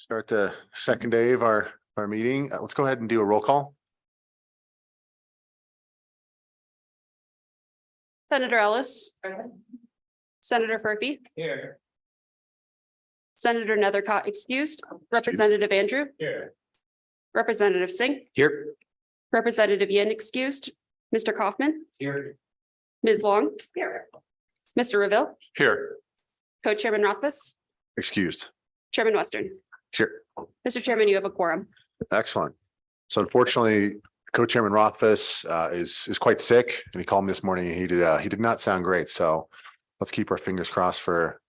Start the second day of our meeting. Let's go ahead and do a roll call. Senator Ellis. Senator Furphy. Here. Senator Nethercott excused. Representative Andrew. Here. Representative Singh. Here. Representative Yin excused. Mr. Kaufman. Here. Ms. Long. Here. Mr. Reville. Here. Co-Chairman Rothfuss. Excused. Chairman Western. Here. Mr. Chairman, you have a quorum. Excellent. So unfortunately, Co-Chairman Rothfuss is quite sick, and he called me this morning. He did not sound great. So let's keep our fingers crossed for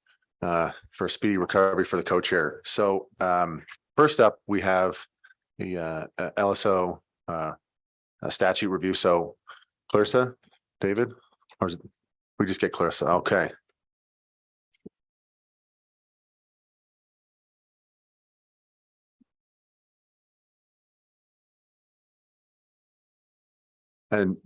a speedy recovery for the co-chair. So first up, we have the LSO statute review. So Clarissa, David, or is it, we just get Clarissa? Okay. And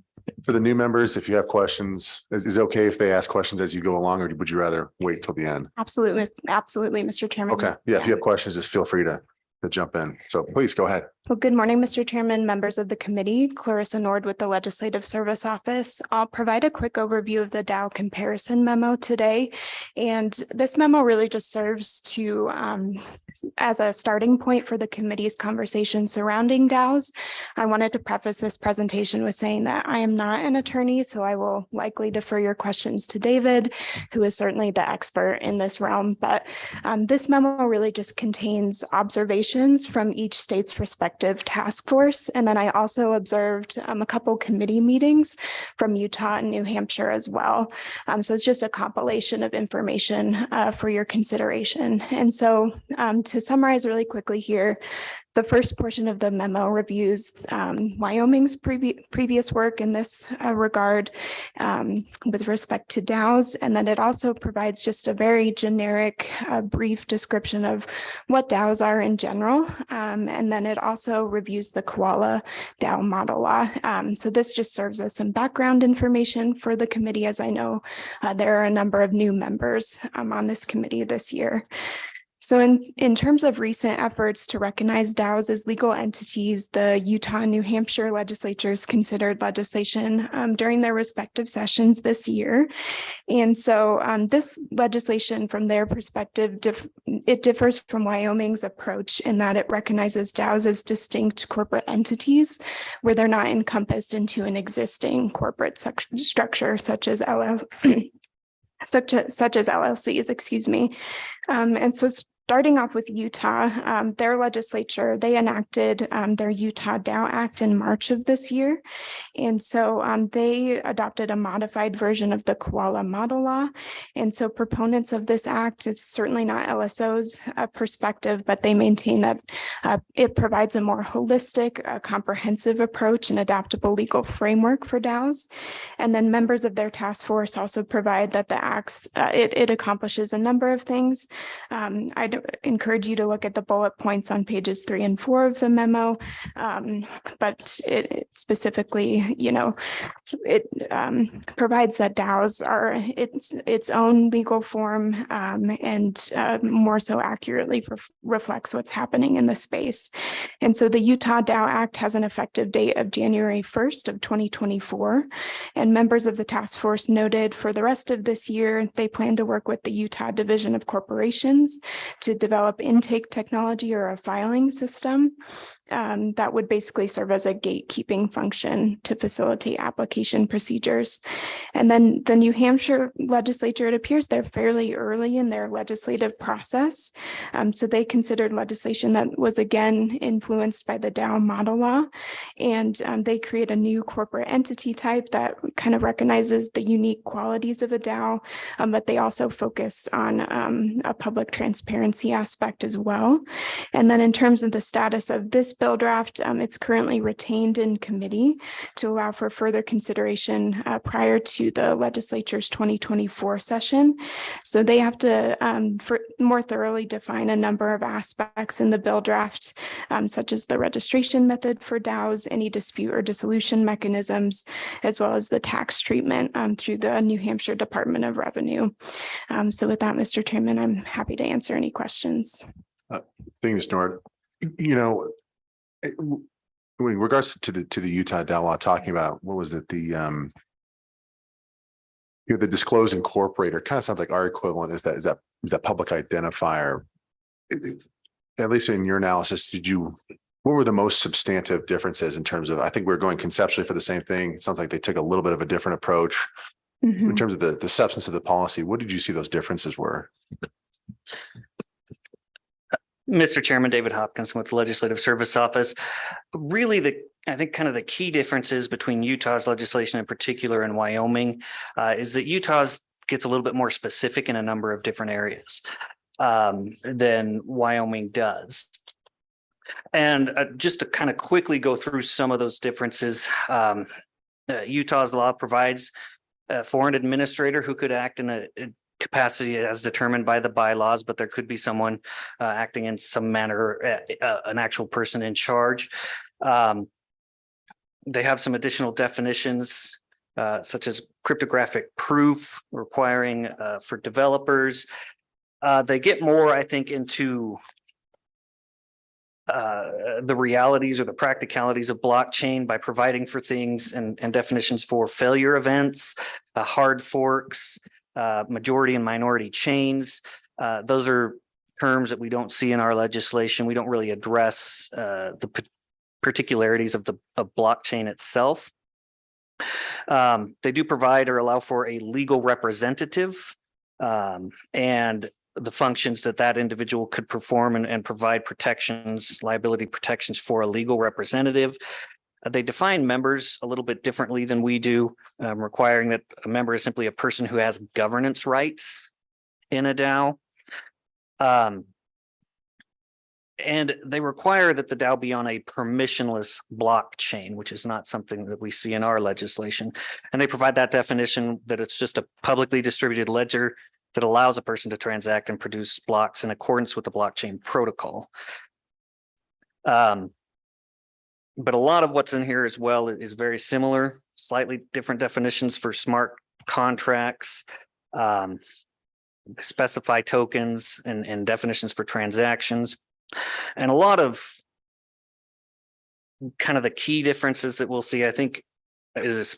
for the new members, if you have questions, is it okay if they ask questions as you go along, or would you rather wait till the end? Absolutely, Mr. Chairman. Okay, yeah, if you have questions, just feel free to jump in. So please go ahead. Well, good morning, Mr. Chairman, members of the committee. Clarissa Nord with the Legislative Service Office. I'll provide a quick overview of the Dow comparison memo today. And this memo really just serves to as a starting point for the committee's conversation surrounding Dows. I wanted to preface this presentation with saying that I am not an attorney, so I will likely defer your questions to David, who is certainly the expert in this realm. But this memo really just contains observations from each state's respective task force. And then I also observed a couple committee meetings from Utah and New Hampshire as well. So it's just a compilation of information for your consideration. And so to summarize really quickly here, the first portion of the memo reviews Wyoming's previous work in this regard with respect to DAOs. And then it also provides just a very generic, brief description of what DAOs are in general. And then it also reviews the Koala DAO model law. So this just serves as some background information for the committee, as I know there are a number of new members on this committee this year. So in terms of recent efforts to recognize DAOs as legal entities, the Utah and New Hampshire legislatures considered legislation during their respective sessions this year. And so this legislation from their perspective, it differs from Wyoming's approach in that it recognizes DAOs as distinct corporate entities where they're not encompassed into an existing corporate structure such as LLCs, excuse me. And so starting off with Utah, their legislature, they enacted their Utah DAO Act in March of this year. And so they adopted a modified version of the Koala model law. And so proponents of this act, it's certainly not LSO's perspective, but they maintain that it provides a more holistic, comprehensive approach and adaptable legal framework for DAOs. And then members of their task force also provide that the acts, it accomplishes a number of things. I'd encourage you to look at the bullet points on pages 3 and 4 of the memo, but it specifically, it provides that DAOs are its own legal form and more so accurately reflects what's happening in the space. And so the Utah DAO Act has an effective date of January 1st of 2024, and members of the task force noted for the rest of this year, they plan to work with the Utah Division of Corporations to develop intake technology or a filing system that would basically serve as a gatekeeping function to facilitate application procedures. And then the New Hampshire legislature, it appears they're fairly early in their legislative process. So they considered legislation that was again influenced by the DAO model law. And they create a new corporate entity type that kind of recognizes the unique qualities of a DAO, but they also focus on a public transparency aspect as well. And then in terms of the status of this bill draft, it's currently retained in committee to allow for further consideration prior to the legislature's 2024 session. So they have to more thoroughly define a number of aspects in the bill draft, such as the registration method for DAOs, any dispute or dissolution mechanisms, as well as the tax treatment through the New Hampshire Department of Revenue. So with that, Mr. Chairman, I'm happy to answer any questions. Thank you, Mr. Nord. You know, in regards to the Utah DAO law, talking about, what was it, the the disclose incorporator kind of sounds like our equivalent is that public identifier. At least in your analysis, what were the most substantive differences in terms of, I think we're going conceptually for the same thing. It sounds like they took a little bit of a different approach in terms of the substance of the policy. What did you see those differences were? Mr. Chairman, David Hopkins with the Legislative Service Office. Really, I think kind of the key differences between Utah's legislation in particular and Wyoming is that Utah's gets a little bit more specific in a number of different areas than Wyoming does. And just to kind of quickly go through some of those differences, Utah's law provides for an administrator who could act in a capacity as determined by the bylaws, but there could be someone acting in some manner, an actual person in charge. They have some additional definitions, such as cryptographic proof requiring for developers. They get more, I think, into the realities or the practicalities of blockchain by providing for things and definitions for failure events, hard forks, majority and minority chains. Those are terms that we don't see in our legislation. We don't really address the particularities of the blockchain itself. They do provide or allow for a legal representative and the functions that individual could perform and provide protections, liability protections for a legal representative. They define members a little bit differently than we do, requiring that a member is simply a person who has governance rights in a DAO. And they require that the DAO be on a permissionless blockchain, which is not something that we see in our legislation. And they provide that definition that it's just a publicly distributed ledger that allows a person to transact and produce blocks in accordance with the blockchain protocol. But a lot of what's in here as well is very similar, slightly different definitions for smart contracts, specify tokens and definitions for transactions. And a lot of kind of the key differences that we'll see, I think,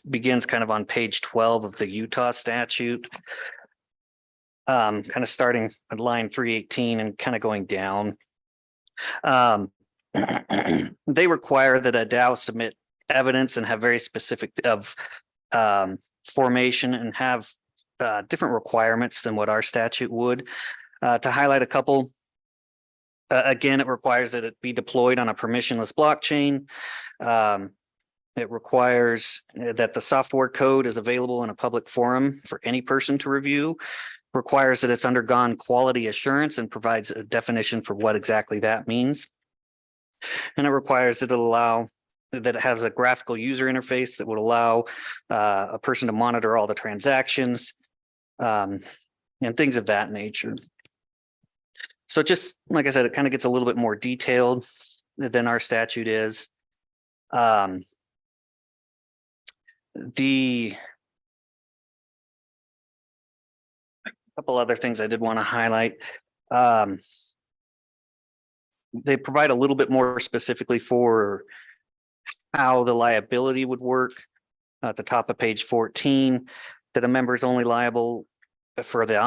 begins kind of on page 12 of the Utah statute. Kind of starting at line 318 and kind of going down. They require that a DAO submit evidence and have very specific of formation and have different requirements than what our statute would. To highlight a couple, again, it requires that it be deployed on a permissionless blockchain. It requires that the software code is available in a public forum for any person to review. Requires that it's undergone quality assurance and provides a definition for what exactly that means. And it requires that it has a graphical user interface that would allow a person to monitor all the transactions and things of that nature. So just like I said, it kind of gets a little bit more detailed than our statute is. Couple other things I did want to highlight. They provide a little bit more specifically for how the liability would work at the top of page 14, that a member is only liable for the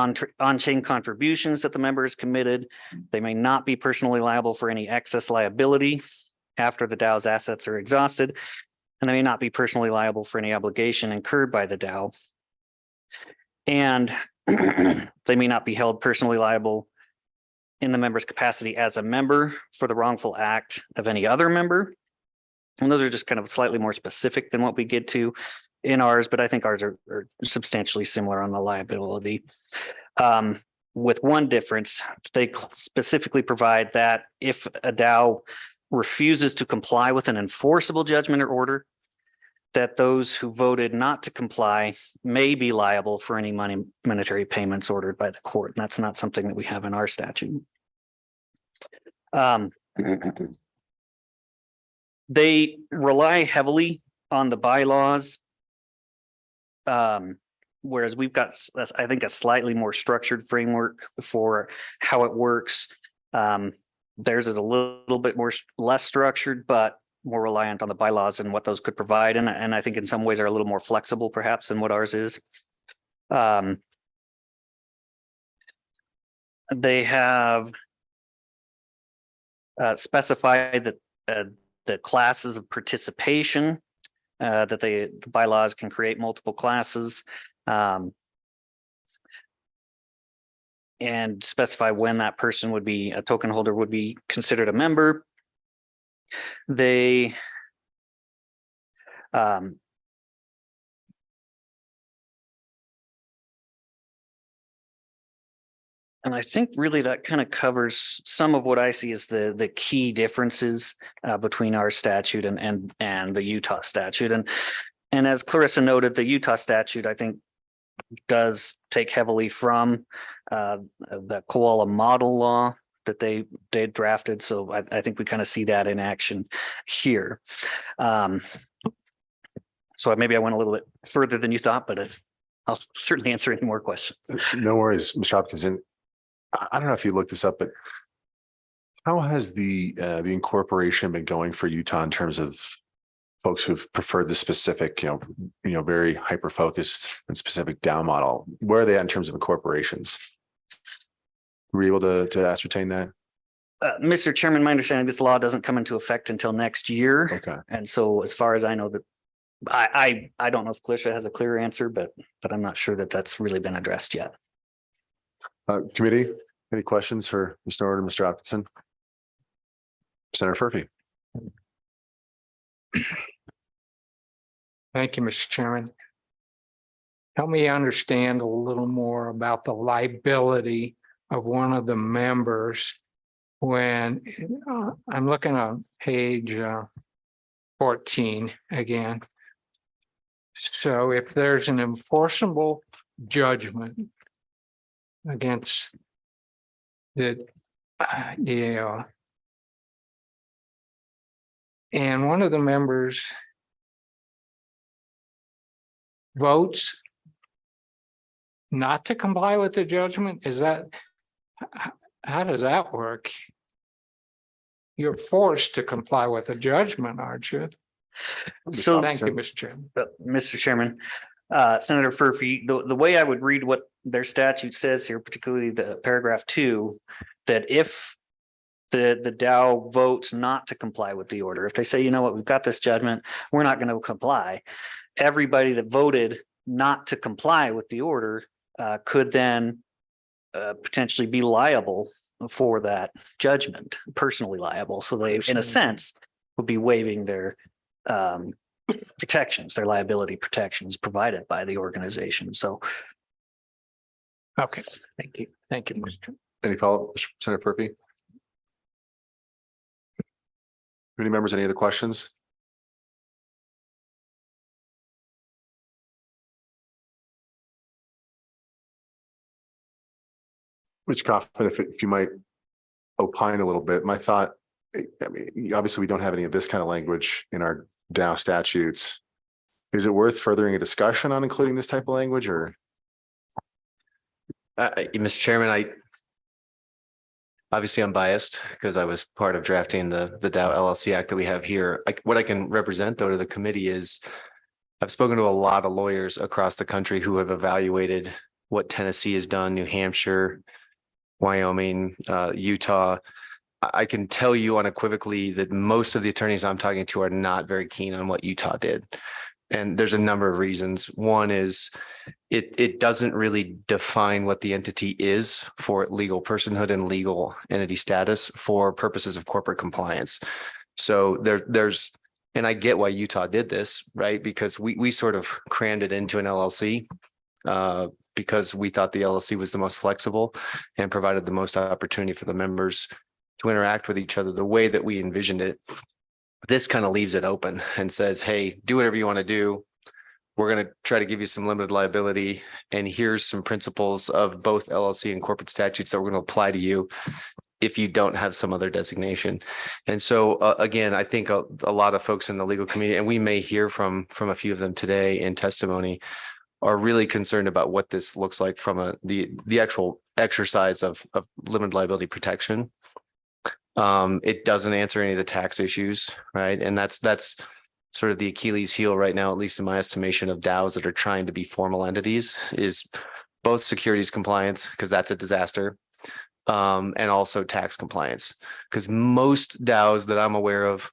on-chain contributions that the member has committed. They may not be personally liable for any excess liability after the DAO's assets are exhausted, and they may not be personally liable for any obligation incurred by the DAO. And they may not be held personally liable in the member's capacity as a member for the wrongful act of any other member. And those are just kind of slightly more specific than what we get to in ours, but I think ours are substantially similar on the liability. With one difference, they specifically provide that if a DAO refuses to comply with an enforceable judgment or order, that those who voted not to comply may be liable for any monetary payments ordered by the court. And that's not something that we have in our statute. They rely heavily on the bylaws, whereas we've got, I think, a slightly more structured framework for how it works. theirs is a little bit less structured, but more reliant on the bylaws and what those could provide. And I think in some ways are a little more flexible perhaps than what ours is. They have specified that the classes of participation, that the bylaws can create multiple classes. And specify when that person would be, a token holder would be considered a member. They and I think really that kind of covers some of what I see as the key differences between our statute and the Utah statute. And as Clarissa noted, the Utah statute, I think, does take heavily from the Koala model law that they drafted. So I think we kind of see that in action here. So maybe I went a little bit further than you thought, but I'll certainly answer any more questions. No worries, Mr. Hopkins. And I don't know if you looked this up, but how has the incorporation been going for Utah in terms of folks who've preferred the specific, very hyper-focused and specific DAO model? Where are they at in terms of incorporations? Were you able to ascertain that? Mr. Chairman, my understanding, this law doesn't come into effect until next year. Okay. And so as far as I know, that I don't know if Clarissa has a clear answer, but I'm not sure that that's really been addressed yet. Committee, any questions for Mr. Nord and Mr. Hopkinson? Senator Furphy. Thank you, Mr. Chairman. Help me understand a little more about the liability of one of the members when I'm looking on page 14 again. So if there's an enforceable judgment against the DAO, and one of the members votes not to comply with the judgment, how does that work? You're forced to comply with a judgment, aren't you? So Thank you, Mr. Chairman. Mr. Chairman, Senator Furphy, the way I would read what their statute says here, particularly the paragraph 2, that if the DAO votes not to comply with the order, if they say, you know what, we've got this judgment, we're not going to comply, everybody that voted not to comply with the order could then potentially be liable for that judgment, personally liable. So they, in a sense, would be waiving their protections, their liability protections provided by the organization. So, Okay, thank you. Thank you, Mr. Chairman. Any follow-up, Senator Furphy? Committee members, any other questions? Mr. Kaufman, if you might opine a little bit, my thought, I mean, obviously we don't have any of this kind of language in our DAO statutes. Is it worth furthering a discussion on including this type of language, or? Mr. Chairman, obviously I'm biased because I was part of drafting the DAO LLC Act that we have here. What I can represent though to the committee is I've spoken to a lot of lawyers across the country who have evaluated what Tennessee has done, New Hampshire, Wyoming, Utah. I can tell you unequivocally that most of the attorneys I'm talking to are not very keen on what Utah did. And there's a number of reasons. One is it doesn't really define what the entity is for legal personhood and legal entity status for purposes of corporate compliance. So there's, and I get why Utah did this, right? Because we sort of crammed it into an LLC because we thought the LLC was the most flexible and provided the most opportunity for the members to interact with each other the way that we envisioned it. This kind of leaves it open and says, hey, do whatever you want to do. We're going to try to give you some limited liability. And here's some principles of both LLC and corporate statutes that we're going to apply to you if you don't have some other designation. And so, again, I think a lot of folks in the legal community, and we may hear from a few of them today in testimony, are really concerned about what this looks like from the actual exercise of limited liability protection. It doesn't answer any of the tax issues, right? And that's sort of the Achilles heel right now, at least in my estimation, of DAOs that are trying to be formal entities, is both securities compliance, because that's a disaster, and also tax compliance, because most DAOs that I'm aware of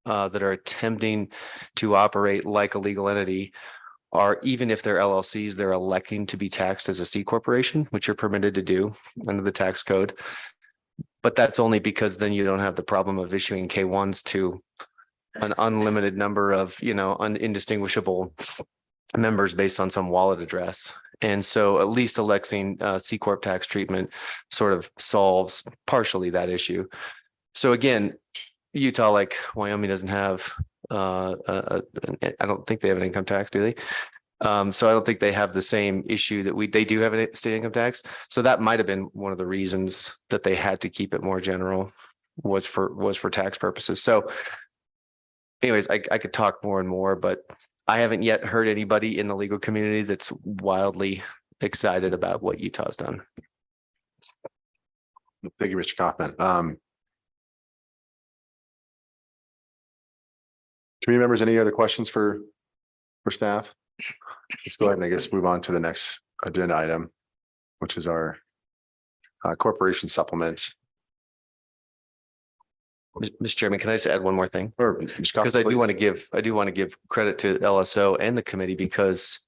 that are attempting to operate like a legal entity are, even if they're LLCs, they're electing to be taxed as a C corporation, which you're permitted to do under the tax code. But that's only because then you don't have the problem of issuing K1s to an unlimited number of, indistinguishable members based on some wallet address. And so at least electing C Corp tax treatment sort of solves partially that issue. So again, Utah, like Wyoming, doesn't have, I don't think they have an income tax, do they? So I don't think they have the same issue that they do have a state income tax. So that might have been one of the reasons that they had to keep it more general, was for tax purposes. So anyways, I could talk more and more, but I haven't yet heard anybody in the legal community that's wildly excited about what Utah's done. Thank you, Mr. Kaufman. Committee members, any other questions for staff? Let's go ahead and I guess move on to the next agenda item, which is our corporation supplement. Mr. Chairman, can I just add one more thing? Or Mr. Kaufman, Because I do want please. to give credit to LSO and the committee, because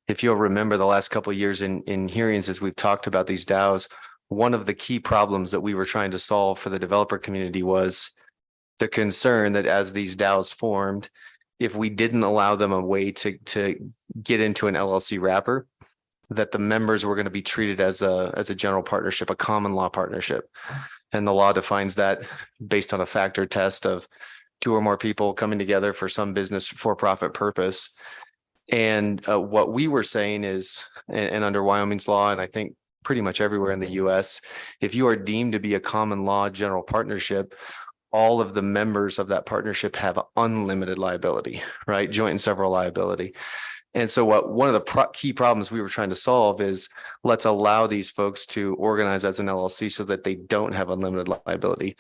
if you'll remember the last couple of years in hearings, as we've talked about these DAOs, one of the key problems that we were trying to solve for the developer community was the concern that as these DAOs formed, if we didn't allow them a way to get into an LLC wrapper, that the members were going to be treated as a general partnership, a common law partnership. And the law defines that based on a factor test of 2 or more people coming together for some business for-profit purpose. And what we were saying is, and under Wyoming's law, and I think pretty much everywhere in the US, if you are deemed to be a common law general partnership, all of the members of that partnership have unlimited liability, right? Joint and several liability. And so one of the key problems we were trying to solve is, let's allow these folks to organize as an LLC so that they don't have unlimited liability.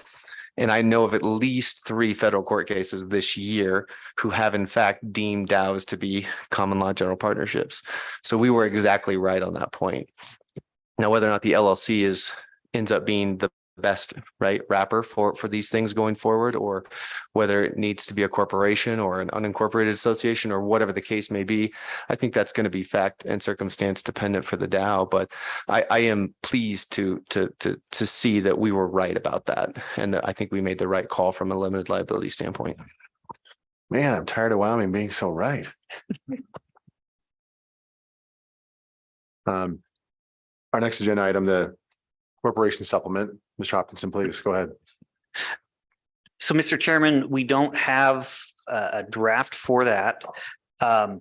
And I know of at least 3 federal court cases this year who have in fact deemed DAOs to be common law general partnerships. So we were exactly right on that point. Now, whether or not the LLC ends up being the best wrapper for these things going forward, or whether it needs to be a corporation or an unincorporated association or whatever the case may be, I think that's going to be fact and circumstance dependent for the DAO. But I am pleased to see that we were right about that, and that I think we made the right call from a limited liability standpoint. Man, I'm tired of Wyoming being so right. Our next agenda item, the corporation supplement. Mr. Hopkinson, please go ahead. So, Mr. Chairman, we don't have a draft for that. And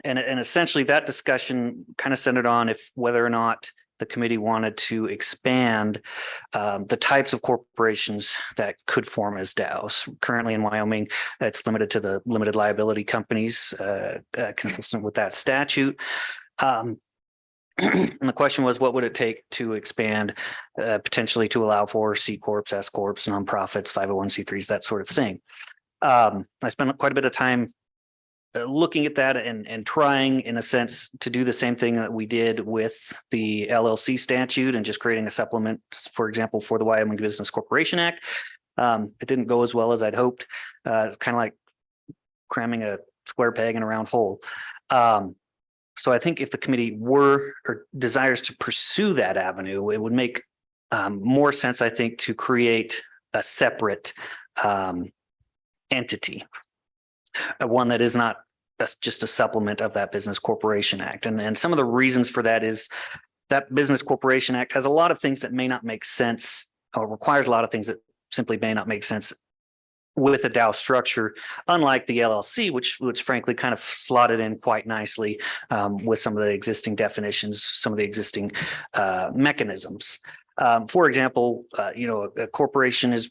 essentially that discussion kind of centered on whether or not the committee wanted to expand the types of corporations that could form as DAOs. Currently in Wyoming, it's limited to the limited liability companies consistent with that statute. And the question was, what would it take to expand potentially to allow for C Corps, S Corps, nonprofits, 501c3s, that sort of thing. I spent quite a bit of time looking at that and trying, in a sense, to do the same thing that we did with the LLC statute and just creating a supplement, for example, for the Wyoming Business Corporation Act. It didn't go as well as I'd hoped. It's kind of like cramming a square peg in a round hole. So I think if the committee desires to pursue that avenue, it would make more sense, I think, to create a separate entity, one that is not just a supplement of that Business Corporation Act. And some of the reasons for that is that Business Corporation Act has a lot of things that may not make sense, or requires a lot of things that simply may not make sense with a DAO structure, unlike the LLC, which frankly kind of slotted in quite nicely with some of the existing definitions, some of the existing mechanisms. For example, a corporation is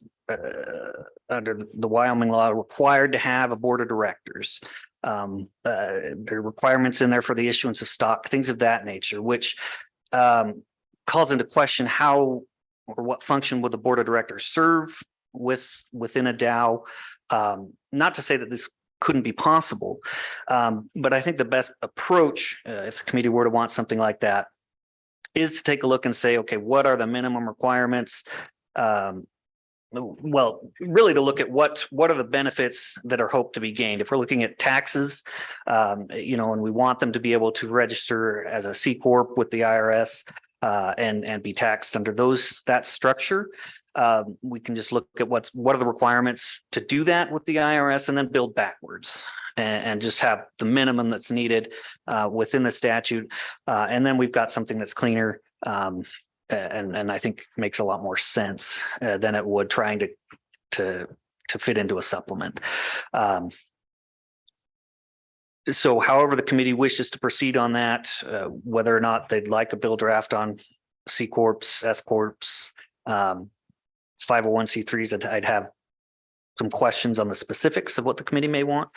under the Wyoming law required to have a board of directors. There are requirements in there for the issuance of stock, things of that nature, which calls into question how or what function would the board of directors serve within a DAO? Not to say that this couldn't be possible, but I think the best approach, if the committee were to want something like that, is to take a look and say, okay, what are the minimum requirements? Well, really to look at what are the benefits that are hoped to be gained. If we're looking at taxes, and we want them to be able to register as a C Corp with the IRS and be taxed under that structure. We can just look at what are the requirements to do that with the IRS and then build backwards and just have the minimum that's needed within the statute. And then we've got something that's cleaner and I think makes a lot more sense than it would trying to fit into a supplement. So however the committee wishes to proceed on that, whether or not they'd like a bill draft on C Corps, S Corps, 501c3s, I'd have some questions on the specifics of what the committee may want,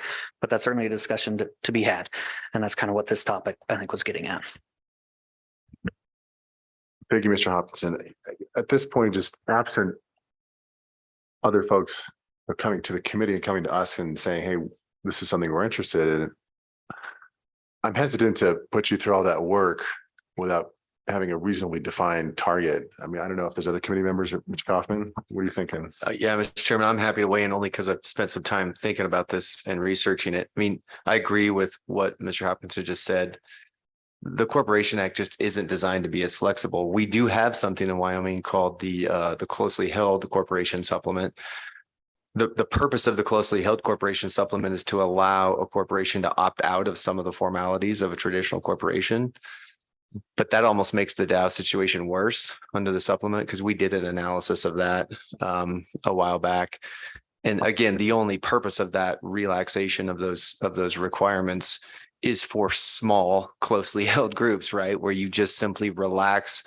but that's certainly a discussion to be had. And that's kind of what this topic, I think, was getting at. Thank you, Mr. Hopkinson. At this point, just absent other folks are coming to the committee and coming to us and saying, hey, this is something we're interested in. I'm hesitant to put you through all that work without having a reasonably defined target. I mean, I don't know if there's other committee members, Mr. Kaufman, what are you thinking? Yeah, Mr. Chairman, I'm happy to weigh in only because I've spent some time thinking about this and researching it. I mean, I agree with what Mr. Hopkinson just said. The Corporation Act just isn't designed to be as flexible. We do have something in Wyoming called the closely held corporation supplement. The purpose of the closely held corporation supplement is to allow a corporation to opt out of some of the formalities of a traditional corporation. But that almost makes the DAO situation worse under the supplement because we did an analysis of that a while back. And again, the only purpose of that relaxation of those requirements is for small, closely held groups, right? Where you just simply relax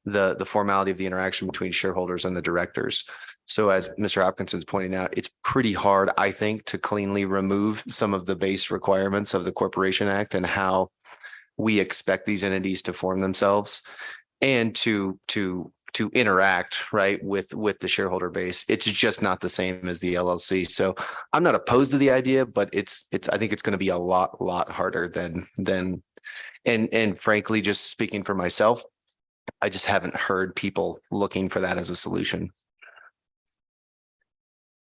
the formality of the interaction between shareholders and the directors. So as Mr. Hopkinson's pointing out, it's pretty hard, I think, to cleanly remove some of the base requirements of the Corporation Act and how we expect these entities to form themselves and to interact, right, with the shareholder base. It's just not the same as the LLC. So I'm not opposed to the idea, but I think it's going to be a lot harder than and frankly, just speaking for myself, I just haven't heard people looking for that as a solution.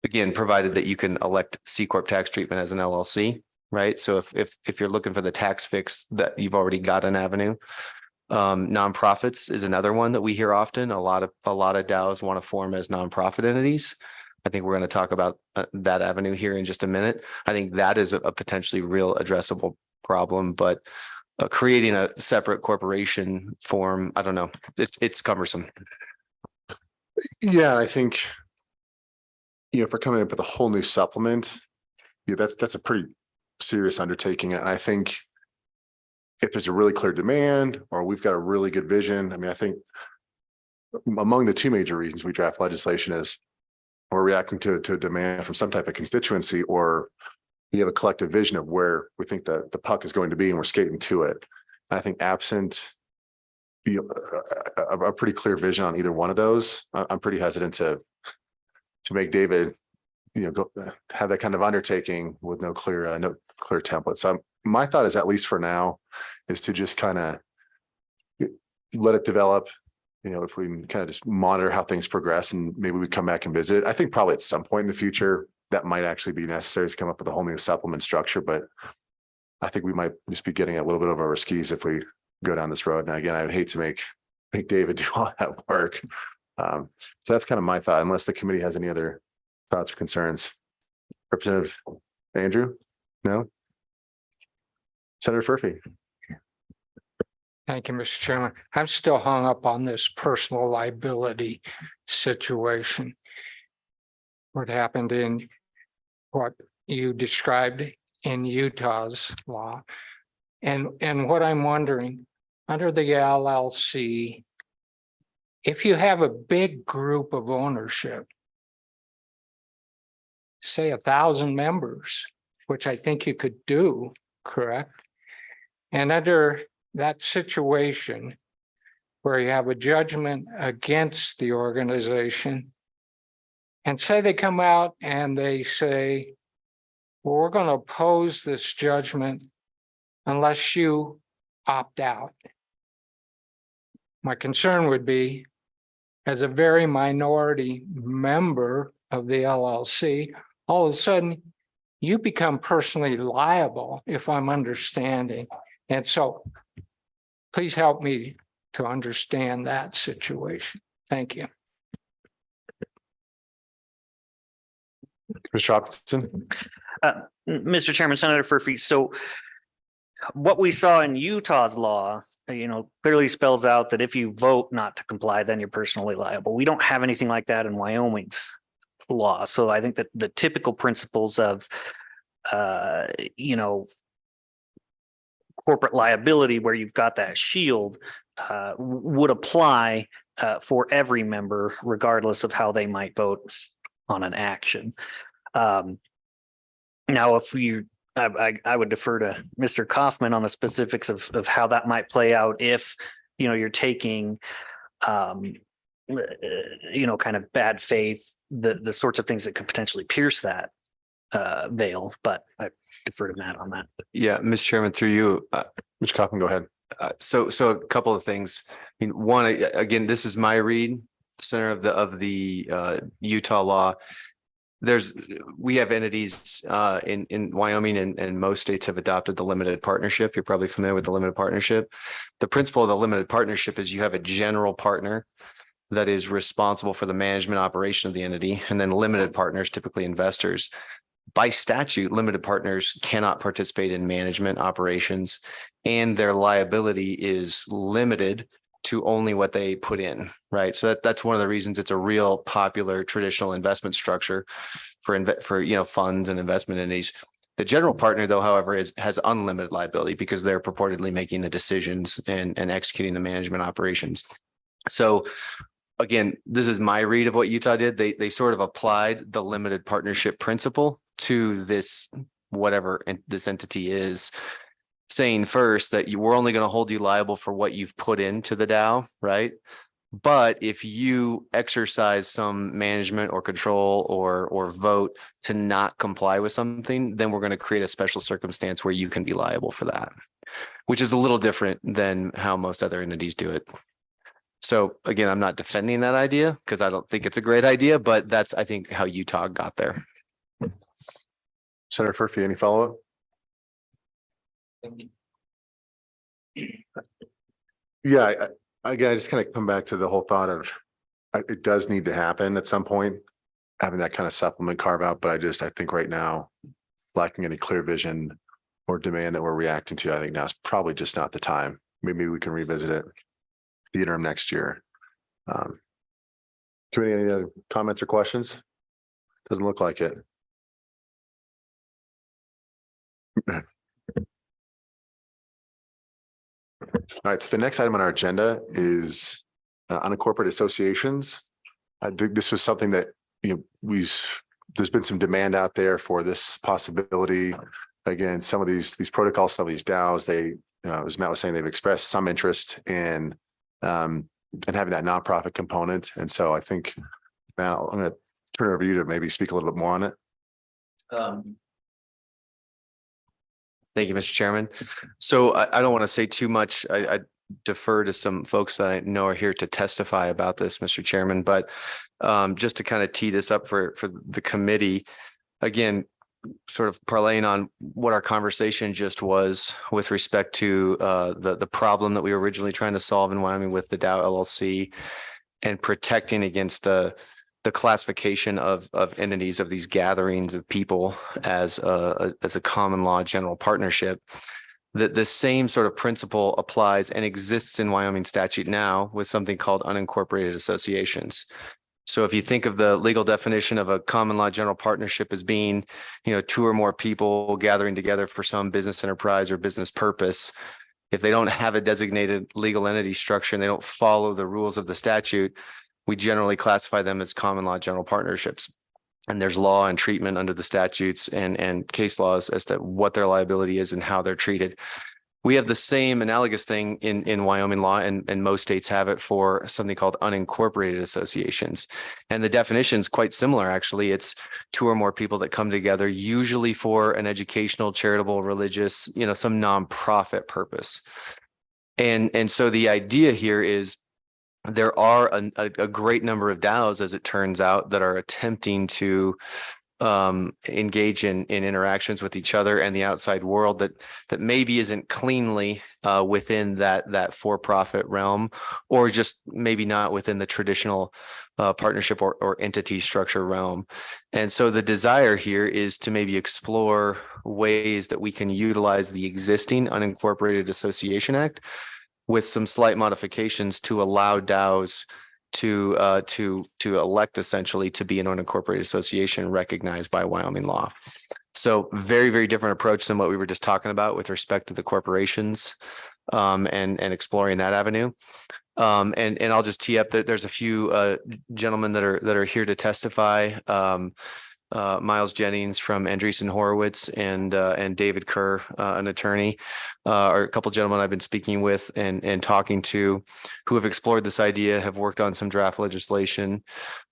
Again, provided that you can elect C Corp tax treatment as an LLC, right? So if you're looking for the tax fix, that you've already got an avenue. Nonprofits is another one that we hear often. A lot of DAOs want to form as nonprofit entities. I think we're going to talk about that avenue here in just a minute. I think that is a potentially real addressable problem, but creating a separate corporation form, I don't know, it's cumbersome. Yeah, I think, if we're coming up with a whole new supplement, that's a pretty serious undertaking. And I think if there's a really clear demand or we've got a really good vision, I mean, I think among the two major reasons we draft legislation is we're reacting to a demand from some type of constituency, or you have a collective vision of where we think the puck is going to be and we're skating to it. And I think absent a pretty clear vision on either one of those, I'm pretty hesitant to make David, go have that kind of undertaking with no clear template. So my thought is, at least for now, is to just kind of let it develop. If we can kind of just monitor how things progress and maybe we come back and visit. I think probably at some point in the future that might actually be necessary to come up with a whole new supplement structure. But I think we might just be getting a little bit over our skis if we go down this road. Now, again, I would hate to make David do all that work. So that's kind of my thought, unless the committee has any other thoughts or concerns. Representative Andrew? No? Senator Furphy? Thank you, Mr. Chairman. I'm still hung up on this personal liability situation. What happened in what you described in Utah's law. And what I'm wondering, under the LLC, if you have a big group of ownership, say 1,000 members, which I think you could do, correct? And under that situation, where you have a judgment against the organization. And say they come out and they say, well, we're going to oppose this judgment unless you opt out. My concern would be, as a very minority member of the LLC, all of a sudden you become personally liable, if I'm understanding. And so please help me to understand that situation. Thank you. Mr. Hopkinson? Mr. Chairman, Senator Furphy, so what we saw in Utah's law, clearly spells out that if you vote not to comply, then you're personally liable. We don't have anything like that in Wyoming's law. So I think that the typical principles of, corporate liability, where you've got that shield, would apply for every member, regardless of how they might vote on an action. Now, if I would defer to Mr. Kaufman on the specifics of how that might play out if, you're taking, kind of bad faith, the sorts of things that could potentially pierce that veil, but I defer to Matt on that. Yeah, Mr. Chairman, through you, Mr. Kaufman, go ahead. so a couple of things. I mean, one, again, this is my read, center of the Utah law. We have entities in Wyoming and most states have adopted the limited partnership. You're probably familiar with the limited partnership. The principle of the limited partnership is you have a general partner that is responsible for the management operation of the entity, and then limited partners, typically investors. By statute, limited partners cannot participate in management operations, and their liability is limited to only what they put in, right? So that's one of the reasons it's a real popular traditional investment structure for funds and investment entities. The general partner, though, however, has unlimited liability because they're purportedly making the decisions and executing the management operations. So again, this is my read of what Utah did. They sort of applied the limited partnership principle to this, whatever this entity is, saying first that we're only going to hold you liable for what you've put into the DAO, right? But if you exercise some management or control or vote to not comply with something, then we're going to create a special circumstance where you can be liable for that, which is a little different than how most other entities do it. So again, I'm not defending that idea because I don't think it's a great idea, but that's, I think, how Utah got there. Senator Furphy, any follow-up? Yeah, again, I just kind of come back to the whole thought of it does need to happen at some point, having that kind of supplement carve out. But I think right now, lacking any clear vision or demand that we're reacting to, I think now is probably just not the time. Maybe we can revisit it the interim next year. Committee, any other comments or questions? Doesn't look like it. All right, so the next item on our agenda is unincorporated associations. I think this was something that, there's been some demand out there for this possibility. Again, some of these protocols, some of these DAOs, as Matt was saying, they've expressed some interest in having that nonprofit component. And so I think, Matt, I'm going to turn it over to you to maybe speak a little bit more on it. Thank you, Mr. Chairman. So I don't want to say too much. I defer to some folks that I know are here to testify about this, Mr. Chairman, but just to kind of tee this up for the committee, again, sort of parlaying on what our conversation just was with respect to the problem that we were originally trying to solve in Wyoming with the DAO LLC and protecting against the classification of entities of these gatherings of people as a common law general partnership. The same sort of principle applies and exists in Wyoming statute now with something called unincorporated associations. So if you think of the legal definition of a common law general partnership as being, two or more people gathering together for some business enterprise or business purpose, if they don't have a designated legal entity structure and they don't follow the rules of the statute, we generally classify them as common law general partnerships. And there's law and treatment under the statutes and case laws as to what their liability is and how they're treated. We have the same analogous thing in Wyoming law, and most states have it for something called unincorporated associations. And the definition is quite similar, actually. It's two or more people that come together, usually for an educational, charitable, religious, some nonprofit purpose. And so the idea here is there are a great number of DAOs, as it turns out, that are attempting to engage in interactions with each other and the outside world that maybe isn't cleanly within that for-profit realm, or just maybe not within the traditional partnership or entity structure realm. And so the desire here is to maybe explore ways that we can utilize the existing Unincorporated Association Act with some slight modifications to allow DAOs to elect essentially to be an unincorporated association recognized by Wyoming law. So very, very different approach than what we were just talking about with respect to the corporations and exploring that avenue. And I'll just tee up that there's a few gentlemen that are here to testify. Miles Jennings from Andreessen Horowitz and David Kerr, an attorney, are a couple gentlemen I've been speaking with and talking to, who have explored this idea, have worked on some draft legislation.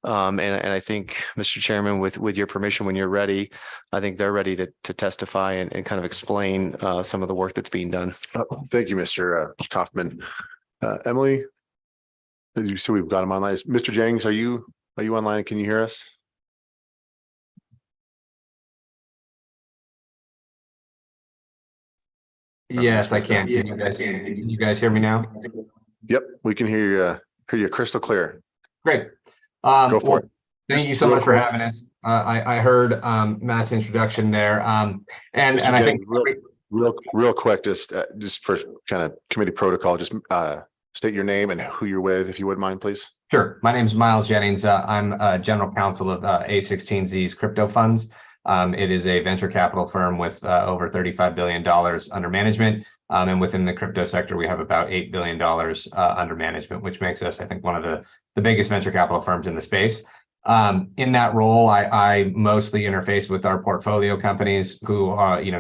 And I think, Mr. Chairman, with your permission, when you're ready, I think they're ready to testify and kind of explain some of the work that's being done. Thank you, Mr. Kaufman. Emily, did you see we've got him online? Mr. Jennings, are you online? Can you hear us? Yes, I can. Can you guys hear me now? Yep, we can hear you crystal clear. Great. Go for it. Thank you so much for having us. I heard Matt's introduction there. And I think real quick, just for kind of committee protocol, just state your name and who you're with, if you wouldn't mind, please. Sure. My name is Miles Jennings. I'm general counsel of A16Z's crypto funds. It is a venture capital firm with over $35 billion under management. And within the crypto sector, we have about $8 billion under management, which makes us, I think, one of the biggest venture capital firms in the space. In that role, I mostly interface with our portfolio companies who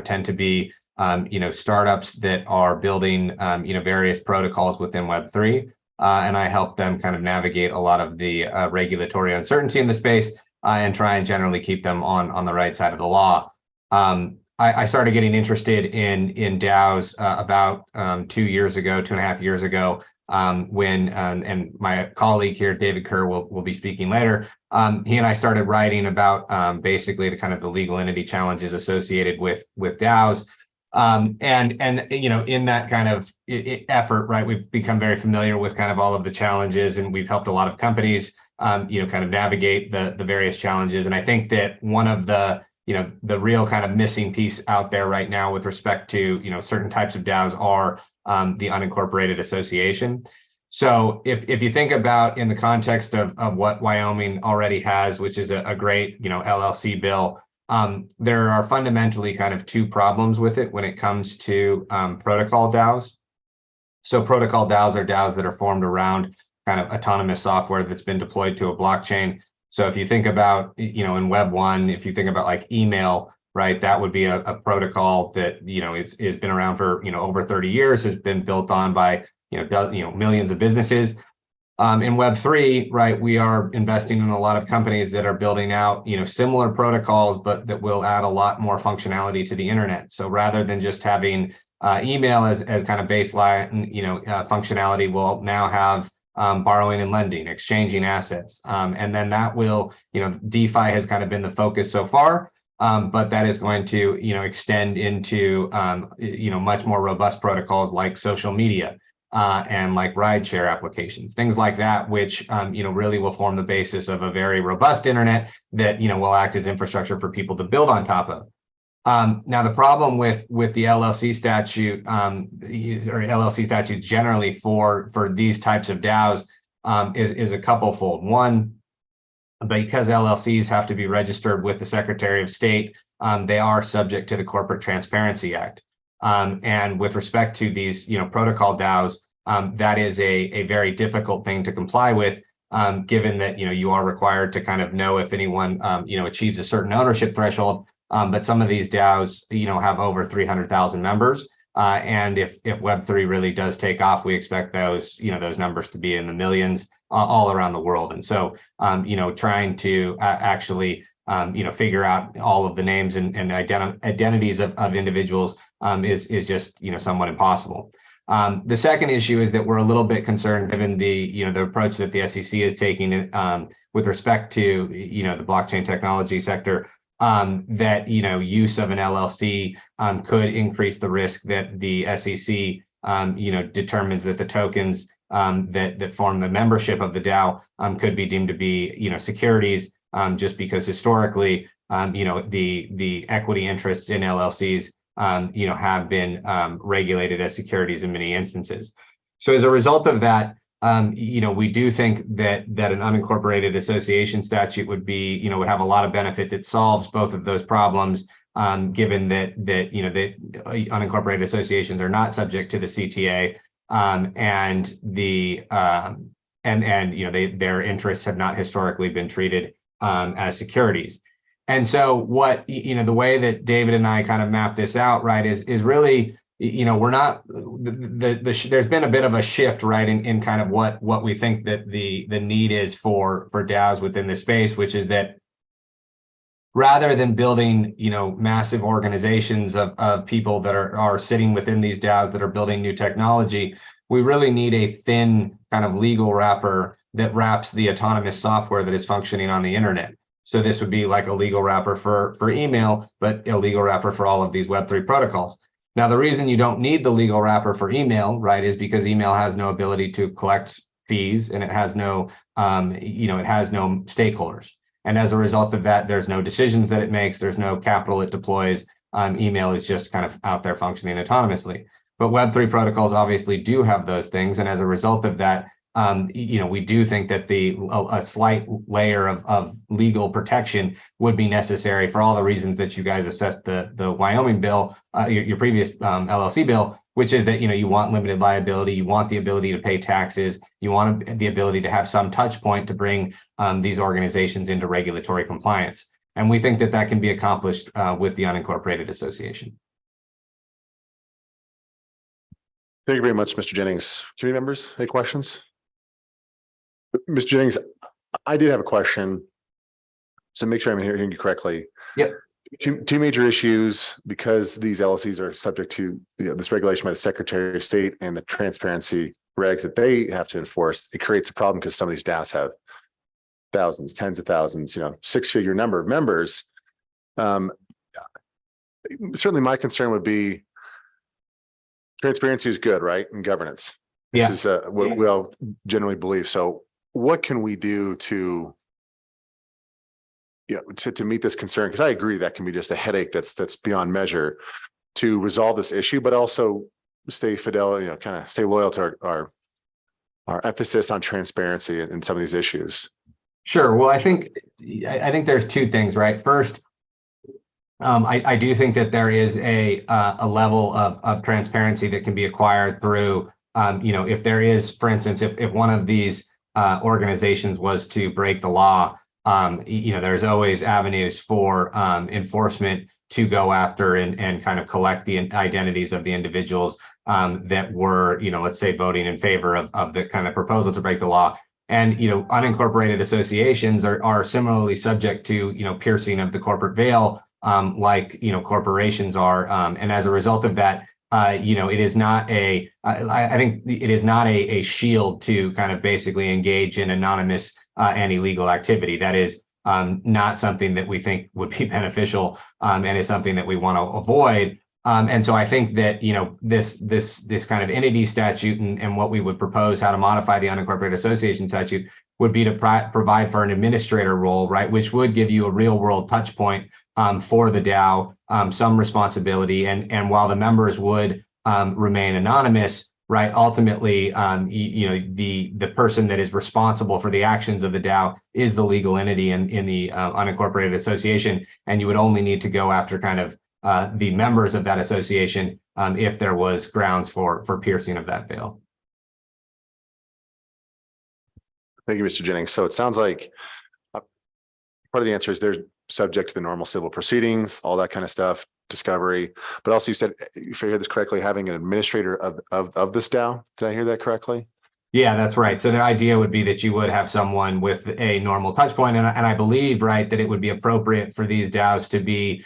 tend to be startups that are building various protocols within Web3. And I help them kind of navigate a lot of the regulatory uncertainty in the space and try and generally keep them on the right side of the law. I started getting interested in DAOs about 2.5 years ago, when and my colleague here, David Kerr, will be speaking later. He and I started writing about basically the kind of the legal entity challenges associated with DAOs. And in that kind of effort, right, we've become very familiar with kind of all of the challenges, and we've helped a lot of companies kind of navigate the various challenges. And I think that one of the real kind of missing piece out there right now with respect to certain types of DAOs are the unincorporated association. So if you think about in the context of what Wyoming already has, which is a great LLC bill, there are fundamentally kind of two problems with it when it comes to protocol DAOs. So protocol DAOs are DAOs that are formed around kind of autonomous software that's been deployed to a blockchain. So if you think about, in Web 1, if you think about like email, right, that would be a protocol that, is been around for, over 30 years, has been built on by, millions of businesses. In Web 3, right, we are investing in a lot of companies that are building out, similar protocols, but that will add a lot more functionality to the internet. So rather than just having email as kind of baseline, functionality, we'll now have borrowing and lending, exchanging assets. And then that will, DeFi has kind of been the focus so far, but that is going to, extend into, much more robust protocols like social media and like rideshare applications, things like that, which, really will form the basis of a very robust internet that, will act as infrastructure for people to build on top of. Now, the problem with the LLC statute or LLC statutes generally for these types of DAOs is a couple-fold. One, because LLCs have to be registered with the Secretary of State, they are subject to the Corporate Transparency Act. And with respect to these, protocol DAOs, that is a very difficult thing to comply with, given that, you are required to kind of know if anyone, achieves a certain ownership threshold. But some of these DAOs, have over 300,000 members. And if Web3 really does take off, we expect those, those numbers to be in the millions all around the world. And so, trying to actually, figure out all of the names and identities of individuals is just, somewhat impossible. The second issue is that we're a little bit concerned given the approach that the SEC is taking with respect to, the blockchain technology sector, that, use of an LLC could increase the risk that the SEC, determines that the tokens that form the membership of the DAO could be deemed to be, securities, just because historically, the equity interests in LLCs have been regulated as securities in many instances. So as a result of that, we do think that an unincorporated association statute would be, would have a lot of benefits. It solves both of those problems, given that unincorporated associations are not subject to the CTA, and their interests have not historically been treated as securities. And so what, the way that David and I kind of map this out, right, is really, we're not, there's been a bit of a shift, right, in kind of what we think that the need is for DAOs within the space, which is that rather than building, massive organizations of people that are sitting within these DAOs that are building new technology, we really need a thin kind of legal wrapper that wraps the autonomous software that is functioning on the internet. So this would be like a legal wrapper for email, but a legal wrapper for all of these Web3 protocols. Now, the reason you don't need the legal wrapper for email, right, is because email has no ability to collect fees, and it has no, it has no stakeholders. And as a result of that, there's no decisions that it makes, there's no capital it deploys. Email is just kind of out there functioning autonomously. But Web3 protocols obviously do have those things, and as a result of that, we do think that a slight layer of legal protection would be necessary for all the reasons that you guys assessed the Wyoming bill, your previous LLC bill, which is that, you want limited liability, you want the ability to pay taxes, you want the ability to have some touch point to bring these organizations into regulatory compliance. And we think that can be accomplished with the unincorporated association. Thank you very much, Mr. Jennings. Committee members, any questions? Mr. Jennings, I did have a question. So make sure I'm hearing you correctly. Yep. Two major issues, because these LLCs are subject to this regulation by the Secretary of State and the transparency regs that they have to enforce. It creates a problem because some of these DAOs have thousands, tens of thousands, six-figure number of members. Certainly my concern would be transparency is good, right? And governance. This is what we all generally believe. So what can we do to meet this concern? Because I agree that can be just a headache that's beyond measure to resolve this issue, but also stay fidel, kind of stay loyal to our emphasis on transparency in some of these issues. Sure. Well, I think there's two things, right? First, I do think that there is a level of transparency that can be acquired through, if there is, for instance, if one of these organizations was to break the law, there's always avenues for enforcement to go after and kind of collect the identities of the individuals that were, let's say, voting in favor of the kind of proposal to break the law. And, unincorporated associations are similarly subject to, piercing of the corporate veil, like, corporations are. And as a result of that, it is not I think it is not a shield to kind of basically engage in anonymous anti-legal activity. That is not something that we think would be beneficial, and is something that we want to avoid. And so I think that, this kind of entity statute and what we would propose how to modify the unincorporated association statute would be to provide for an administrator role, right, which would give you a real world touch point for the DAO, some responsibility. And while the members would remain anonymous, right, ultimately, the person that is responsible for the actions of the DAO is the legal entity in the unincorporated association. And you would only need to go after kind of the members of that association if there was grounds for piercing of that veil. Thank you, Mr. Jennings. So it sounds like part of the answer is they're subject to the normal civil proceedings, all that kind of stuff. discovery, but also you said, if I hear this correctly, having an administrator of this DAO. Did I hear that correctly? Yeah, that's right. So the idea would be that you would have someone with a normal touch point, and I believe, right, that it would be appropriate for these DAOs to be,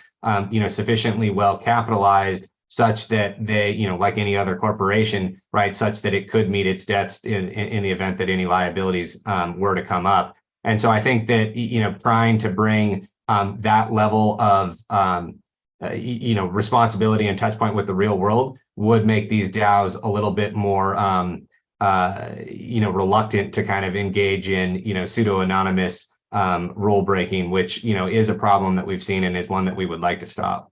sufficiently well capitalized, such that they, like any other corporation, right, such that it could meet its debts in the event that any liabilities were to come up. And so I think that, trying to bring that level of responsibility and touch point with the real world would make these DAOs a little bit more reluctant to kind of engage in, pseudo-anonymous rule breaking, which, is a problem that we've seen and is one that we would like to stop.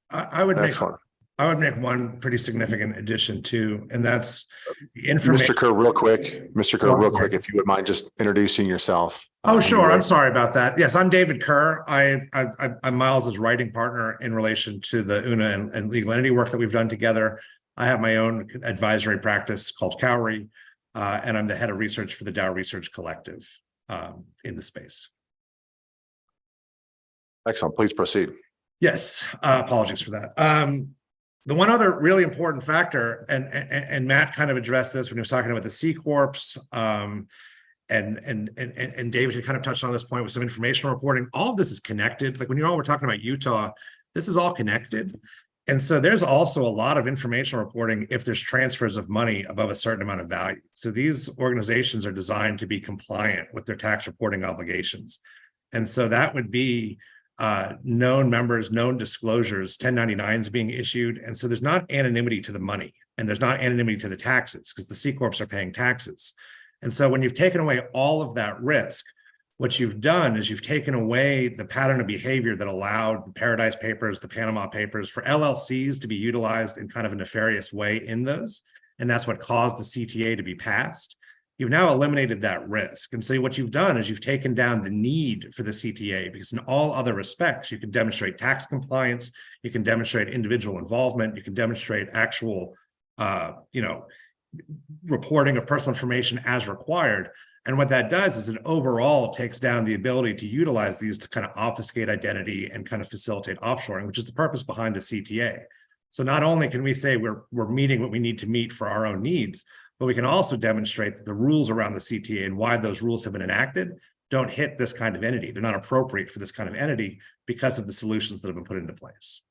I would make Excellent. one pretty significant addition too, and that's the information. Mr. Kerr, real quick, if you would mind just introducing yourself. Oh, sure. I'm sorry about that. Yes, I'm David Kerr. I'm Miles's writing partner in relation to the UNA and legal entity work that we've done together. I have my own advisory practice called Cowrie, and I'm the head of research for the DAO Research Collective in the space. Excellent. Please proceed. Yes, apologies for that. The one other really important factor, and Matt kind of addressed this when he was talking about the C Corps, and David had kind of touched on this point with some information reporting. All of this is connected. Like when we're talking about Utah, this is all connected. And so there's also a lot of information reporting if there's transfers of money above a certain amount of value. So these organizations are designed to be compliant with their tax reporting obligations. And so that would be known members, known disclosures, 1099s being issued. And so there's not anonymity to the money, and there's not anonymity to the taxes because the C Corps are paying taxes. And so when you've taken away all of that risk, what you've done is you've taken away the pattern of behavior that allowed the Paradise Papers, the Panama Papers, for LLCs to be utilized in kind of a nefarious way in those. And that's what caused the CTA to be passed. You've now eliminated that risk. And so what you've done is you've taken down the need for the CTA, because in all other respects, you can demonstrate tax compliance, you can demonstrate individual involvement, you can demonstrate actual, reporting of personal information as required. And what that does is it overall takes down the ability to utilize these to kind of obfuscate identity and kind of facilitate offshoring, which is the purpose behind the CTA. So not only can we say we're meeting what we need to meet for our own needs, but we can also demonstrate that the rules around the CTA and why those rules have been enacted don't hit this kind of entity. They're not appropriate for this kind of entity because of the solutions that have been put into place.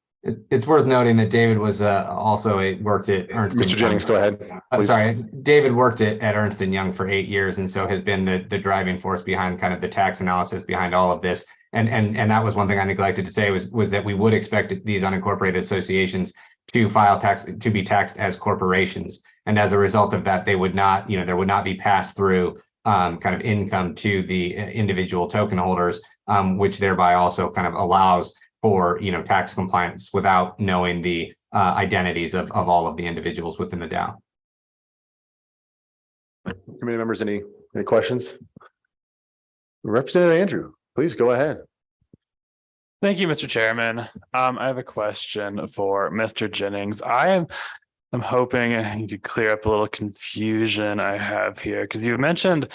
It's worth noting that David was also worked at Ernst. Mr. Jennings, go ahead. Sorry, David worked at Ernst & Young for 8 years, and so has been the driving force behind kind of the tax analysis behind all of this. And that was one thing I neglected to say was that we would expect these unincorporated associations to file tax, to be taxed as corporations. And as a result of that, they would not, there would not be passed through kind of income to the individual token holders, which thereby also kind of allows for tax compliance without knowing the identities of all of the individuals within the DAO. Committee members, any questions? Representative Andrew, please go ahead. Thank you, Mr. Chairman. I have a question for Mr. Jennings. I'm hoping you could clear up a little confusion I have here, because you mentioned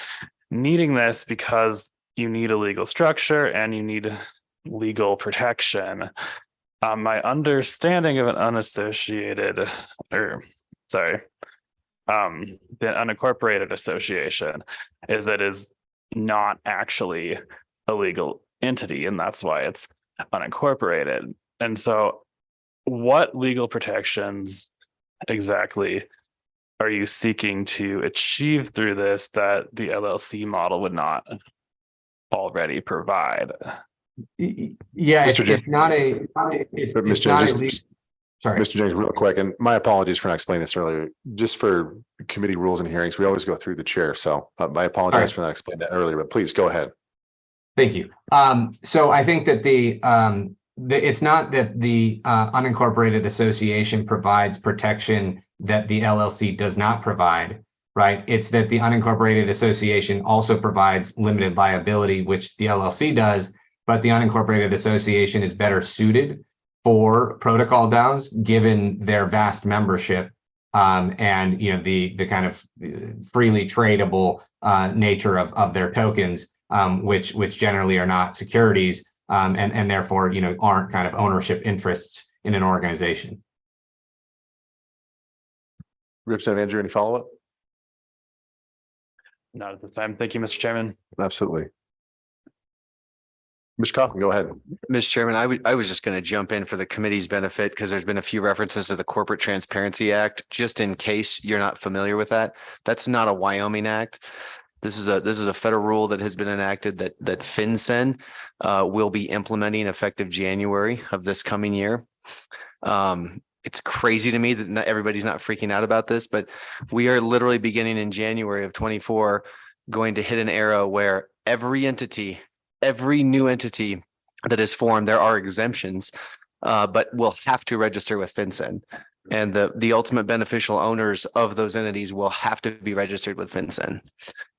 needing this because you need a legal structure and you need legal protection. My understanding of an unassociated, the unincorporated association is that it is not actually a legal entity, and that's why it's unincorporated. And so what legal protections exactly are you seeking to achieve through this that the LLC model would not already provide? Yeah, it's not a. Sorry, Mr. James, real quick, and my apologies for not explaining this earlier. Just for committee rules and hearings, we always go through the chair. So I apologize for not explaining that earlier, but please go ahead. Thank you. So I think that it's not that the unincorporated association provides protection that the LLC does not provide, right? It's that the unincorporated association also provides limited liability, which the LLC does, but the unincorporated association is better suited for protocol DAOs given their vast membership and the kind of freely tradable nature of their tokens, which generally are not securities, and therefore, aren't kind of ownership interests in an organization. Representative Andrew, any follow-up? Not at this time. Thank you, Mr. Chairman. Absolutely. Mr. Kaufman, go ahead. Mr. Chairman, I was just going to jump in for the committee's benefit because there's been a few references to the Corporate Transparency Act, just in case you're not familiar with that. That's not a Wyoming act. This is a federal rule that has been enacted that FinCEN will be implementing effective January of this coming year. It's crazy to me that everybody's not freaking out about this, but we are literally beginning in January of 24 going to hit an era where every new entity that is formed, there are exemptions, but will have to register with FinCEN. And the ultimate beneficial owners of those entities will have to be registered with FinCEN.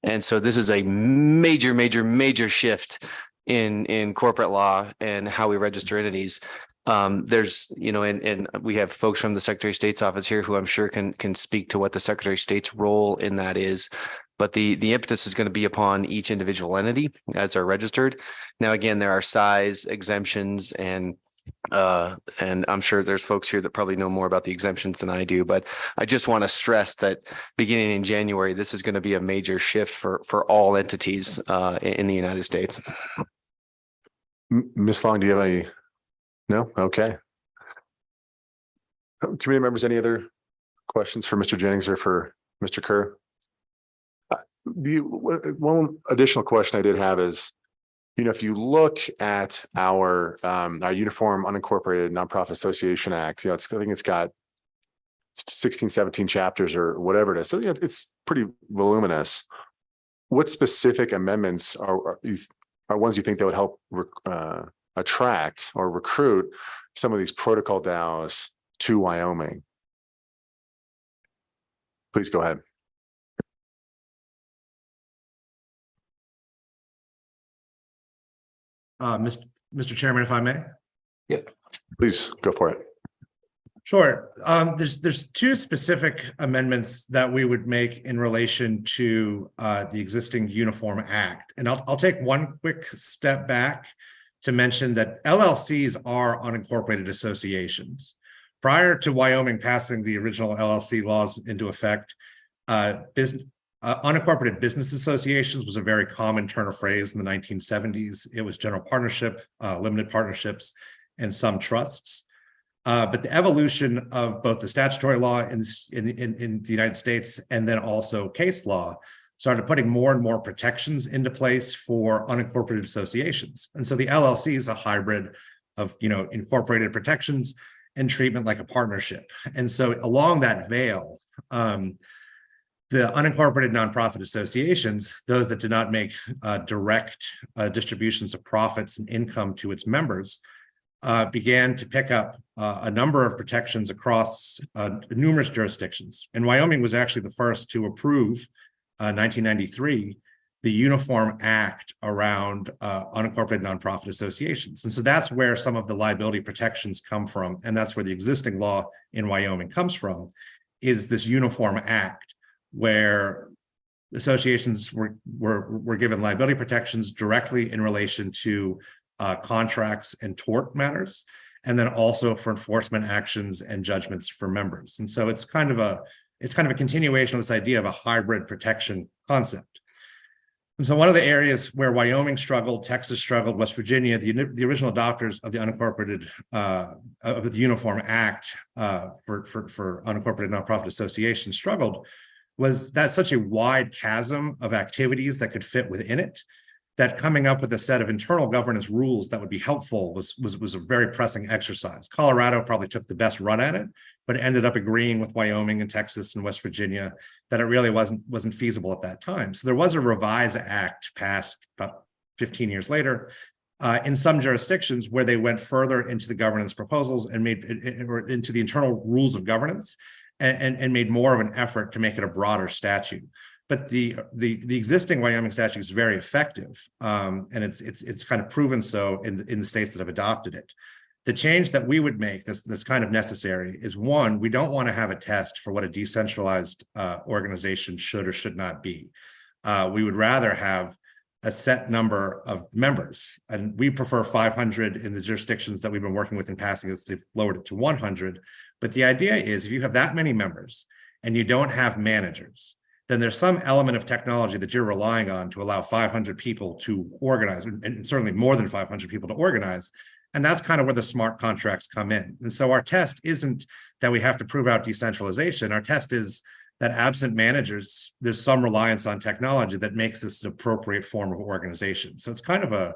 And so this is a major shift in corporate law and how we register entities. There's, and we have folks from the Secretary of State's office here who I'm sure can speak to what the Secretary of State's role in that is. But the impetus is going to be upon each individual entity as they're registered. Now, again, there are size exemptions and I'm sure there's folks here that probably know more about the exemptions than I do, but I just want to stress that beginning in January, this is going to be a major shift for all entities in the United States. Ms. Long, do you have any? No? Okay. Committee members, any other questions for Mr. Jennings or for Mr. Kerr? One additional question I did have is, if you look at our Uniform Unincorporated Nonprofit Association Act, I think it's got 16, 17 chapters or whatever it is. So it's pretty voluminous. What specific amendments are ones you think that would help attract or recruit some of these protocol DAOs to Wyoming? Please go ahead. Mr. Chairman, if I may. Yep. Please go for it. Sure. There's two specific amendments that we would make in relation to the existing Uniform Act. And I'll take one quick step back to mention that LLCs are unincorporated associations. Prior to Wyoming passing the original LLC laws into effect, unincorporated business associations was a very common turn of phrase in the 1970s. It was general partnership, limited partnerships, and some trusts. But the evolution of both the statutory law in the United States and then also case law started putting more and more protections into place for unincorporated associations. And so the LLC is a hybrid of incorporated protections and treatment like a partnership. And so along that veil, the unincorporated nonprofit associations, those that did not make direct distributions of profits and income to its members, began to pick up a number of protections across numerous jurisdictions. And Wyoming was actually the first to approve 1993, the Uniform Act around unincorporated nonprofit associations. And so that's where some of the liability protections come from. And that's where the existing law in Wyoming comes from, is this Uniform Act, where associations were given liability protections directly in relation to contracts and tort matters, and then also for enforcement actions and judgments for members. And so it's kind of a continuation of this idea of a hybrid protection concept. And so one of the areas where Wyoming struggled, Texas struggled, West Virginia, the original adopters of the unincorporated of the Uniform Act for unincorporated nonprofit associations struggled, was that such a wide chasm of activities that could fit within it, that coming up with a set of internal governance rules that would be helpful was a very pressing exercise. Colorado probably took the best run at it, but ended up agreeing with Wyoming and Texas and West Virginia that it really wasn't feasible at that time. So there was a Revise Act passed about 15 years later in some jurisdictions where they went further into the governance proposals and made or into the internal rules of governance and made more of an effort to make it a broader statute. But the existing Wyoming statute is very effective, and it's kind of proven so in the states that have adopted it. The change that we would make that's kind of necessary is, one, we don't want to have a test for what a decentralized organization should or should not be. We would rather have a set number of members. And we prefer 500 in the jurisdictions that we've been working with in passing this. They've lowered it to 100. But the idea is if you have that many members and you don't have managers, then there's some element of technology that you're relying on to allow 500 people to organize, and certainly more than 500 people to organize. And that's kind of where the smart contracts come in. And so our test isn't that we have to prove out decentralization. Our test is that absent managers, there's some reliance on technology that makes this an appropriate form of organization. So it's kind of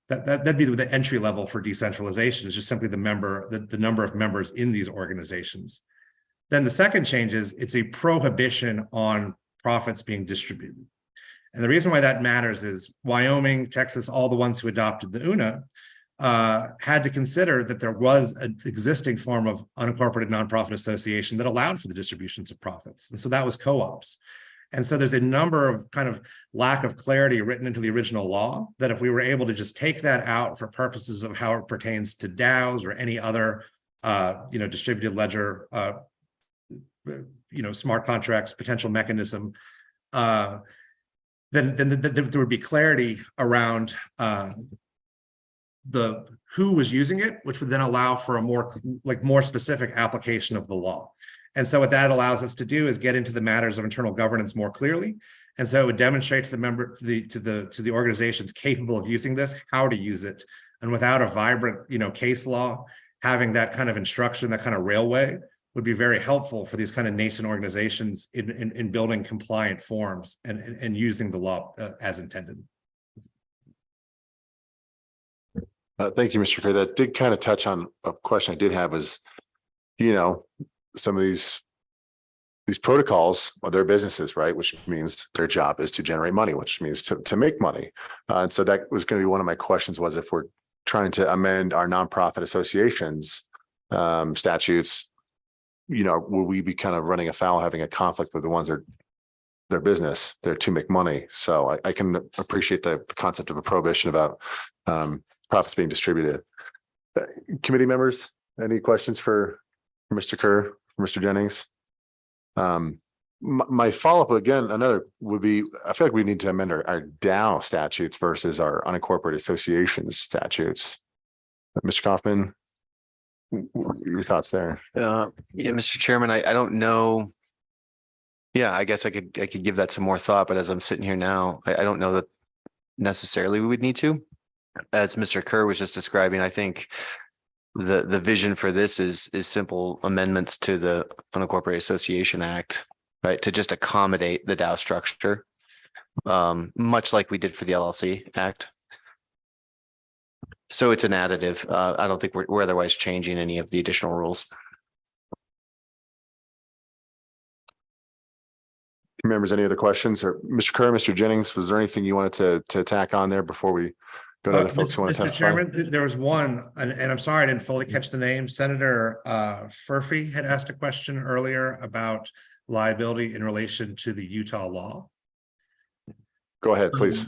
that'd be the entry level for decentralization, is just simply the number of members in these organizations. Then the second change is it's a prohibition on profits being distributed. And the reason why that matters is Wyoming, Texas, all the ones who adopted the UNA had to consider that there was an existing form of unincorporated nonprofit association that allowed for the distributions of profits. And so that was co-ops. And so there's a number of kind of lack of clarity written into the original law that if we were able to just take that out for purposes of how it pertains to DAOs or any other, distributed ledger, smart contracts, potential mechanism, then there would be clarity around who was using it, which would then allow for a more specific application of the law. And so what that allows us to do is get into the matters of internal governance more clearly. And so it would demonstrate to the organizations capable of using this, how to use it. And without a vibrant, case law, having that kind of instruction, that kind of railway would be very helpful for these kind of nascent organizations in building compliant forms and using the law as intended. Thank you, Mr. Kerr. That did kind of touch on a question I did have was, some of these protocols are their businesses, right? Which means their job is to generate money, which means to make money. And so that was going to be one of my questions was if we're trying to amend our nonprofit associations statutes, will we be kind of running afoul, having a conflict with the ones that are their business, they're to make money. So I can appreciate the concept of a prohibition about profits being distributed. Committee members, any questions for Mr. Kerr, Mr. Jennings? My follow-up again, another would be, I feel like we need to amend our DAO statutes versus our unincorporated associations statutes. Mr. Kaufman, your thoughts there? Yeah, Mr. Chairman, I don't know. Yeah, I guess I could give that some more thought, but as I'm sitting here now, I don't know that necessarily we would need to. As Mr. Kerr was just describing, I think the vision for this is simple amendments to the Unincorporated Association Act, right? To just accommodate the DAO structure, much like we did for the LLC Act. So it's an additive. I don't think we're otherwise changing any of the additional rules. Members, any other questions? Or Mr. Kerr, Mr. Jennings, was there anything you wanted to tack on there before we go to other folks who want to Mr. testify? Chairman, there was one, and I'm sorry I didn't fully catch the name. Senator Furphy had asked a question earlier about liability in relation to the Utah law. Go ahead, please.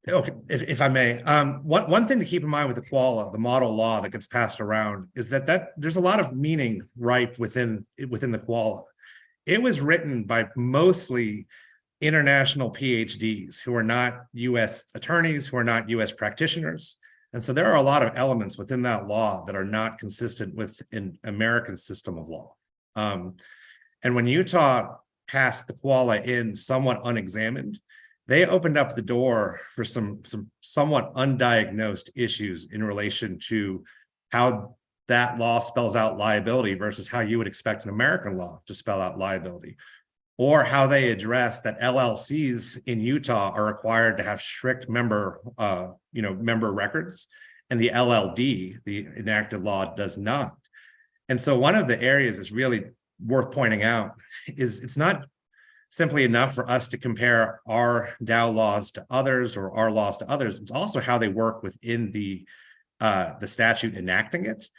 Okay, if I may, one thing to keep in mind with the QALA, the model law that gets passed around, is that there's a lot of meaning ripe within the QALA. It was written by mostly international PhDs who are not U.S. attorneys, who are not U.S. practitioners. And so there are a lot of elements within that law that are not consistent with an American system of law. And when Utah passed the QALA in somewhat unexamined, they opened up the door for some somewhat undiagnosed issues in relation to how that law spells out liability versus how you would expect an American law to spell out liability, or how they address that LLCs in Utah are required to have strict member records, and the LLD, the enacted law, does not. And so one of the areas that's really worth pointing out is it's not simply enough for us to compare our DAO laws to others or our laws to others. It's also how they work within the statute enacting it.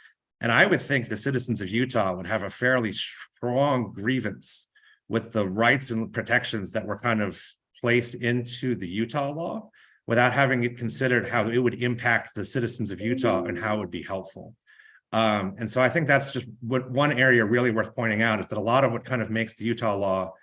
And I would think the citizens of Utah would have a fairly strong grievance with the rights and protections that were kind of placed into the Utah law without having it considered how it would impact the citizens of Utah and how it would be helpful. And so I think that's just one area really worth pointing out, is that a lot of what kind of makes the Utah law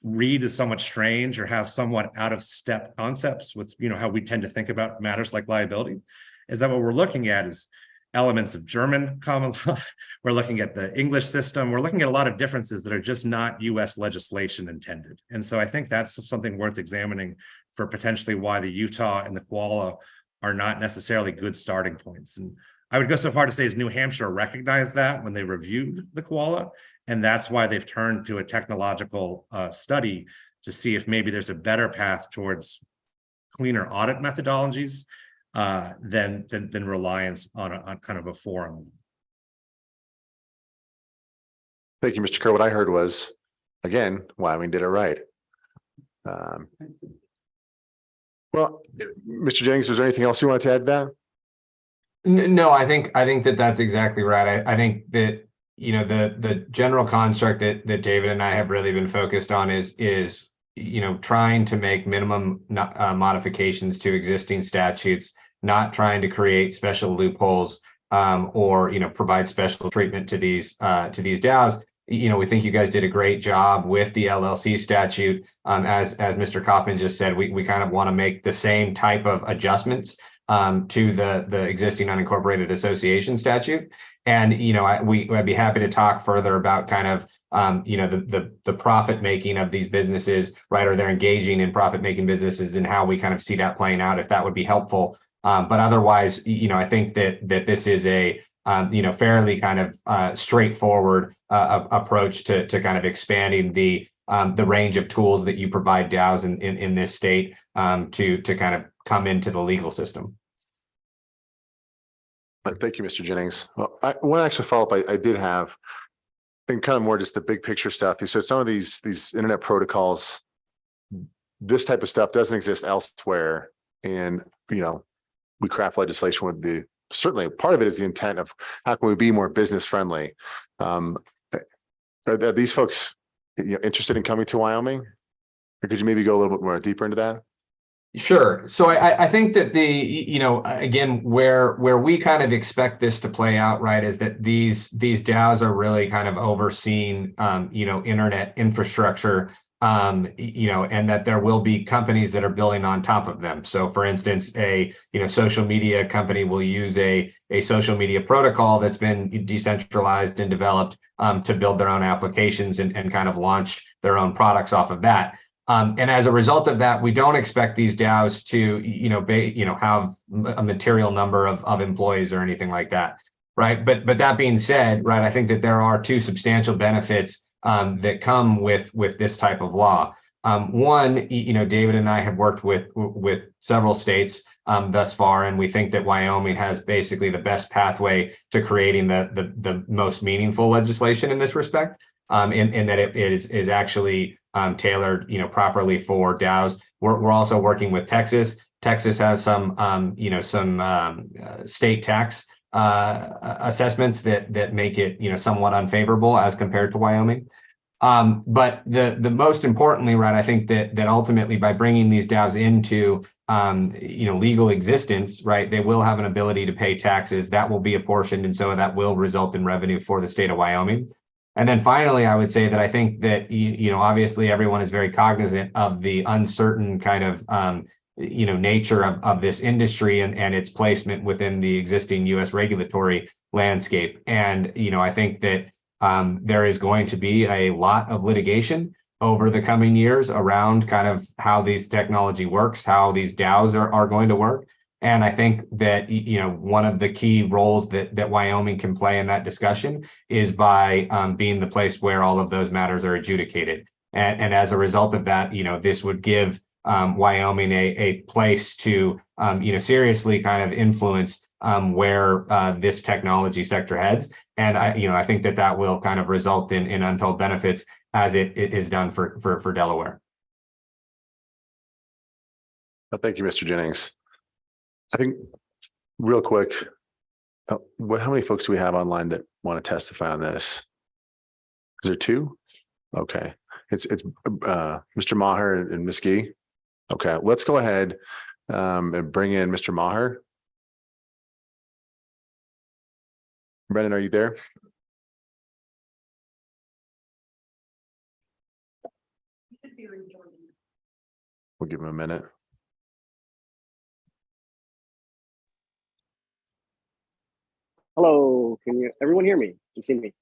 read as somewhat strange or have somewhat out of step concepts with, how we tend to think about matters like liability, is that what we're looking at is elements of German common law. We're looking at the English system. We're looking at a lot of differences that are just not US legislation intended. And so I think that's something worth examining for potentially why the Utah and the Koala are not necessarily good starting points. And I would go so far to say as New Hampshire recognized that when they reviewed the Koala, and that's why they've turned to a technological study to see if maybe there's a better path towards cleaner audit methodologies than reliance on kind of a forum. Thank you, Mr. Kerr. What I heard was, again, Wyoming did it right. Well, Mr. Jennings, was there anything else you wanted to add to that? No, I think that that's exactly right. I think that, the general construct that David and I have really been focused on is trying to make minimum modifications to existing statutes, not trying to create special loopholes or provide special treatment to these DAOs. We think you guys did a great job with the LLC statute. As Mr. Kaufman just said, we kind of want to make the same type of adjustments to the existing unincorporated association statute. And, I'd be happy to talk further about kind of, the profit making of these businesses, right? Or they're engaging in profit making businesses and how we kind of see that playing out, if that would be helpful. But otherwise, I think that this is a, fairly kind of straightforward approach to kind of expanding the range of tools that you provide DAOs in this state to kind of come into the legal system. Thank you, Mr. Jennings. Well, I want to actually follow up. I did have, and kind of more just the big picture stuff. So some of these internet protocols, this type of stuff doesn't exist elsewhere. And, we craft legislation with certainly part of it is the intent of how can we be more business friendly. Are these folks interested in coming to Wyoming? Or could you maybe go a little bit more deeper into that? Sure. So I think that again, where we kind of expect this to play out, right, is that these DAOs are really kind of overseeing, internet infrastructure, and that there will be companies that are building on top of them. So for instance, a, social media company will use a social media protocol that's been decentralized and developed to build their own applications and kind of launch their own products off of that. And as a result of that, we don't expect these DAOs to, have a material number of employees or anything like that, right? But that being said, right, I think that there are two substantial benefits that come with this type of law. One, David and I have worked with several states thus far, and we think that Wyoming has basically the best pathway to creating the most meaningful legislation in this respect, in that it is actually tailored, properly for DAOs. We're also working with Texas. Texas has some state tax assessments that make it, somewhat unfavorable as compared to Wyoming. But the most importantly, right, I think that ultimately by bringing these DAOs into, legal existence, right, they will have an ability to pay taxes that will be apportioned. And so that will result in revenue for the state of Wyoming. And then finally, I would say that I think that, obviously everyone is very cognizant of the uncertain kind of, nature of this industry and its placement within the existing U.S. regulatory landscape. And, I think that there is going to be a lot of litigation over the coming years around kind of how these technology works, how these DAOs are going to work. And I think that, one of the key roles that Wyoming can play in that discussion is by being the place where all of those matters are adjudicated. And as a result of that, this would give Wyoming a place to, seriously kind of influence where this technology sector heads. And I think that will kind of result in untold benefits as it is done for Delaware. Thank you, Mr. Jennings. I think real quick, how many folks do we have online that want to testify on this? Is there two? Okay. It's Mr. Maher and Ms. Gee. Okay, let's go ahead and bring in Mr. Maher. Brendan, are you there? We'll give him a minute. Hello, can you, everyone hear me? Can you see me?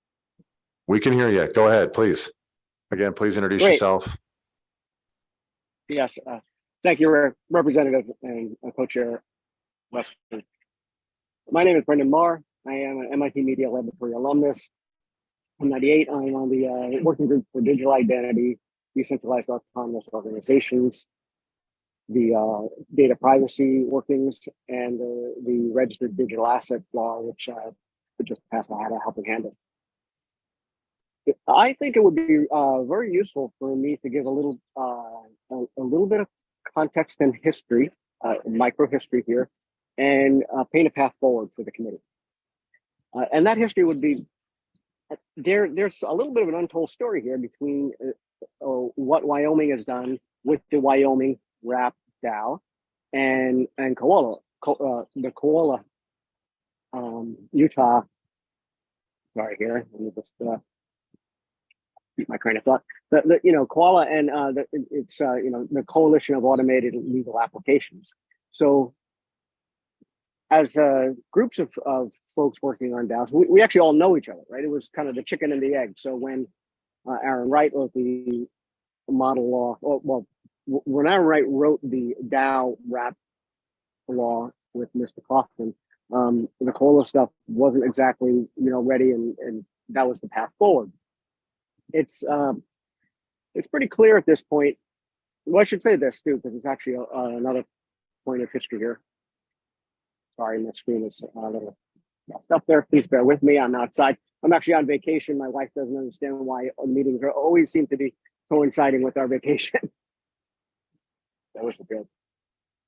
We can hear you. Go ahead, please. Again, please introduce Great. yourself. Yes, thank you, Representative and Co-Chair Westford. My name is Brendan Marr. I am an MIT Media Laboratory alumnus. I'm 98. I'm on the working group for digital identity, decentralized autonomous organizations, the data privacy workings, and the registered digital asset law, which just passed. I had a helping hand in. I think it would be very useful for me to give a little bit of context and history, micro history here, and paint a path forward for the committee. And that history would be there's a little bit of an untold story here between what Wyoming has done with the Wyoming RAP DAO and Koala, the Koala Utah. Sorry, here. Let me just keep my train of thought. Koala and it's the Coalition of Automated Legal Applications. So, as groups of folks working on DAOs, we actually all know each other, right? It was kind of the chicken and the egg. So when Aaron Wright wrote the model law, when Aaron Wright wrote the DAO RAP law with Mr. Kaufman, the COLA stuff wasn't exactly ready, and that was the path forward. It's pretty clear at this point. Well, I should say this too, because it's actually another point of history here. Sorry, my screen is a little messed up there. Please bear with me. I'm outside. I'm actually on vacation. My wife doesn't understand why meetings always seem to be coinciding with our vacation. That was good.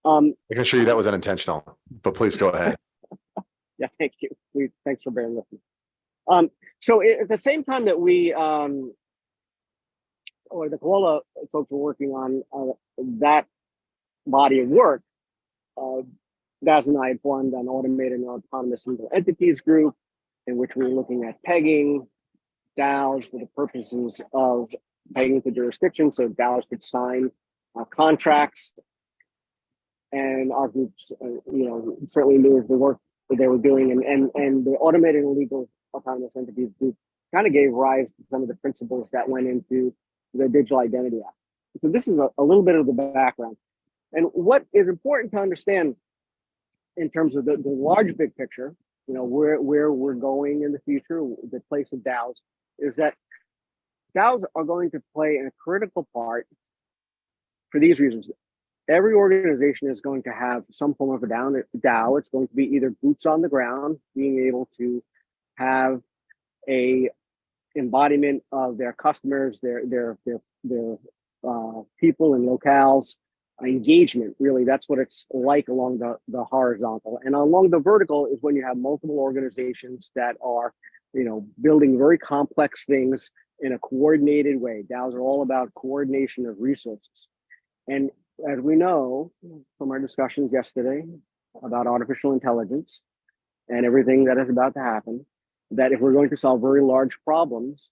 I can assure you that was unintentional, but please go ahead. Yeah, thank you. Thanks for bearing with me. So at the same time that we, or the Koala folks were working on that body of work, Daz and I had formed an automated and autonomous legal entities group in which we were looking at pegging DAOs for the purposes of pegging to jurisdiction, so DAOs could sign contracts. And our groups, certainly knew the work that they were doing, and the automated and legal autonomous entities group kind of gave rise to some of the principles that went into the Digital Identity Act. So this is a little bit of the background. And what is important to understand in terms of the large big picture, where we're going in the future, the place of DAOs, is that DAOs are going to play a critical part for these reasons. Every organization is going to have some form of a DAO. It's going to be either boots on the ground, being able to have a embodiment of their customers, their people and locales, engagement. Really, that's what it's like along the horizontal. And along the vertical is when you have multiple organizations that are, building very complex things in a coordinated way. DAOs are all about coordination of resources. And as we know from our discussions yesterday about artificial intelligence and everything that is about to happen, that if we're going to solve very large problems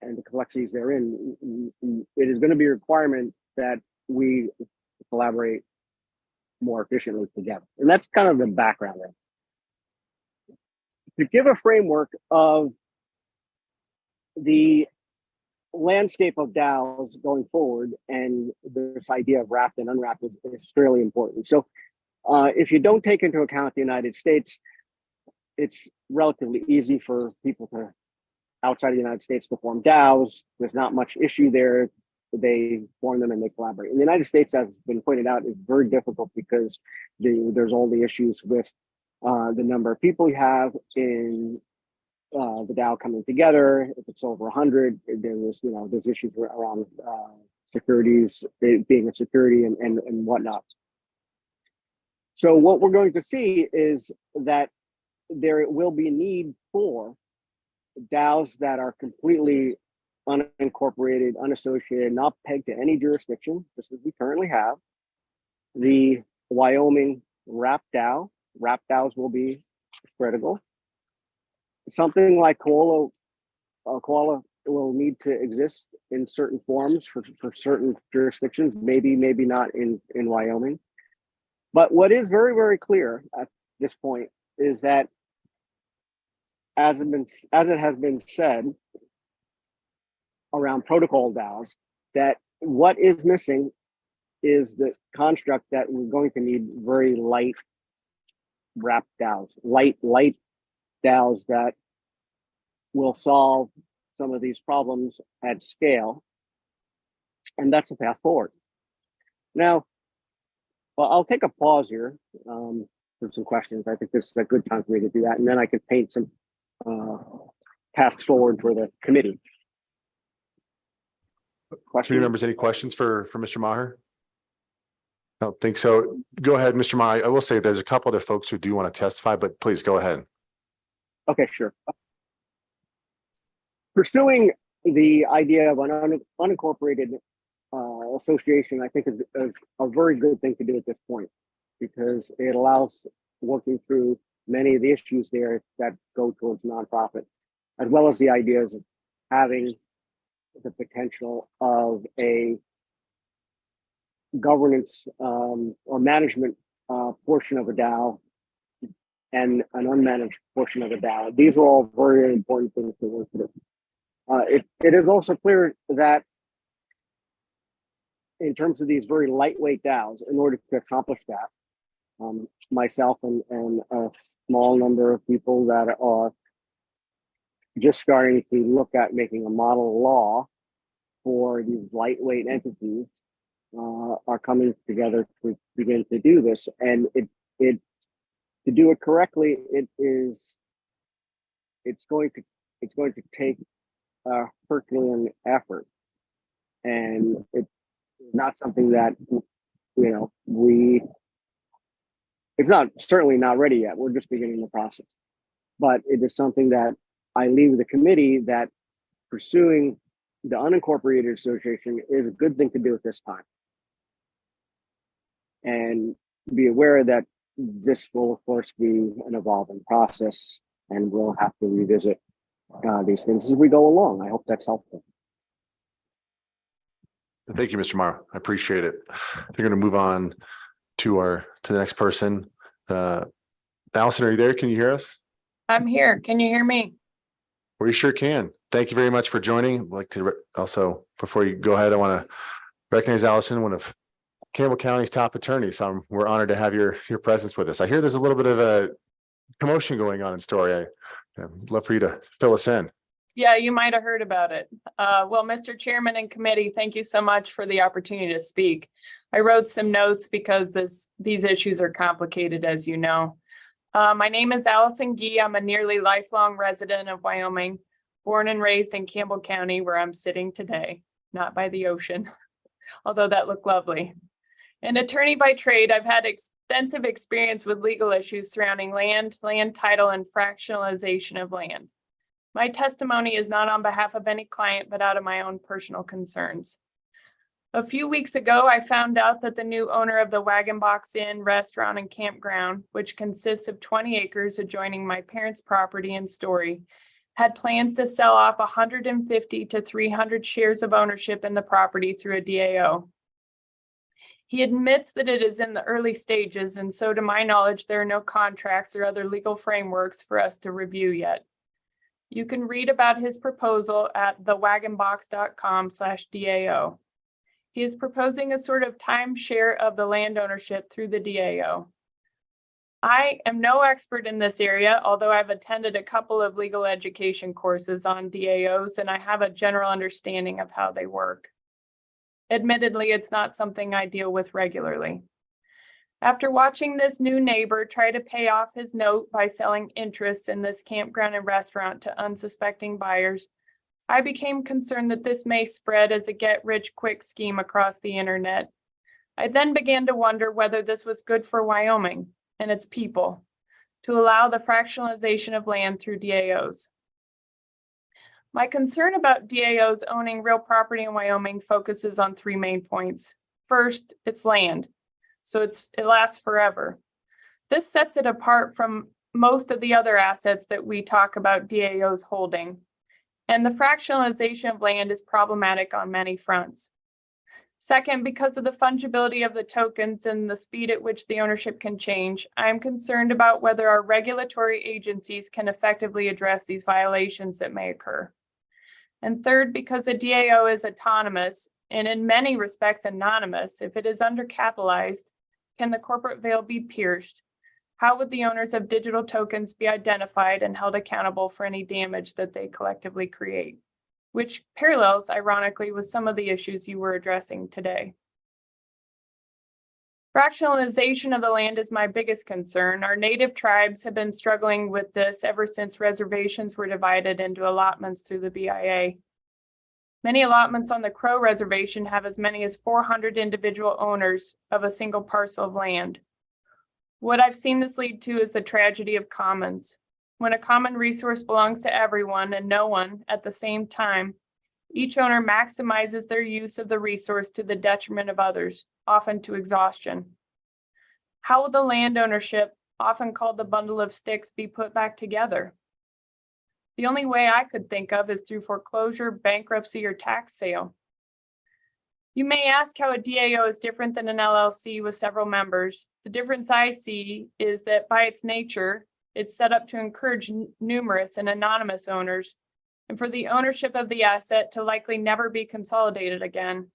and the complexities therein, it is going to be a requirement that we collaborate more efficiently together. And that's kind of the background there. To give a framework of the landscape of DAOs going forward, and this idea of wrapped and unwrapped is fairly important. So if you don't take into account the United States, it's relatively easy for people outside of the United States to form DAOs. There's not much issue there. They form them and they collaborate. In the United States, as has been pointed out, is very difficult because there's all the issues with the number of people you have in the DAO coming together. If it's over 100, there's issues around securities, being a security and whatnot. So what we're going to see is that there will be need for DAOs that are completely unincorporated, unassociated, not pegged to any jurisdiction, just as we currently have. The Wyoming RAP DAO, RAP DAOs will be critical. Something like Koala will need to exist in certain forms for certain jurisdictions, maybe not in Wyoming. But what is very, very clear at this point is that as it has been said around protocol DAOs, that what is missing is the construct that we're going to need very light wrap DAOs, light DAOs that will solve some of these problems at scale. And that's a path forward. Now, well, I'll take a pause here for some questions. I think this is a good time for me to do that. And then I can paint some paths forward for the committee. Committee Questions? members, any questions for Mr. Maher? I don't think so. Go ahead, Mr. Maher. I will say there's a couple other folks who do want to testify, but please go ahead. Okay, sure. Pursuing the idea of an unincorporated association, I think is a very good thing to do at this point, because it allows working through many of the issues there that go towards nonprofit, as well as the ideas of having the potential of a governance or management portion of a DAO and an unmanaged portion of a DAO. These are all very important things to work through. It is also clear that in terms of these very lightweight DAOs, in order to accomplish that, myself and a small number of people that are just starting to look at making a model law for these lightweight entities are coming together to begin to do this. And to do it correctly, it's going to take a Herculean effort, and it's not something that it's not certainly not ready yet. We're just beginning the process, but it is something that I leave the committee that pursuing the unincorporated association is a good thing to do at this time, and be aware that this will of course be an evolving process, and we'll have to revisit these things as we go along. I hope that's helpful. Thank you, Mr. Maher. I appreciate it. We're going to move on to the next person. Allison, are you there? Can you hear us? I'm here. Can you hear me? We sure can. Thank you very much for joining. I'd like to also, before you go ahead, I want to recognize Allison, one of Campbell County's top attorneys. So we're honored to have your presence with us. I hear there's a little bit of a commotion going on in Story. I'd love for you to fill us in. Yeah, you might have heard about it. Well, Mr. Chairman and committee, thank you so much for the opportunity to speak. I wrote some notes because these issues are complicated, as you know. My name is Allison Gee. I'm a nearly lifelong resident of Wyoming, born and raised in Campbell County, where I'm sitting today, not by the ocean, although that looked lovely. An attorney by trade, I've had extensive experience with legal issues surrounding land title, and fractionalization of land. My testimony is not on behalf of any client, but out of my own personal concerns. A few weeks ago, I found out that the new owner of the Wagon Box Inn restaurant and campground, which consists of 20 acres adjoining my parents' property in Story, had plans to sell off 150 to 300 shares of ownership in the property through a DAO. He admits that it is in the early stages, and so to my knowledge, there are no contracts or other legal frameworks for us to review yet. You can read about his proposal at thewagonbox.com/DAO. He is proposing a sort of timeshare of the land ownership through the DAO. I am no expert in this area, although I've attended a couple of legal education courses on DAOs, and I have a general understanding of how they work. Admittedly, it's not something I deal with regularly. After watching this new neighbor try to pay off his note by selling interests in this campground and restaurant to unsuspecting buyers, I became concerned that this may spread as a get-rich-quick scheme across the internet. I then began to wonder whether this was good for Wyoming and its people to allow the fractionalization of land through DAOs. My concern about DAOs owning real property in Wyoming focuses on three main points. First, it's land. So it lasts forever. This sets it apart from most of the other assets that we talk about DAOs holding. And the fractionalization of land is problematic on many fronts. Second, because of the fungibility of the tokens and the speed at which the ownership can change, I am concerned about whether our regulatory agencies can effectively address these violations that may occur. And third, because a DAO is autonomous and in many respects anonymous, if it is undercapitalized, can the corporate veil be pierced? How would the owners of digital tokens be identified and held accountable for any damage that they collectively create? Which parallels, ironically, with some of the issues you were addressing today. Fractionalization of the land is my biggest concern. Our native tribes have been struggling with this ever since reservations were divided into allotments through the BIA. Many allotments on the Crow Reservation have as many as 400 individual owners of a single parcel of land. What I've seen this lead to is the tragedy of commons. When a common resource belongs to everyone and no one at the same time, each owner maximizes their use of the resource to the detriment of others, often to exhaustion. How will the land ownership, often called the bundle of sticks, be put back together? The only way I could think of is through foreclosure, bankruptcy, or tax sale. You may ask how a DAO is different than an LLC with several members. The difference I see is that by its nature, it's set up to encourage numerous and anonymous owners, and for the ownership of the asset to likely never be consolidated again.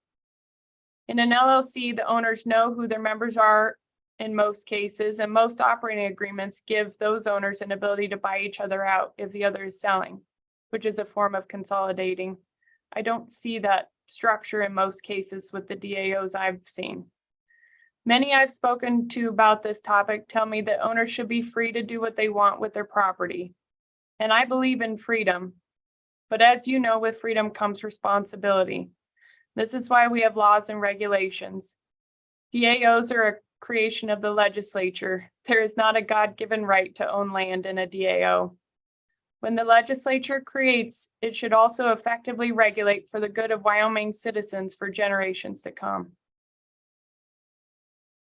In an LLC, the owners know who their members are in most cases, and most operating agreements give those owners an ability to buy each other out if the other is selling, which is a form of consolidating. I don't see that structure in most cases with the DAOs I've seen. Many I've spoken to about this topic tell me that owners should be free to do what they want with their property. And I believe in freedom. But as you know, with freedom comes responsibility. This is why we have laws and regulations. DAOs are a creation of the legislature. There is not a God-given right to own land in a DAO. When the legislature creates, it should also effectively regulate for the good of Wyoming citizens for generations to come.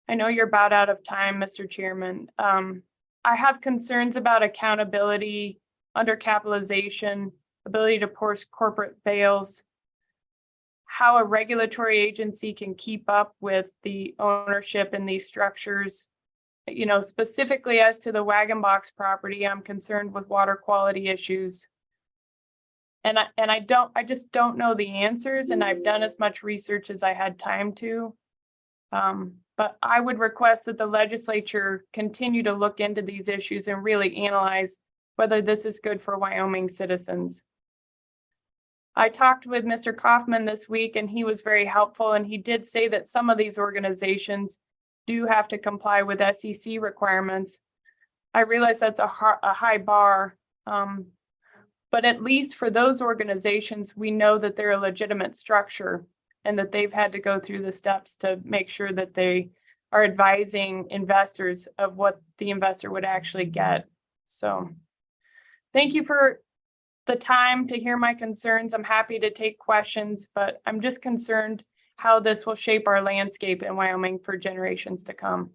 I know you're about out of time, Mr. Chairman. I have concerns about accountability, undercapitalization, ability to pierce corporate veils, how a regulatory agency can keep up with the ownership in these structures. You know, specifically as to the Wagon Box property, I'm concerned with water quality issues. And I just don't know the answers, and I've done as much research as I had time to. But I would request that the legislature continue to look into these issues and really analyze whether this is good for Wyoming citizens. I talked with Mr. Kaufman this week, and he was very helpful, and he did say that some of these organizations do have to comply with SEC requirements. I realize that's a high bar, but at least for those organizations, we know that they're a legitimate structure and that they've had to go through the steps to make sure that they are advising investors of what the investor would actually get. So thank you for the time to hear my concerns. I'm happy to take questions, but I'm just concerned how this will shape our landscape in Wyoming for generations to come.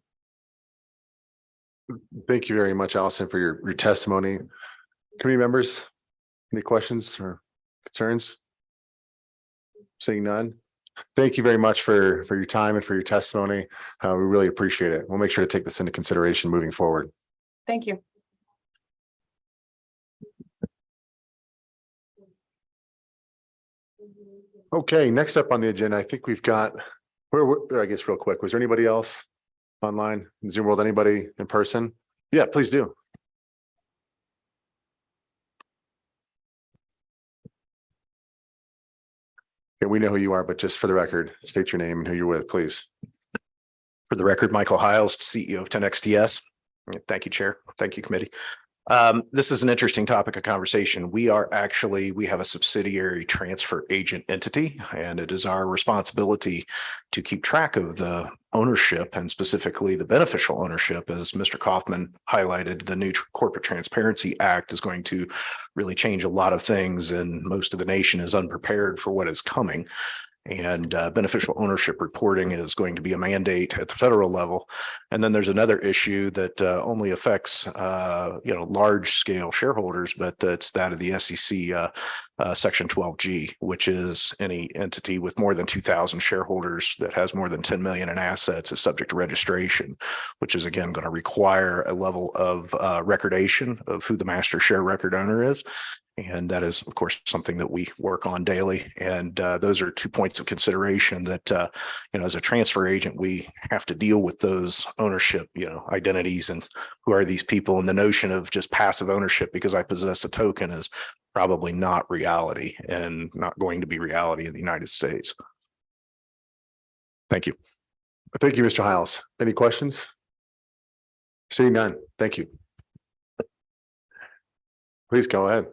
Thank you very much, Allison, for your testimony. Committee members, any questions or concerns? Seeing none. Thank you very much for your time and for your testimony. We really appreciate it. We'll make sure to take this into consideration moving forward. Thank you. Okay, next up on the agenda, I think we've got, I guess real quick, was there anybody else online in Zoom world, anybody in person? Yeah, please do. Yeah, we know who you are, but just for the record, state your name and who you're with, please. For the record, Michael Hiles, CEO of 10XTS. Thank you, Chair. Thank you, Committee. This is an interesting topic of conversation. We have a subsidiary transfer agent entity, and it is our responsibility to keep track of the ownership and specifically the beneficial ownership. As Mr. Kaufman highlighted, the new Corporate Transparency Act is going to really change a lot of things, and most of the nation is unprepared for what is coming. And beneficial ownership reporting is going to be a mandate at the federal level. And then there's another issue that only affects large scale shareholders, but it's that of the SEC Section 12G, which is any entity with more than 2,000 shareholders that has more than 10 million in assets is subject to registration, which is again going to require a level of recordation of who the master share record owner is. And that is, of course, something that we work on daily. And those are 2 points of consideration that, as a transfer agent, we have to deal with those ownership, identities and who are these people. And the notion of just passive ownership because I possess a token is probably not reality and not going to be reality in the United States. Thank you. Thank you, Mr. Hiles. Any questions? Seeing none. Thank you. Please go ahead.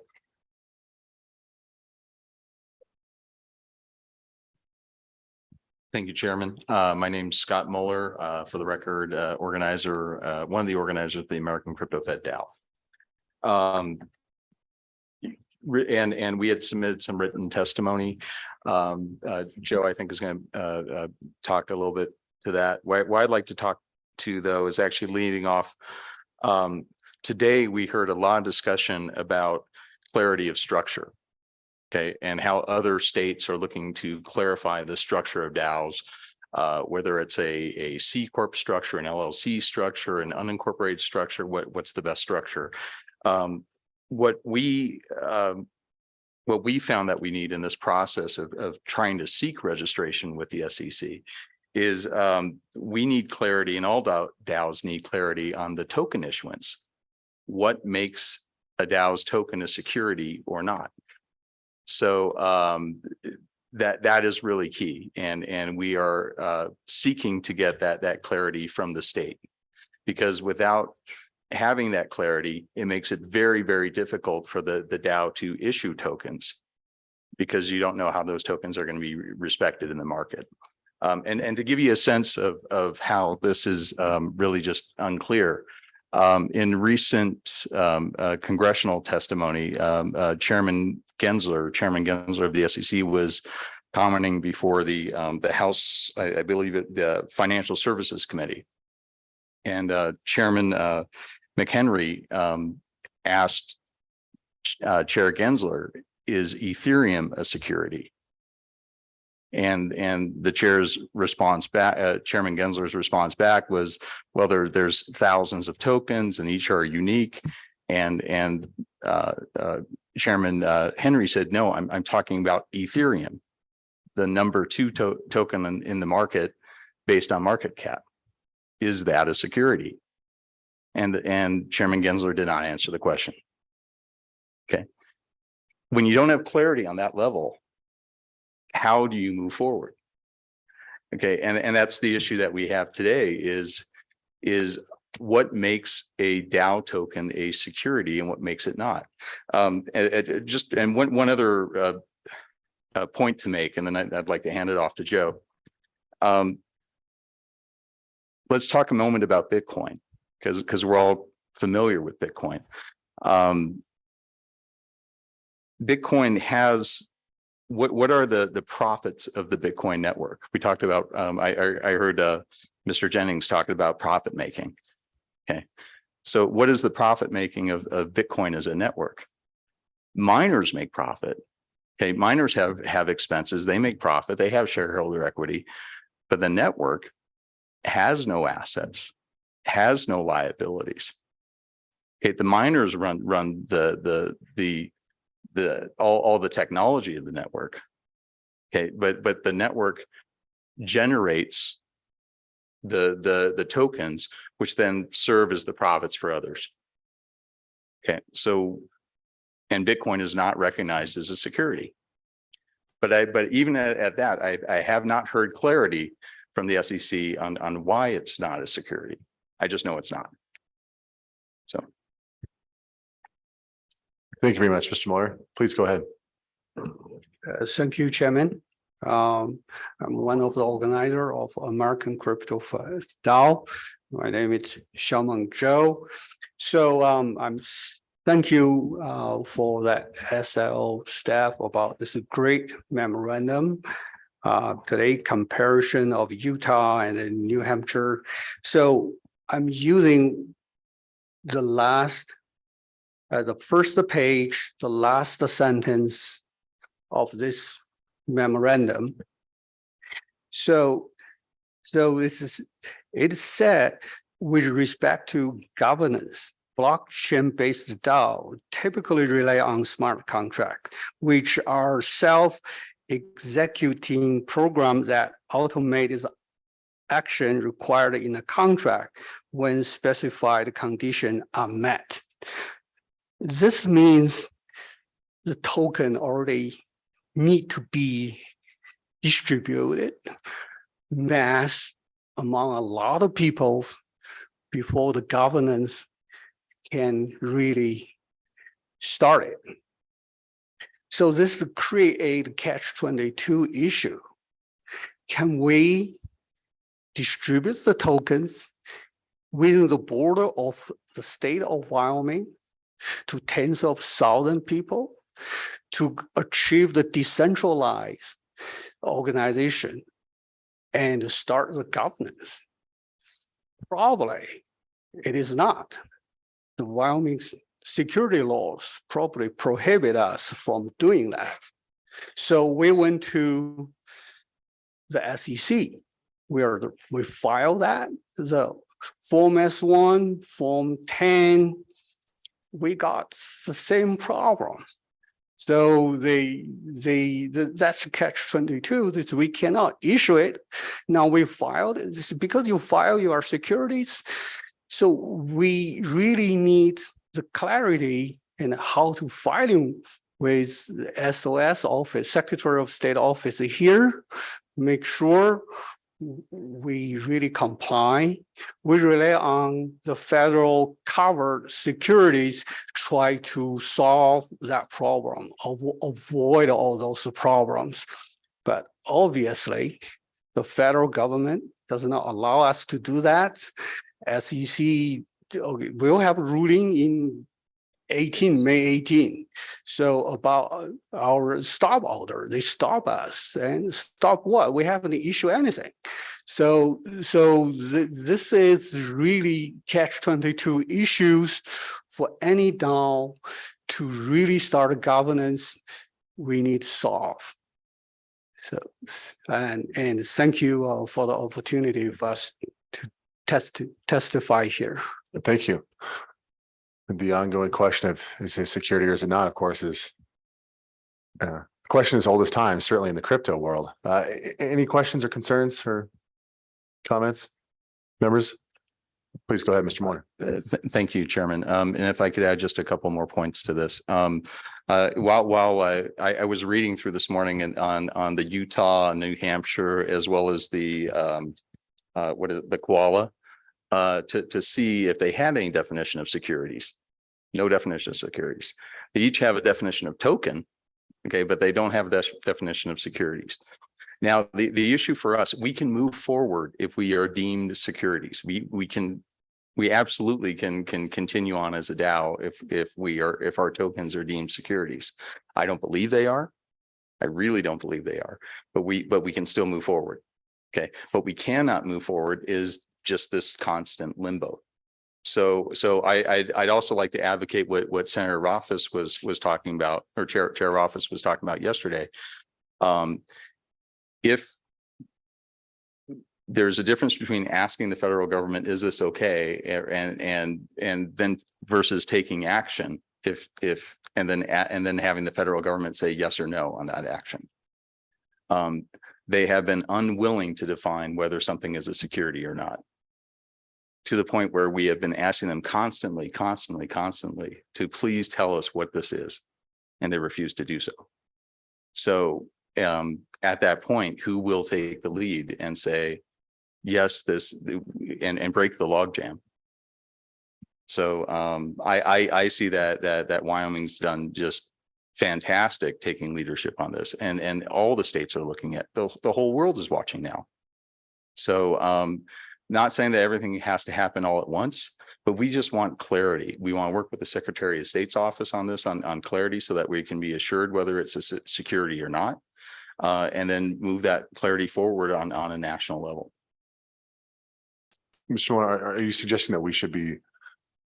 Thank you, Chairman. My name's Scott Mueller, for the record, one of the organizers of the American Crypto Fed DAO. And we had submitted some written testimony. Joe, I think, is going to talk a little bit to that. What I'd like to talk to, though, is actually leading off. Today, we heard a lot of discussion about clarity of structure. Okay, and how other states are looking to clarify the structure of DAOs, whether it's a C Corp structure, an LLC structure, an unincorporated structure, what's the best structure? What we found that we need in this process of trying to seek registration with the SEC is we need clarity, and all DAOs need clarity on the token issuance. What makes a DAO's token a security or not? So that is really key, and we are seeking to get that clarity from the state, because without having that clarity, it makes it very, very difficult for the DAO to issue tokens, because you don't know how those tokens are going to be respected in the market. And to give you a sense of how this is really just unclear. In recent congressional testimony, Chairman Gensler of the SEC was commenting before the House, I believe the Financial Services Committee. And Chairman McHenry asked Chair Gensler, is Ethereum a security? And the chair's response back, Chairman Gensler's response back was, well, there's thousands of tokens and each are unique. And Chairman Henry said, no, I'm talking about Ethereum, the number 2 token in the market based on market cap. Is that a security? And Chairman Gensler did not answer the question. Okay. When you don't have clarity on that level, how do you move forward? Okay, and that's the issue that we have today is what makes a DAO token a security and what makes it not. One other point to make, and then I'd like to hand it off to Joe. Let's talk a moment about Bitcoin, because we're all familiar with Bitcoin. Bitcoin has what are the profits of the Bitcoin network? We talked about, I heard Mr. Jennings talking about profit making. Okay, so what is the profit making of Bitcoin as a network? Miners make profit. Okay, miners have expenses, they make profit, they have shareholder equity, but the network has no assets, has no liabilities. Okay, the miners run all the technology of the network. Okay, but the network generates the tokens, which then serve as the profits for others. Okay, so, and Bitcoin is not recognized as a security. But even at that, I have not heard clarity from the SEC on why it's not a security. I just know it's not. So. Thank you very much, Mr. Mueller. Please go ahead. Thank you, Chairman. I'm one of the organizers of American Crypto Fed DAO. My name is Xiaomeng Zhou. So thank you for that SLO staff about this great memorandum. today comparison of Utah and then New Hampshire. So I'm using the last, the first page, the last sentence of this memorandum. So this is, it said, with respect to governance, blockchain-based DAO typically rely on smart contract, which are self-executing programs that automate action required in a contract when specified conditions are met. This means the token already need to be distributed mass among a lot of people before the governance can really start it. So this create a catch-22 issue. Can we distribute the tokens within the border of the state of Wyoming to tens of thousands of people to achieve the decentralized organization and start the governance? Probably it is not. The Wyoming security laws probably prohibit us from doing that. So we went to the SEC. We filed that, the Form S1, Form 10, we got the same problem. So that's catch-22, that we cannot issue it. Now we filed it. This is because you file your securities. So we really need the clarity in how to filing with the SOS office, Secretary of State office here, make sure we really comply. We rely on the federal covered securities, try to solve that problem, avoid all those problems. But obviously, the federal government does not allow us to do that. SEC will have a ruling in May 18. So about our stop order, they stop us and stop what? We haven't issued anything. So this is really catch-22 issues for any DAO to really start a governance we need to solve. So, and thank you for the opportunity for us to testify here. Thank you. The ongoing question of is it security or is it not, of course, is a question as old as time, certainly in the crypto world. Any questions or concerns or comments? Members? Please go ahead, Mr. Moore. Thank you, Chairman. And if I could add just a couple more points to this. While I was reading through this morning and on the Utah, New Hampshire, as well as the the koala, to see if they had any definition of securities. No definition of securities. They each have a definition of token, okay, but they don't have a definition of securities. Now, the issue for us, we can move forward if we are deemed securities. We absolutely can continue on as a DAO if our tokens are deemed securities. I don't believe they are. I really don't believe they are, but we can still move forward. Okay, what we cannot move forward is just this constant limbo. So I'd also like to advocate what Senator Rothfuss was talking about, or Chair Rothfuss was talking about yesterday. If there's a difference between asking the federal government, is this okay, and then versus taking action, and then having the federal government say yes or no on that action. They have been unwilling to define whether something is a security or not, to the point where we have been asking them constantly to please tell us what this is, and they refuse to do so. So at that point, who will take the lead and say, yes, this, and break the logjam? So I see that Wyoming's done just fantastic taking leadership on this, and all the states are looking at, the whole world is watching now. So not saying that everything has to happen all at once, but we just want clarity. We want to work with the Secretary of State's office on this, on clarity, so that we can be assured whether it's a security or not. and then move that clarity forward on a national level. Mr. Warner, are you suggesting that we should be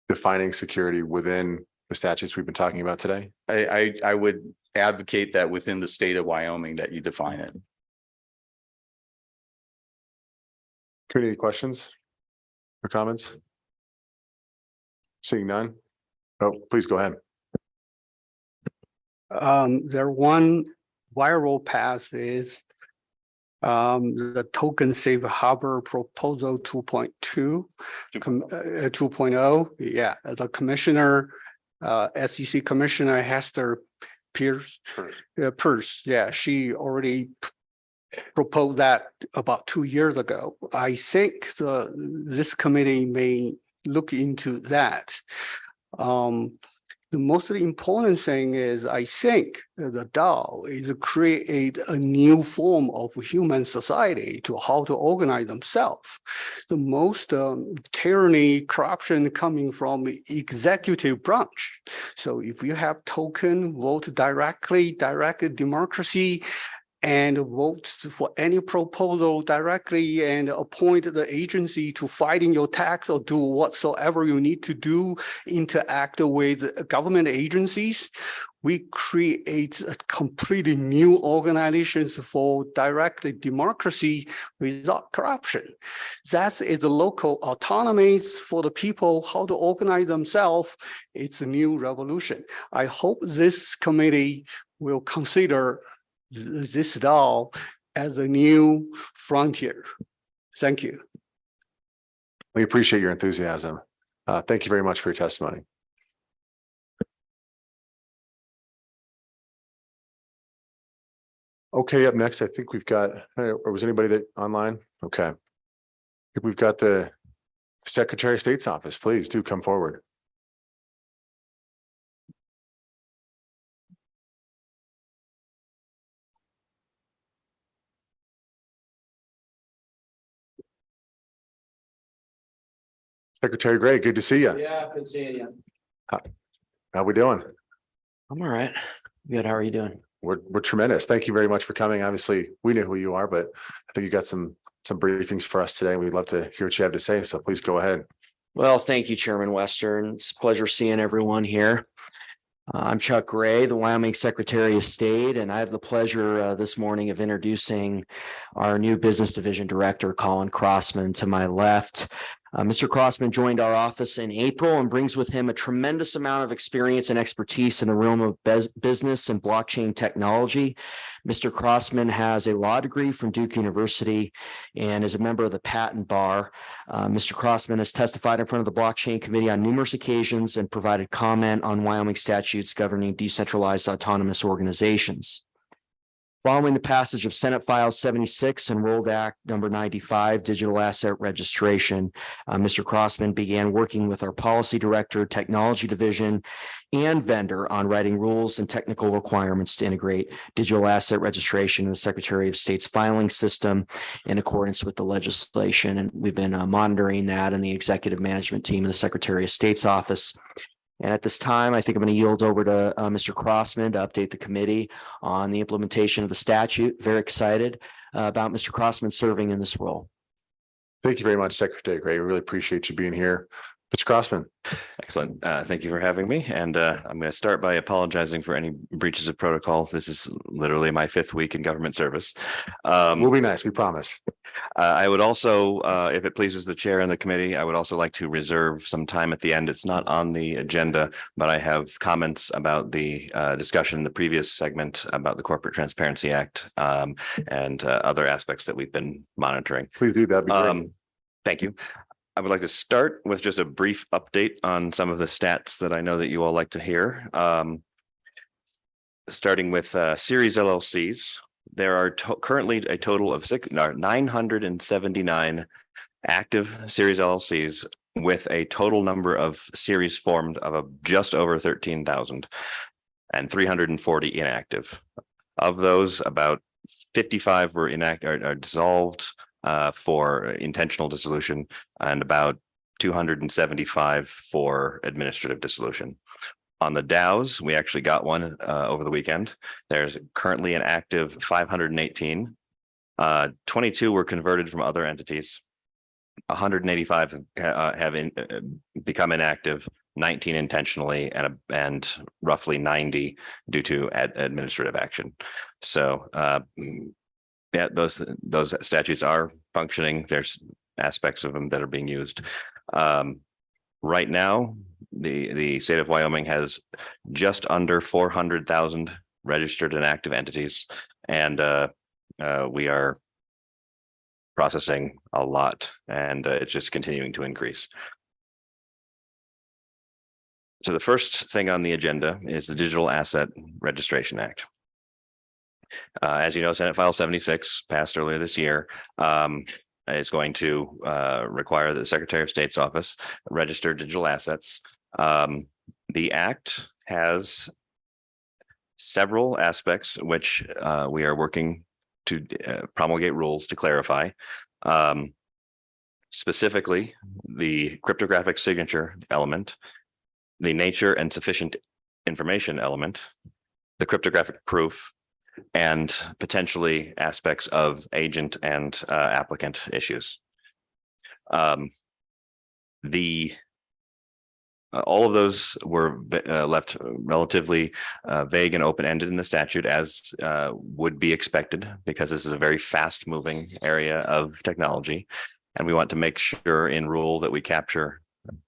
defining security within the statutes we've been talking about today? I would advocate that within the state of Wyoming that you define it. Any questions or comments? Seeing none? Oh, please go ahead. There one viral path is the token safe harbor proposal 2.2, 2.0. Yeah, the commissioner, SEC Commissioner Hester Pierce, yeah, she already proposed that about 2 years ago. I think this committee may look into that. The most important thing is, I think the DAO is to create a new form of human society to how to organize themselves. The most tyranny, corruption coming from the executive branch. So if you have token, vote directly, direct democracy, and vote for any proposal directly and appoint the agency to fighting your tax or do whatsoever you need to do, interact with government agencies. We create a completely new organizations for direct democracy without corruption. That is the local autonomies for the people, how to organize themselves. It's a new revolution. I hope this committee will consider this DAO as a new frontier. Thank you. We appreciate your enthusiasm. Thank you very much for your testimony. Okay, up next, I think we've got, or was anybody that online? Okay. I think we've got the Secretary of State's office. Please do come forward. Secretary Gray, good to see you. Yeah, good seeing you. How we doing? I'm all right. Good. How are you doing? We're tremendous. Thank you very much for coming. Obviously, we know who you are, but I think you got some briefings for us today. We'd love to hear what you have to say. So please go ahead. Well, thank you, Chairman Western. It's a pleasure seeing everyone here. I'm Chuck Gray, the Wyoming Secretary of State, and I have the pleasure this morning of introducing our new Business Division Director, Colin Crossman, to my left. Mr. Crossman joined our office in April and brings with him a tremendous amount of experience and expertise in the realm of business and blockchain technology. Mr. Crossman has a law degree from Duke University and is a member of the Patent Bar. Mr. Crossman has testified in front of the Blockchain Committee on numerous occasions and provided comment on Wyoming statutes governing decentralized autonomous organizations. Following the passage of Senate File 76 and Enrolled Act number 95, Digital Asset Registration, Mr. Crossman began working with our Policy Director, Technology Division, and vendor on writing rules and technical requirements to integrate digital asset registration in the Secretary of State's filing system in accordance with the legislation. And we've been monitoring that in the executive management team of the Secretary of State's office. And at this time, I think I'm going to yield over to Mr. Crossman to update the committee on the implementation of the statute. Very excited about Mr. Crossman serving in this role. Thank you very much, Secretary Gray. We really appreciate you being here. Mr. Crossman. Excellent. Thank you for having me. And I'm going to start by apologizing for any breaches of protocol. This is literally my 5th week in government service. We'll be nice, we promise. I would also, if it pleases the chair and the committee, I would also like to reserve some time at the end. It's not on the agenda, but I have comments about the discussion in the previous segment about the Corporate Transparency Act and other aspects that we've been monitoring. Please do, that'd be great. Thank you. I would like to start with just a brief update on some of the stats that I know that you all like to hear. Starting with series LLCs, there are currently a total of 979 active series LLCs with a total number of series formed of just over 13,000 and 340 inactive. Of those, about 55 were are dissolved for intentional dissolution and about 275 for administrative dissolution. On the DAOs, we actually got one over the weekend. There's currently an active 518. 22 were converted from other entities. 185 have become inactive, 19 intentionally, and roughly 90 due to administrative action. So yeah, those statutes are functioning. There's aspects of them that are being used. Right now, the state of Wyoming has just under 400,000 registered and active entities, and we are processing a lot, and it's just continuing to increase. So the first thing on the agenda is the Digital Asset Registration Act. As you know, Senate File 76 passed earlier this year. Is going to require the Secretary of State's office register digital assets. The act has several aspects which we are working to promulgate rules to clarify. Specifically, the cryptographic signature element, the nature and sufficient information element, the cryptographic proof, and potentially aspects of agent and applicant issues. All of those were left relatively vague and open-ended in the statute, as would be expected, because this is a very fast-moving area of technology. And we want to make sure in rule that we capture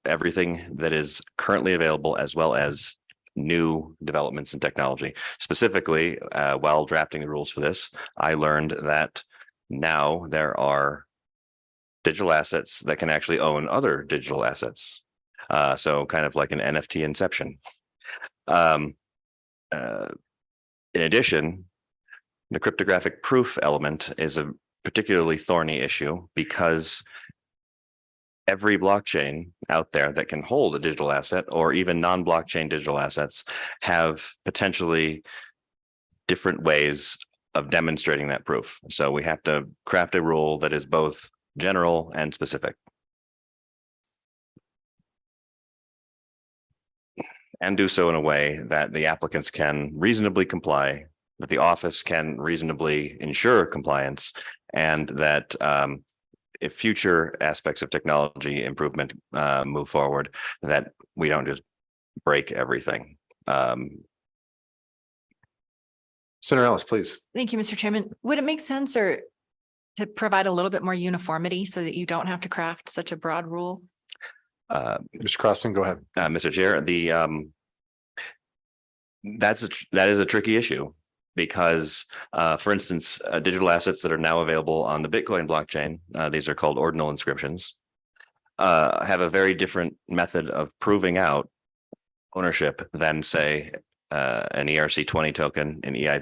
everything that is currently available, as well as new developments in technology. Specifically, while drafting the rules for this, I learned that now there are digital assets that can actually own other digital assets. So kind of like an NFT inception. In addition, the cryptographic proof element is a particularly thorny issue, because every blockchain out there that can hold a digital asset, or even non-blockchain digital assets, have potentially different ways of demonstrating that proof. So we have to craft a rule that is both general and specific. And do so in a way that the applicants can reasonably comply, that the office can reasonably ensure compliance, and that if future aspects of technology improvement move forward, that we don't just break everything. Senator Ellis, please. Thank you, Mr. Chairman. Would it make sense to provide a little bit more uniformity so that you don't have to craft such a broad rule? Mr. Crossman, go ahead. Mr. Chair, that is a tricky issue, because, for instance, digital assets that are now available on the Bitcoin blockchain, these are called ordinal inscriptions, have a very different method of proving out ownership than, say, an ERC20 token, an a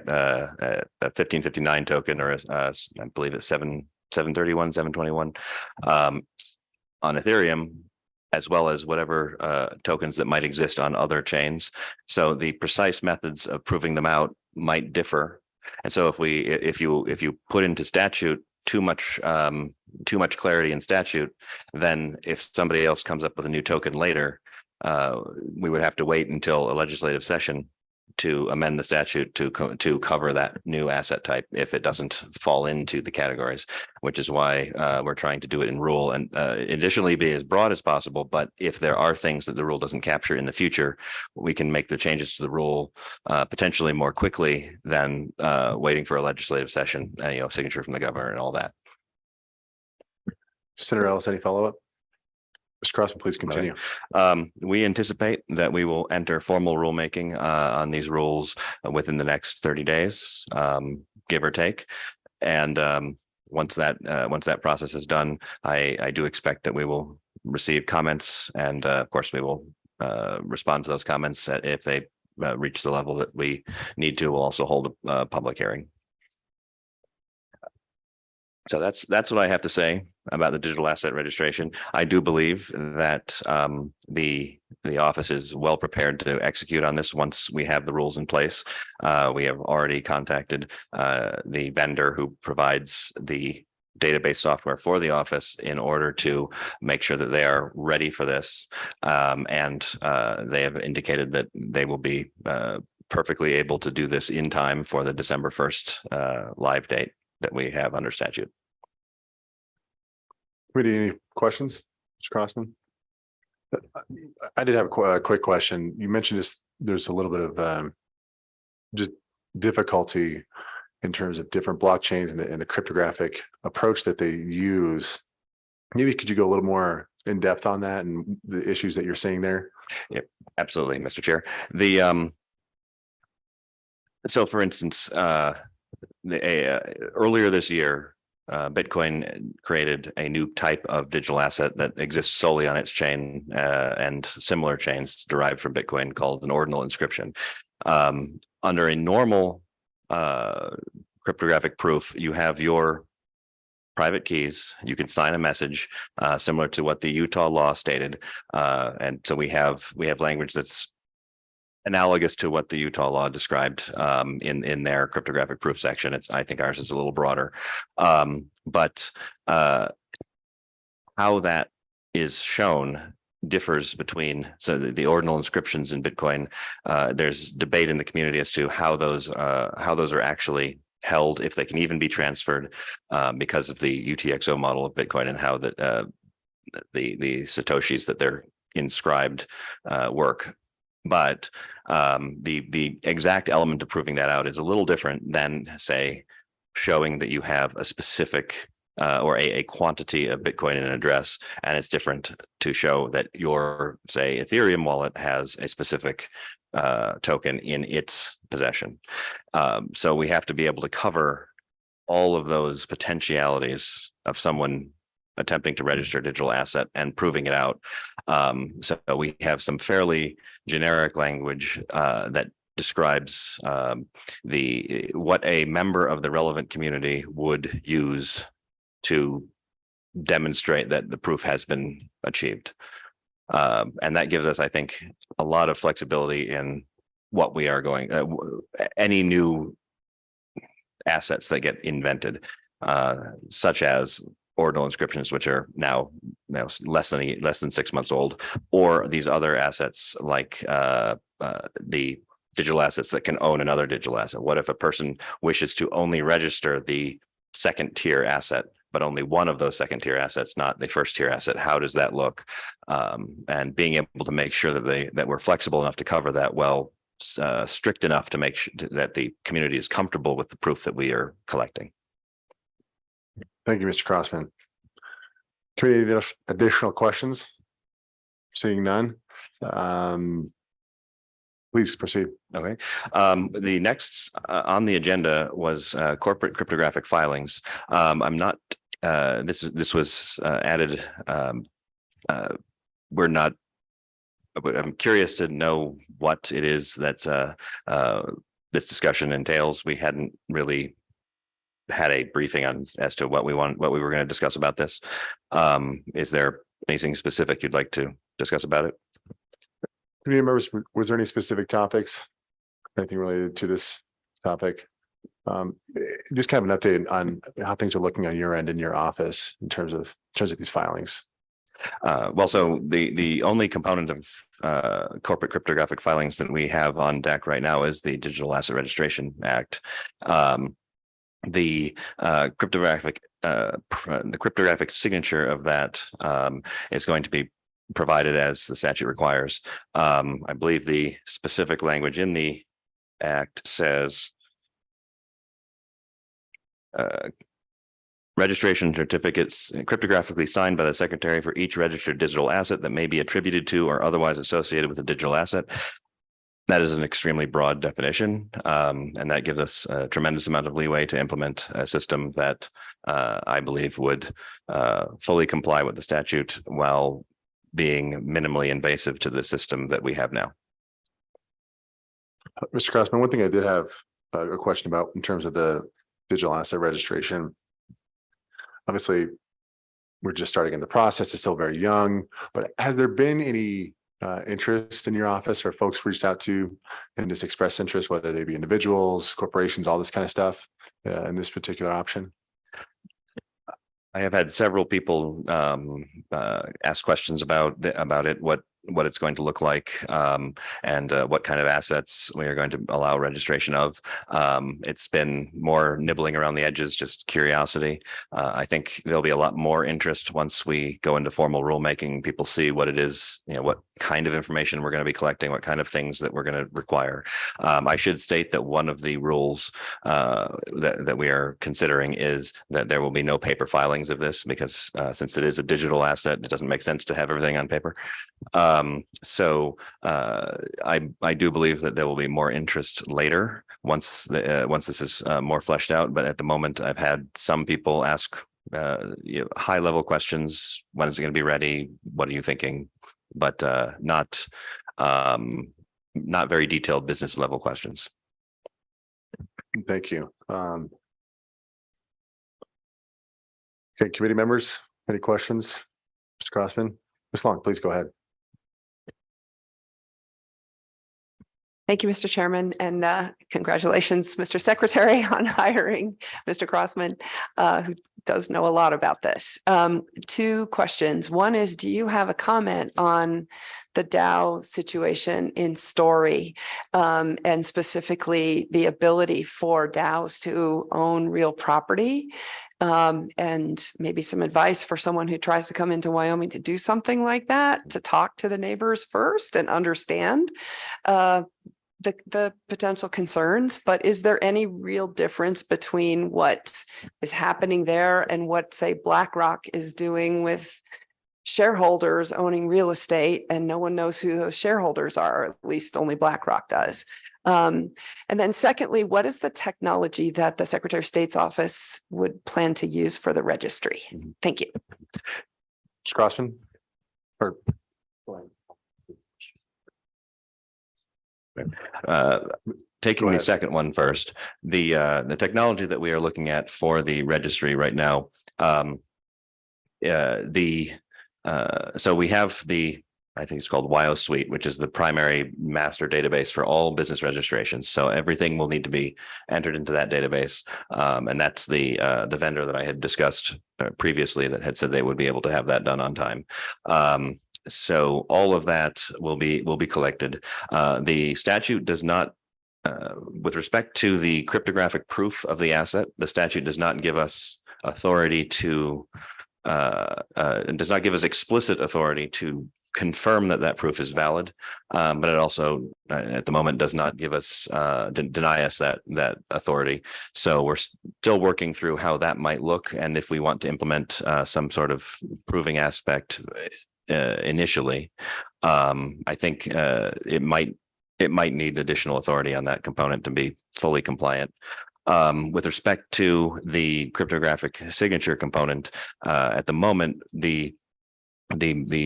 1559 token, or I believe it's 731, 721 on Ethereum, as well as whatever tokens that might exist on other chains. So the precise methods of proving them out might differ. And so if you put into statute too much clarity in statute, then if somebody else comes up with a new token later, we would have to wait until a legislative session to amend the statute to cover that new asset type if it doesn't fall into the categories, which is why we're trying to do it in rule, and additionally be as broad as possible. But if there are things that the rule doesn't capture in the future, we can make the changes to the rule potentially more quickly than waiting for a legislative session, signature from the governor and all that. Senator Ellis, any follow-up? Mr. Crossman, please continue. We anticipate that we will enter formal rulemaking on these rules within the next 30 days, give or take. And once that process is done, I do expect that we will receive comments, and of course we will respond to those comments if they reach the level that we need to. We'll also hold a public hearing. So that's what I have to say about the digital asset registration. I do believe that the office is well prepared to execute on this once we have the rules in place. We have already contacted the vendor who provides the database software for the office in order to make sure that they are ready for this. And they have indicated that they will be perfectly able to do this in time for the December 1st live date that we have under statute. Committee, any questions? Mr. Crossman? I did have a quick question. You mentioned this, there's a little bit of just difficulty in terms of different blockchains and the cryptographic approach that they use. Maybe could you go a little more in depth on that and the issues that you're seeing there? Yep, absolutely, Mr. Chair. So for instance, earlier this year, Bitcoin created a new type of digital asset that exists solely on its chain and similar chains derived from Bitcoin called an ordinal inscription. Under a normal cryptographic proof, you have your private keys. You can sign a message similar to what the Utah law stated, and so we have language that's analogous to what the Utah law described in their cryptographic proof section. I think ours is a little broader, but how that is shown differs between the ordinal inscriptions in Bitcoin. There's debate in the community as to how those are actually held, if they can even be transferred, because of the UTXO model of Bitcoin and how that the satoshis that they're inscribed work. But the exact element of proving that out is a little different than, say, showing that you have a specific or a quantity of Bitcoin in an address, and it's different to show that your, say, Ethereum wallet has a specific token in its possession. So we have to be able to cover all of those potentialities of someone attempting to register a digital asset and proving it out. So we have some fairly generic language that describes what a member of the relevant community would use to demonstrate that the proof has been achieved. And that gives us, I think, a lot of flexibility in what we are going, any new assets that get invented, such as ordinal inscriptions, which are now less than 6 months old, or these other assets like the digital assets that can own another digital asset. What if a person wishes to only register the second tier asset, but only one of those second tier assets, not the first tier asset? How does that look? And being able to make sure that we're flexible enough to cover that well, strict enough to make sure that the community is comfortable with the proof that we are collecting. Thank you, Mr. Crossman. Committee, any additional questions? Seeing none. Please proceed. Okay. The next on the agenda was corporate cryptographic filings. I'm not. This was added. We're not. I'm curious to know what it is that this discussion entails. We hadn't really had a briefing on as to what we were going to discuss about this. Is there anything specific you'd like to discuss about it? Committee members, was there any specific topics, anything related to this topic? Just kind of an update on how things are looking on your end in your office in terms of these filings. Well, so the only component of corporate cryptographic filings that we have on deck right now is the Digital Asset Registration Act. The cryptographic signature of that is going to be provided as the statute requires. I believe the specific language in the act says registration certificates cryptographically signed by the secretary for each registered digital asset that may be attributed to or otherwise associated with a digital asset. That is an extremely broad definition, and that gives us a tremendous amount of leeway to implement a system that I believe would fully comply with the statute while being minimally invasive to the system that we have now. Mr. Crossman, one thing I did have a question about in terms of the digital asset registration. Obviously, we're just starting in the process. It's still very young, but has there been any interest in your office or folks reached out to and just expressed interest, whether they be individuals, corporations, all this kind of stuff in this particular option? I have had several people ask questions about it, what it's going to look like, and what kind of assets we are going to allow registration of. It's been more nibbling around the edges, just curiosity. I think there'll be a lot more interest once we go into formal rulemaking. People see what it is, what kind of information we're going to be collecting, what kind of things that we're going to require. I should state that one of the rules that we are considering is that there will be no paper filings of this, because since it is a digital asset, it doesn't make sense to have everything on paper. So I do believe that there will be more interest later once this is more fleshed out. But at the moment, I've had some people ask high level questions. When is it going to be ready? What are you thinking? But not very detailed business level questions. Thank you. Okay, committee members, any questions? Mr. Crossman, Ms. Long, please go ahead. Thank you, Mr. Chairman, and congratulations, Mr. Secretary, on hiring Mr. Crossman, who does know a lot about this. 2 questions. One is, do you have a comment on the Dow situation in Story, and specifically the ability for Dows to own real property? And maybe some advice for someone who tries to come into Wyoming to do something like that, to talk to the neighbors first and understand the potential concerns. But is there any real difference between what is happening there and what, say, BlackRock is doing with shareholders owning real estate, and no one knows who those shareholders are, or at least only BlackRock does? And then secondly, what is the technology that the Secretary of State's office would plan to use for the registry? Thank you. Mr. Crossman? Or taking the second one first, the technology that we are looking at for the registry right now, so we have I think it's called WyoSuite, which is the primary master database for all business registrations. So everything will need to be entered into that database, and that's the vendor that I had discussed previously that had said they would be able to have that done on time. So all of that will be collected. The statute does not, with respect to the cryptographic proof of the asset, the statute does not give us authority to, does not give us explicit authority to confirm that proof is valid, but it also at the moment does not give us deny us that authority. So we're still working through how that might look, and if we want to implement some sort of proving aspect initially, I think it might need additional authority on that component to be fully compliant. With respect to the cryptographic signature component, at the moment, the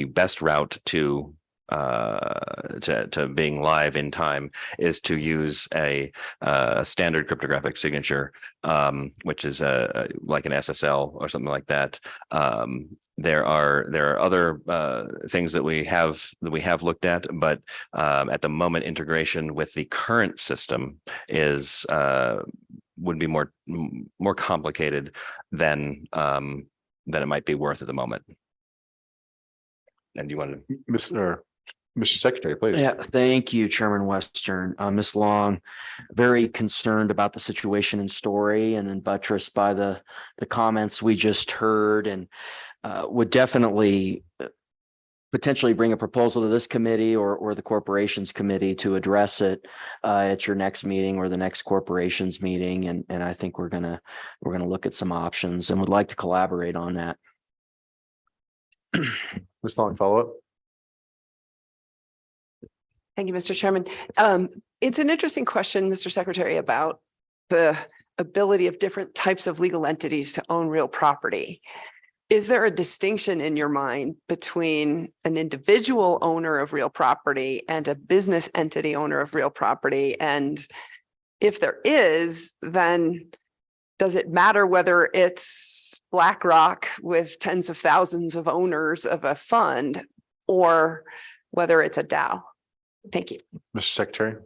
best route to being live in time is to use a standard cryptographic signature, which is like an SSL or something like that. There are other things that we have looked at, but at the moment, integration with the current system is would be more complicated than it might be worth at the moment. And you want to, Mr. Secretary, please. Yeah, thank you, Chairman Western. Ms. Long, very concerned about the situation in Story, and then buttressed by the comments we just heard, and would definitely potentially bring a proposal to this committee or the corporations committee to address it at your next meeting or the next corporations meeting. And I think we're gonna look at some options and would like to collaborate on that. Ms. Long, follow up. Thank you, Mr. Chairman. It's an interesting question, Mr. Secretary, about the ability of different types of legal entities to own real property. Is there a distinction in your mind between an individual owner of real property and a business entity owner of real property? And if there is, then does it matter whether it's BlackRock with tens of thousands of owners of a fund or whether it's a DAO? Thank you. Mr. Secretary.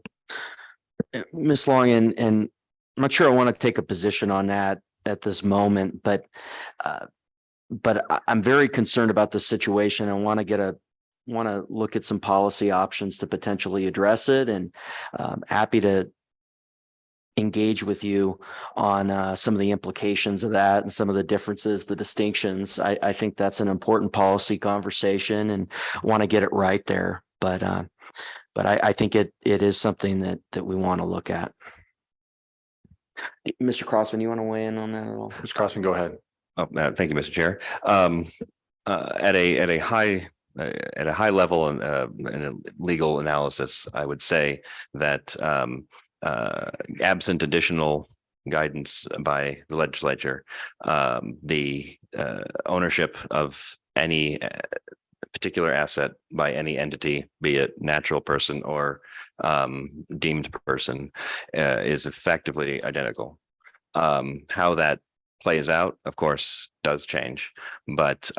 Ms. Long, and I'm not sure I want to take a position on that at this moment, but but I'm very concerned about this situation and want to look at some policy options to potentially address it, and happy to engage with you on some of the implications of that and some of the differences, the distinctions. I think that's an important policy conversation and want to get it right there. But I think it is something that we want to look at. Mr. Crossman, you want to weigh in on that at all? Mr. Crossman, go ahead. Oh, thank you, Mr. Chair. At a high level in a legal analysis, I would say that absent additional guidance by the legislature, the ownership of any particular asset by any entity, be it natural person or deemed person, is effectively identical. How that plays out, of course, does change, but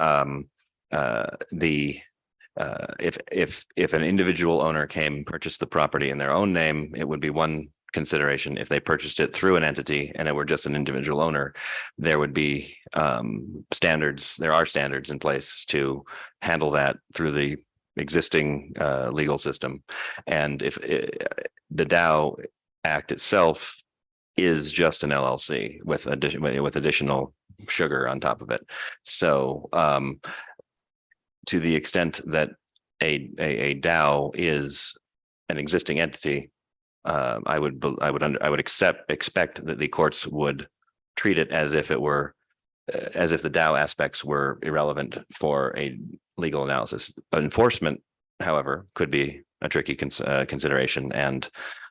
if an individual owner purchased the property in their own name, it would be one consideration. If they purchased it through an entity and it were just an individual owner, there would be standards. There are standards in place to handle that through the existing legal system. And if the Dow Act itself is just an LLC with additional sugar on top of it. So to the extent that a Dow is an existing entity, I would expect that the courts would treat it as if the Dow aspects were irrelevant for a legal analysis. But enforcement, however, could be a tricky consideration. And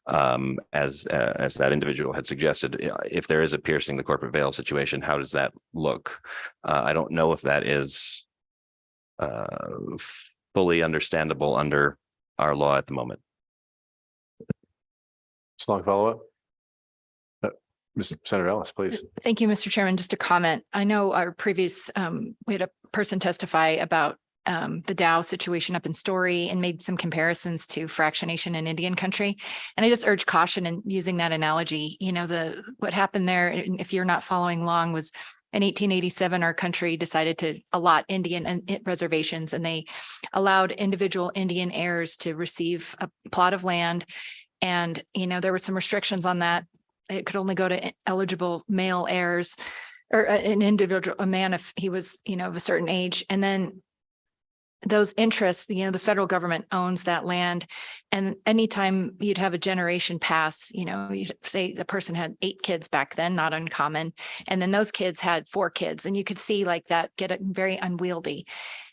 as that individual had suggested, if there is a piercing the corporate veil situation, how does that look? I don't know if that is fully understandable under our law at the moment. Long follow-up. Ms. Senator Ellis, please. Thank you, Mr. Chairman. Just a comment. I know our previous, we had a person testify about the Dow situation up in Story and made some comparisons to fractionation in Indian country. And I just urge caution in using that analogy. You know, what happened there, if you're not following along, was in 1887, our country decided to allot Indian reservations, and they allowed individual Indian heirs to receive a plot of land. And, you know, there were some restrictions on that. It could only go to eligible male heirs, or an individual, a man, if he was, you know, of a certain age. And then those interests, you know, the federal government owns that land. And anytime you'd have a generation pass, you know, you say the person had 8 kids back then, not uncommon. And then those kids had 4 kids, and you could see like that get very unwieldy.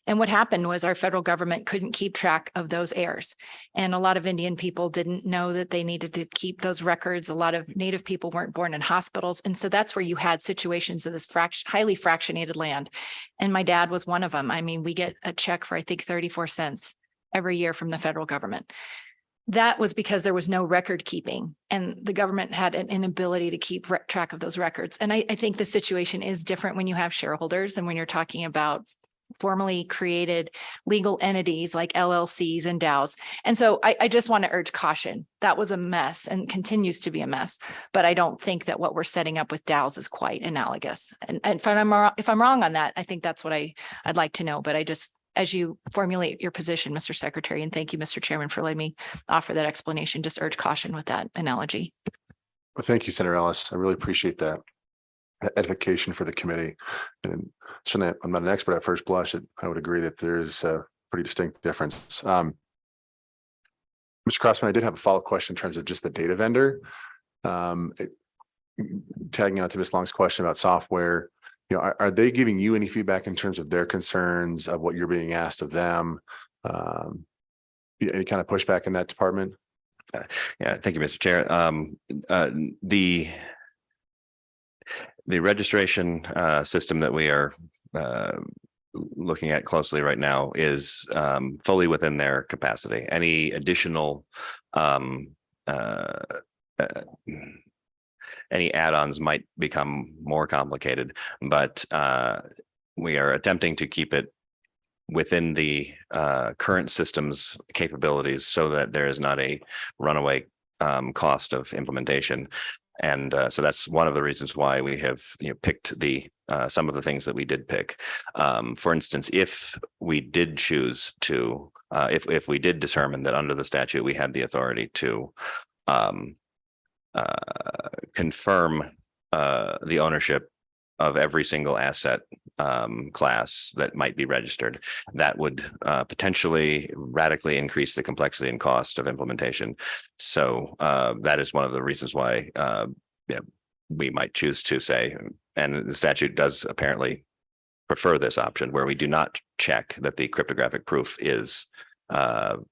And what happened was our federal government couldn't keep track of those heirs. And a lot of Indian people didn't know that they needed to keep those records. A lot of Native people weren't born in hospitals. And so that's where you had situations of this highly fractionated land. And my dad was one of them. I mean, we get a check for, I think, 34 cents every year from the federal government. That was because there was no record keeping, and the government had an inability to keep track of those records. And I think the situation is different when you have shareholders and when you're talking about formally created legal entities like LLCs and DAOs. And so I just want to urge caution. That was a mess and continues to be a mess. But I don't think that what we're setting up with DAOs is quite analogous. And if I'm wrong on that, I think that's what I'd like to know. But I just, as you formulate your position, Mr. Secretary, and thank you, Mr. Chairman, for letting me offer that explanation, just urge caution with that analogy. Well, thank you, Senator Ellis. I really appreciate that edification for the committee. And certainly, I'm not an expert at first blush. I would agree that there's a pretty distinct difference. Mr. Crossman, I did have a follow-up question in terms of just the data vendor. Tagging on to Ms. Long's question about software, you know, are they giving you any feedback in terms of their concerns of what you're being asked of them? Any kind of pushback in that department? Yeah, thank you, Mr. Chair. The registration system that we are looking at closely right now is fully within their capacity. Any additional any add-ons might become more complicated, but we are attempting to keep it within the current system's capabilities so that there is not a runaway cost of implementation. And so that's one of the reasons why we have picked the some of the things that we did pick. For instance, if we did choose to, if we did determine that under the statute, we had the authority to confirm the ownership of every single asset class that might be registered, that would potentially radically increase the complexity and cost of implementation. So that is one of the reasons why we might choose to say, and the statute does apparently prefer this option, where we do not check that the cryptographic proof is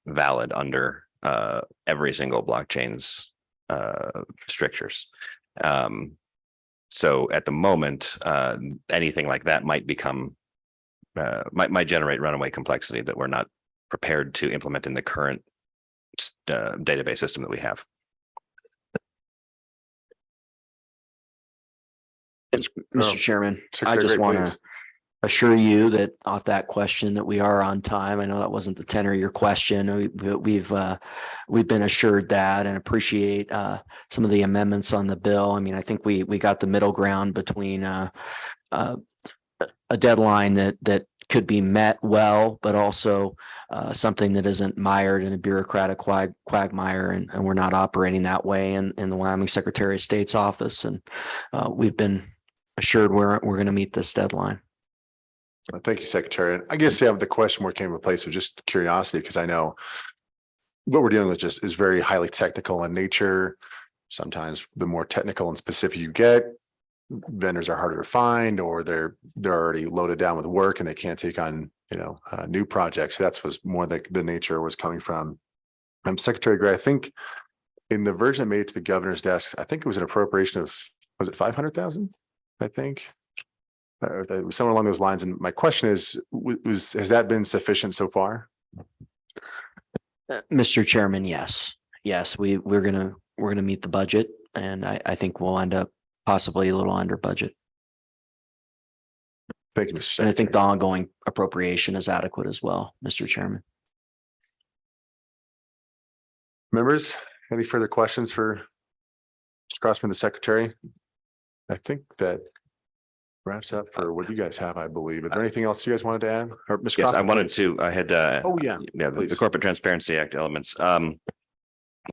valid under every single blockchain's strictures. So at the moment, anything like that might become, might generate runaway complexity that we're not prepared to implement in the current database system that we have. Mr. Chairman, I Secretary just Gray, want please. to assure you that off that question that we are on time. I know that wasn't the tenor of your question. We've been assured that and appreciate some of the amendments on the bill. I mean, I think we got the middle ground between a deadline that could be met well, but also something that isn't mired in a bureaucratic quagmire, and we're not operating that way in the Wyoming Secretary of State's office. And we've been assured we're going to meet this deadline. Thank you, Secretary. And I guess the question more came in place of just curiosity, because I know what we're dealing with just is very highly technical in nature. Sometimes the more technical and specific you get, vendors are harder to find, or they're already loaded down with work and they can't take on, new projects. So that's was more the nature was coming from. Secretary Gray, I think in the version that made it to the governor's desk, I think it was an appropriation of, was it 500,000? I think. Somewhere along those lines. And my question is, has that been sufficient so far? Mr. Chairman, yes. We're gonna meet the budget, and I think we'll end up possibly a little under budget. Thank you, Mr. Secretary. And I think the ongoing appropriation is adequate as well, Mr. Chairman. Members, any further questions for Mr. Crossman, the Secretary? I think that wraps up for what you guys have, I believe. Is there anything else you guys wanted to add? Or Mr. Yes, I Crossman, wanted please. to, I had, the Corporate Transparency Act elements.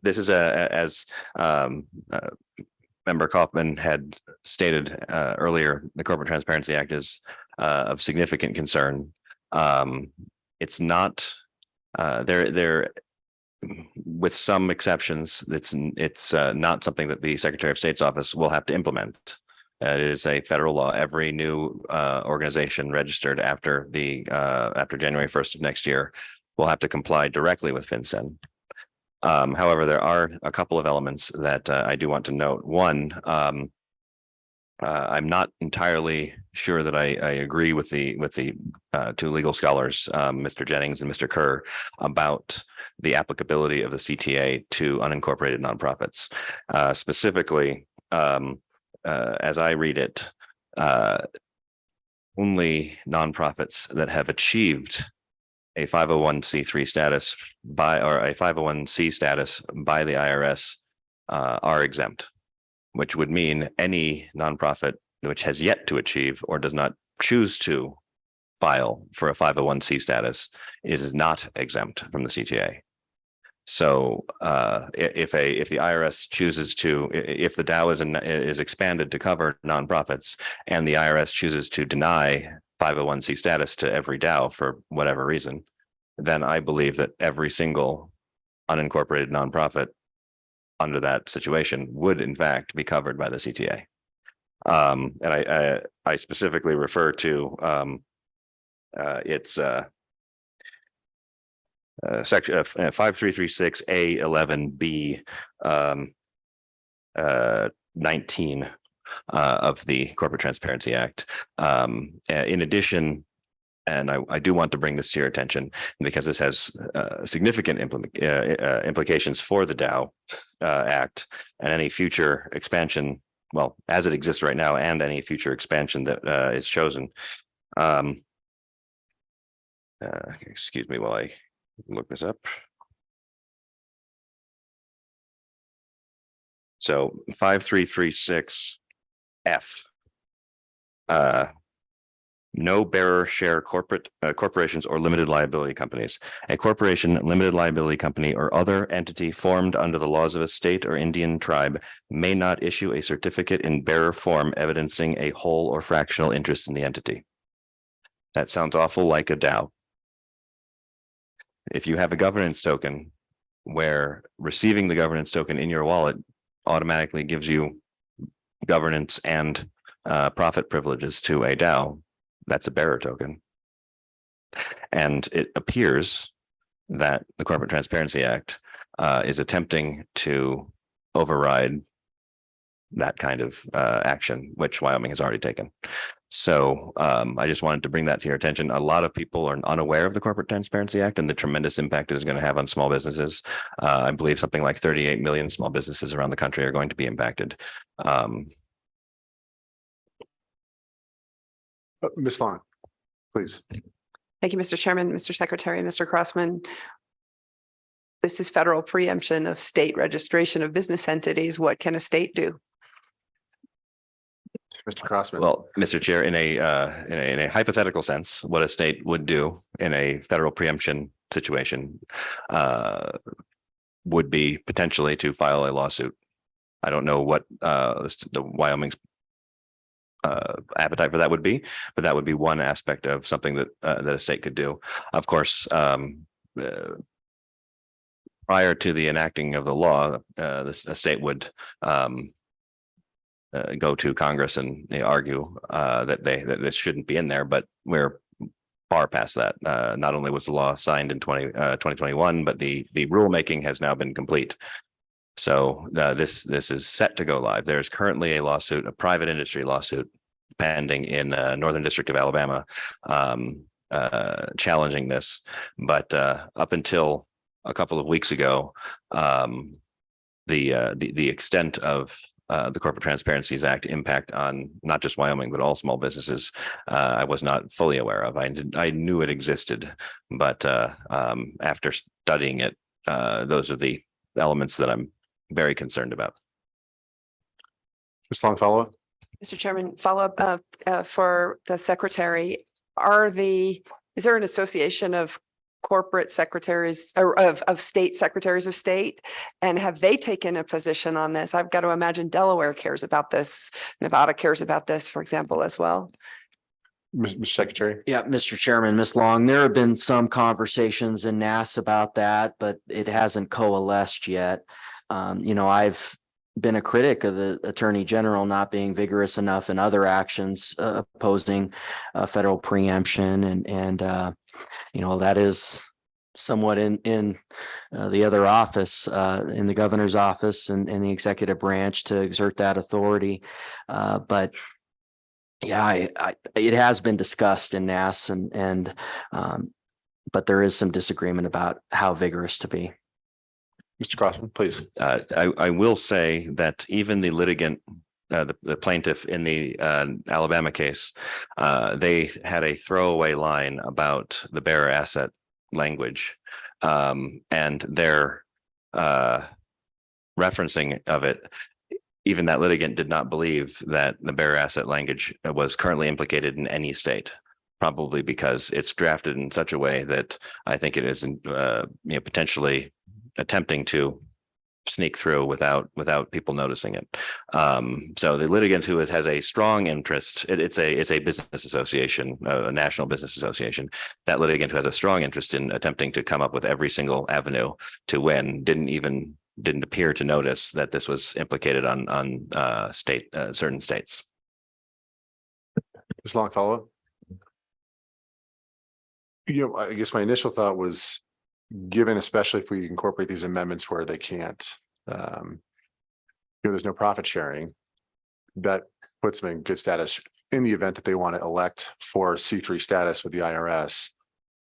This is as Member Kaufman had stated earlier, the Corporate Transparency Act is of significant concern. It's not there with some exceptions. It's not something that the Secretary of State's office will have to implement. It is a federal law. Every new organization registered after January 1st of next year will have to comply directly with FinCEN. However, there are a couple of elements that I do want to note. One, I'm not entirely sure that I agree with the two legal scholars, Mr. Jennings and Mr. Kerr, about the applicability of the CTA to unincorporated nonprofits. Specifically, as I read it, only nonprofits that have achieved a 501c3 status or a 501c status by the IRS are exempt, which would mean any nonprofit which has yet to achieve or does not choose to file for a 501c status is not exempt from the CTA. So if the IRS chooses to, if the DAO is expanded to cover nonprofits, and the IRS chooses to deny 501c status to every DAO for whatever reason, then I believe that every single unincorporated nonprofit under that situation would in fact be covered by the CTA. And I specifically refer to it's section 5336A11B 19 of the Corporate Transparency Act. In addition, and I do want to bring this to your attention because this has significant implications for the DAO Act and any future expansion, well, as it exists right now, and any future expansion that is chosen. Excuse me while I look this up. So 5336F No bearer share corporations or limited liability companies. A corporation, limited liability company, or other entity formed under the laws of a state or Indian tribe may not issue a certificate in bearer form evidencing a whole or fractional interest in the entity. That sounds awful like a DAO. If you have a governance token where receiving the governance token in your wallet automatically gives you governance and profit privileges to a DAO, that's a bearer token. And it appears that the Corporate Transparency Act is attempting to override that kind of action, which Wyoming has already taken. So I just wanted to bring that to your attention. A lot of people are unaware of the Corporate Transparency Act and the tremendous impact it is going to have on small businesses. I believe something like 38 million small businesses around the country are going to be impacted. Ms. Long, please. Thank you, Mr. Chairman, Mr. Secretary, Mr. Crossman. This is federal preemption of state registration of business entities. What can a state do? Mr. Crossman. Well, Mr. Chair, in a hypothetical sense, what a state would do in a federal preemption situation would be potentially to file a lawsuit. I don't know what the Wyoming's appetite for that would be, but that would be one aspect of something that that a state could do. Of course, prior to the enacting of the law, a state would go to Congress and argue that this shouldn't be in there, but we're far past that. Not only was the law signed in 2021, but the rulemaking has now been complete. So this is set to go live. There's currently a lawsuit, a private industry lawsuit, pending in Northern District of Alabama, challenging this. But up until a couple of weeks ago, the extent of the Corporate Transparencies Act impact on not just Wyoming, but all small businesses, I was not fully aware of. I knew it existed, but after studying it, those are the elements that I'm very concerned about. Ms. Long, follow-up? Mr. Chairman, follow-up for the secretary. Is there an association of corporate secretaries or of state secretaries of state? And have they taken a position on this? I've got to imagine Delaware cares about this. Nevada cares about this, for example, as well. Mr. Secretary. Yeah, Mr. Chairman, Ms. Long, there have been some conversations in NAS about that, but it hasn't coalesced yet. I've been a critic of the Attorney General not being vigorous enough in other actions opposing federal preemption, and that is somewhat in the other office, in the governor's office and the executive branch to exert that authority. But yeah, it has been discussed in NAS, but there is some disagreement about how vigorous to be. Mr. Crossman, please. I will say that even the litigant, the plaintiff in the Alabama case, they had a throwaway line about the bearer asset language, and their referencing of it. Even that litigant did not believe that the bearer asset language was currently implicated in any state, probably because it's drafted in such a way that I think it is potentially attempting to sneak through without people noticing it. So the litigant who has a strong interest, it's a business association, a national business association. That litigant who has a strong interest in attempting to come up with every single avenue to win didn't appear to notice that this was implicated on certain states. Ms. Long, follow-up? I guess my initial thought was, given especially if we incorporate these amendments where they can't, there's no profit sharing, that puts them in good status in the event that they want to elect for C3 status with the IRS.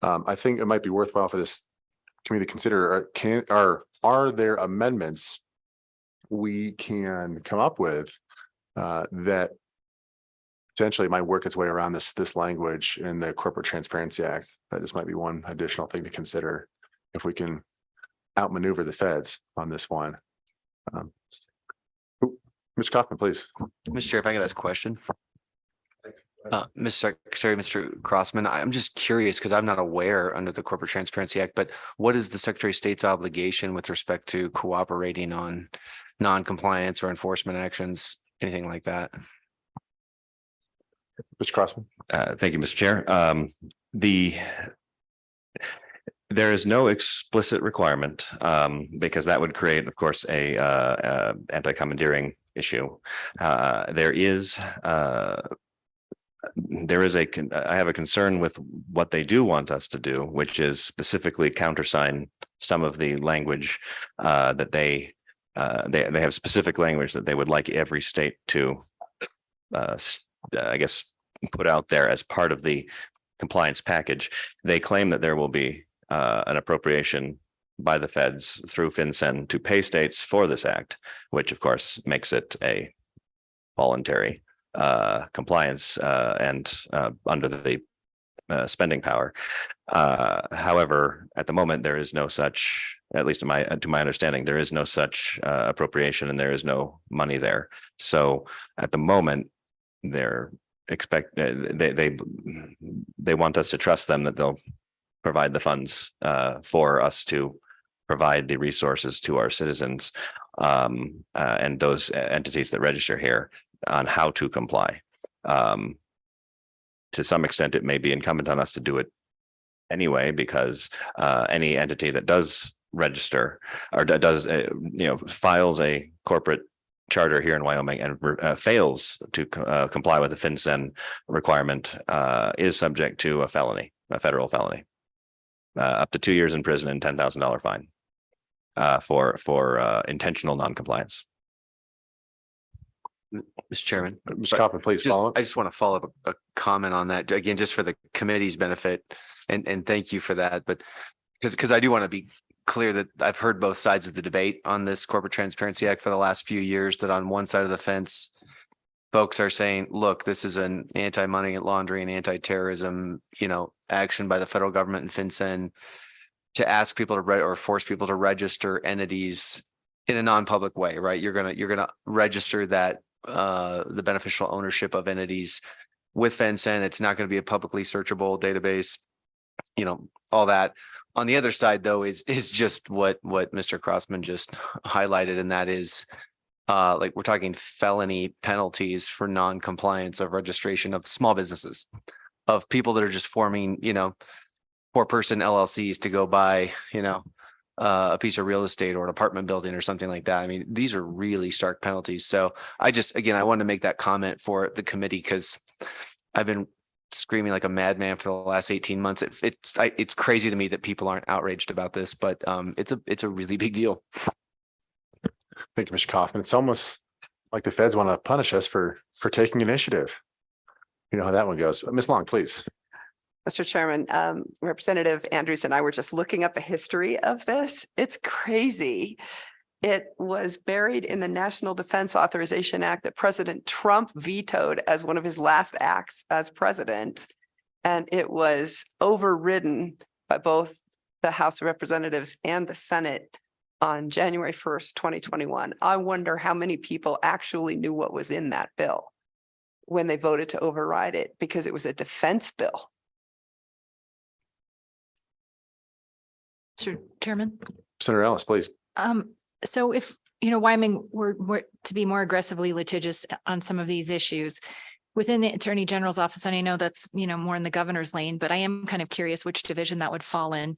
I think it might be worthwhile for this committee to consider, are there amendments we can come up with that potentially might work its way around this language in the Corporate Transparency Act? That just might be one additional thing to consider if we can outmaneuver the feds on this one. Mr. Kaufman, please. Mr. Chair, if I could ask a question. Mr. Secretary, Mr. Crossman, I'm just curious because I'm not aware under the Corporate Transparency Act, but what is the Secretary of State's obligation with respect to cooperating on non-compliance or enforcement actions, anything like that? Mr. Crossman. Thank you, Mr. Chair. There is no explicit requirement, because that would create, of course, a anti-commandeering issue. There is I have a concern with what they do want us to do, which is specifically countersign some of the language that they have specific language that they would like every state to, I guess, put out there as part of the compliance package. They claim that there will be an appropriation by the feds through FinCEN to pay states for this act, which of course makes it a voluntary compliance and under the spending power. However, at the moment, there is no such, at least to my understanding, there is no such appropriation and there is no money there. So at the moment, they want us to trust them that they'll provide the funds for us to provide the resources to our citizens and those entities that register here on how to comply. To some extent, it may be incumbent on us to do it anyway, because any entity that does register or does, files a corporate charter here in Wyoming and fails to comply with the FinCEN requirement is subject to a felony, a federal felony, up to 2 years in prison and $10,000 fine for intentional noncompliance. Mr. Chairman. Mr. Coffman, please follow. I just want to follow up a comment on that again, just for the committee's benefit, and thank you for that. But because I do want to be clear that I've heard both sides of the debate on this Corporate Transparency Act for the last few years, that on one side of the fence, folks are saying, look, this is an anti-money laundering, anti-terrorism, action by the federal government and FinCEN to ask people to or force people to register entities in a non-public way, right? You're gonna register that the beneficial ownership of entities with FinCEN. It's not going to be a publicly searchable database, all that. On the other side, though, is just what Mr. Crossman just highlighted, and that is like we're talking felony penalties for non-compliance of registration of small businesses, of people that are just forming, 4-person LLCs to go buy, a piece of real estate or an apartment building or something like that. I mean, these are really stark penalties. So I wanted to make that comment for the committee because I've been screaming like a madman for the last 18 months. It's crazy to me that people aren't outraged about this, but it's a really big deal. Thank you, Mr. Coffman. It's almost like the feds want to punish us for taking initiative. You know how that one goes. Ms. Long, please. Mr. Chairman, Representative Andrews and I were just looking up the history of this. It's crazy. It was buried in the National Defense Authorization Act that President Trump vetoed as one of his last acts as president. And it was overridden by both the House of Representatives and the Senate on January 1st, 2021. I wonder how many people actually knew what was in that bill when they voted to override it, because it was a defense bill. Mr. Chairman. Senator Ellis, please. So if, Wyoming were to be more aggressively litigious on some of these issues within the Attorney General's office, and I know that's, more in the governor's lane, but I am kind of curious which division that would fall in.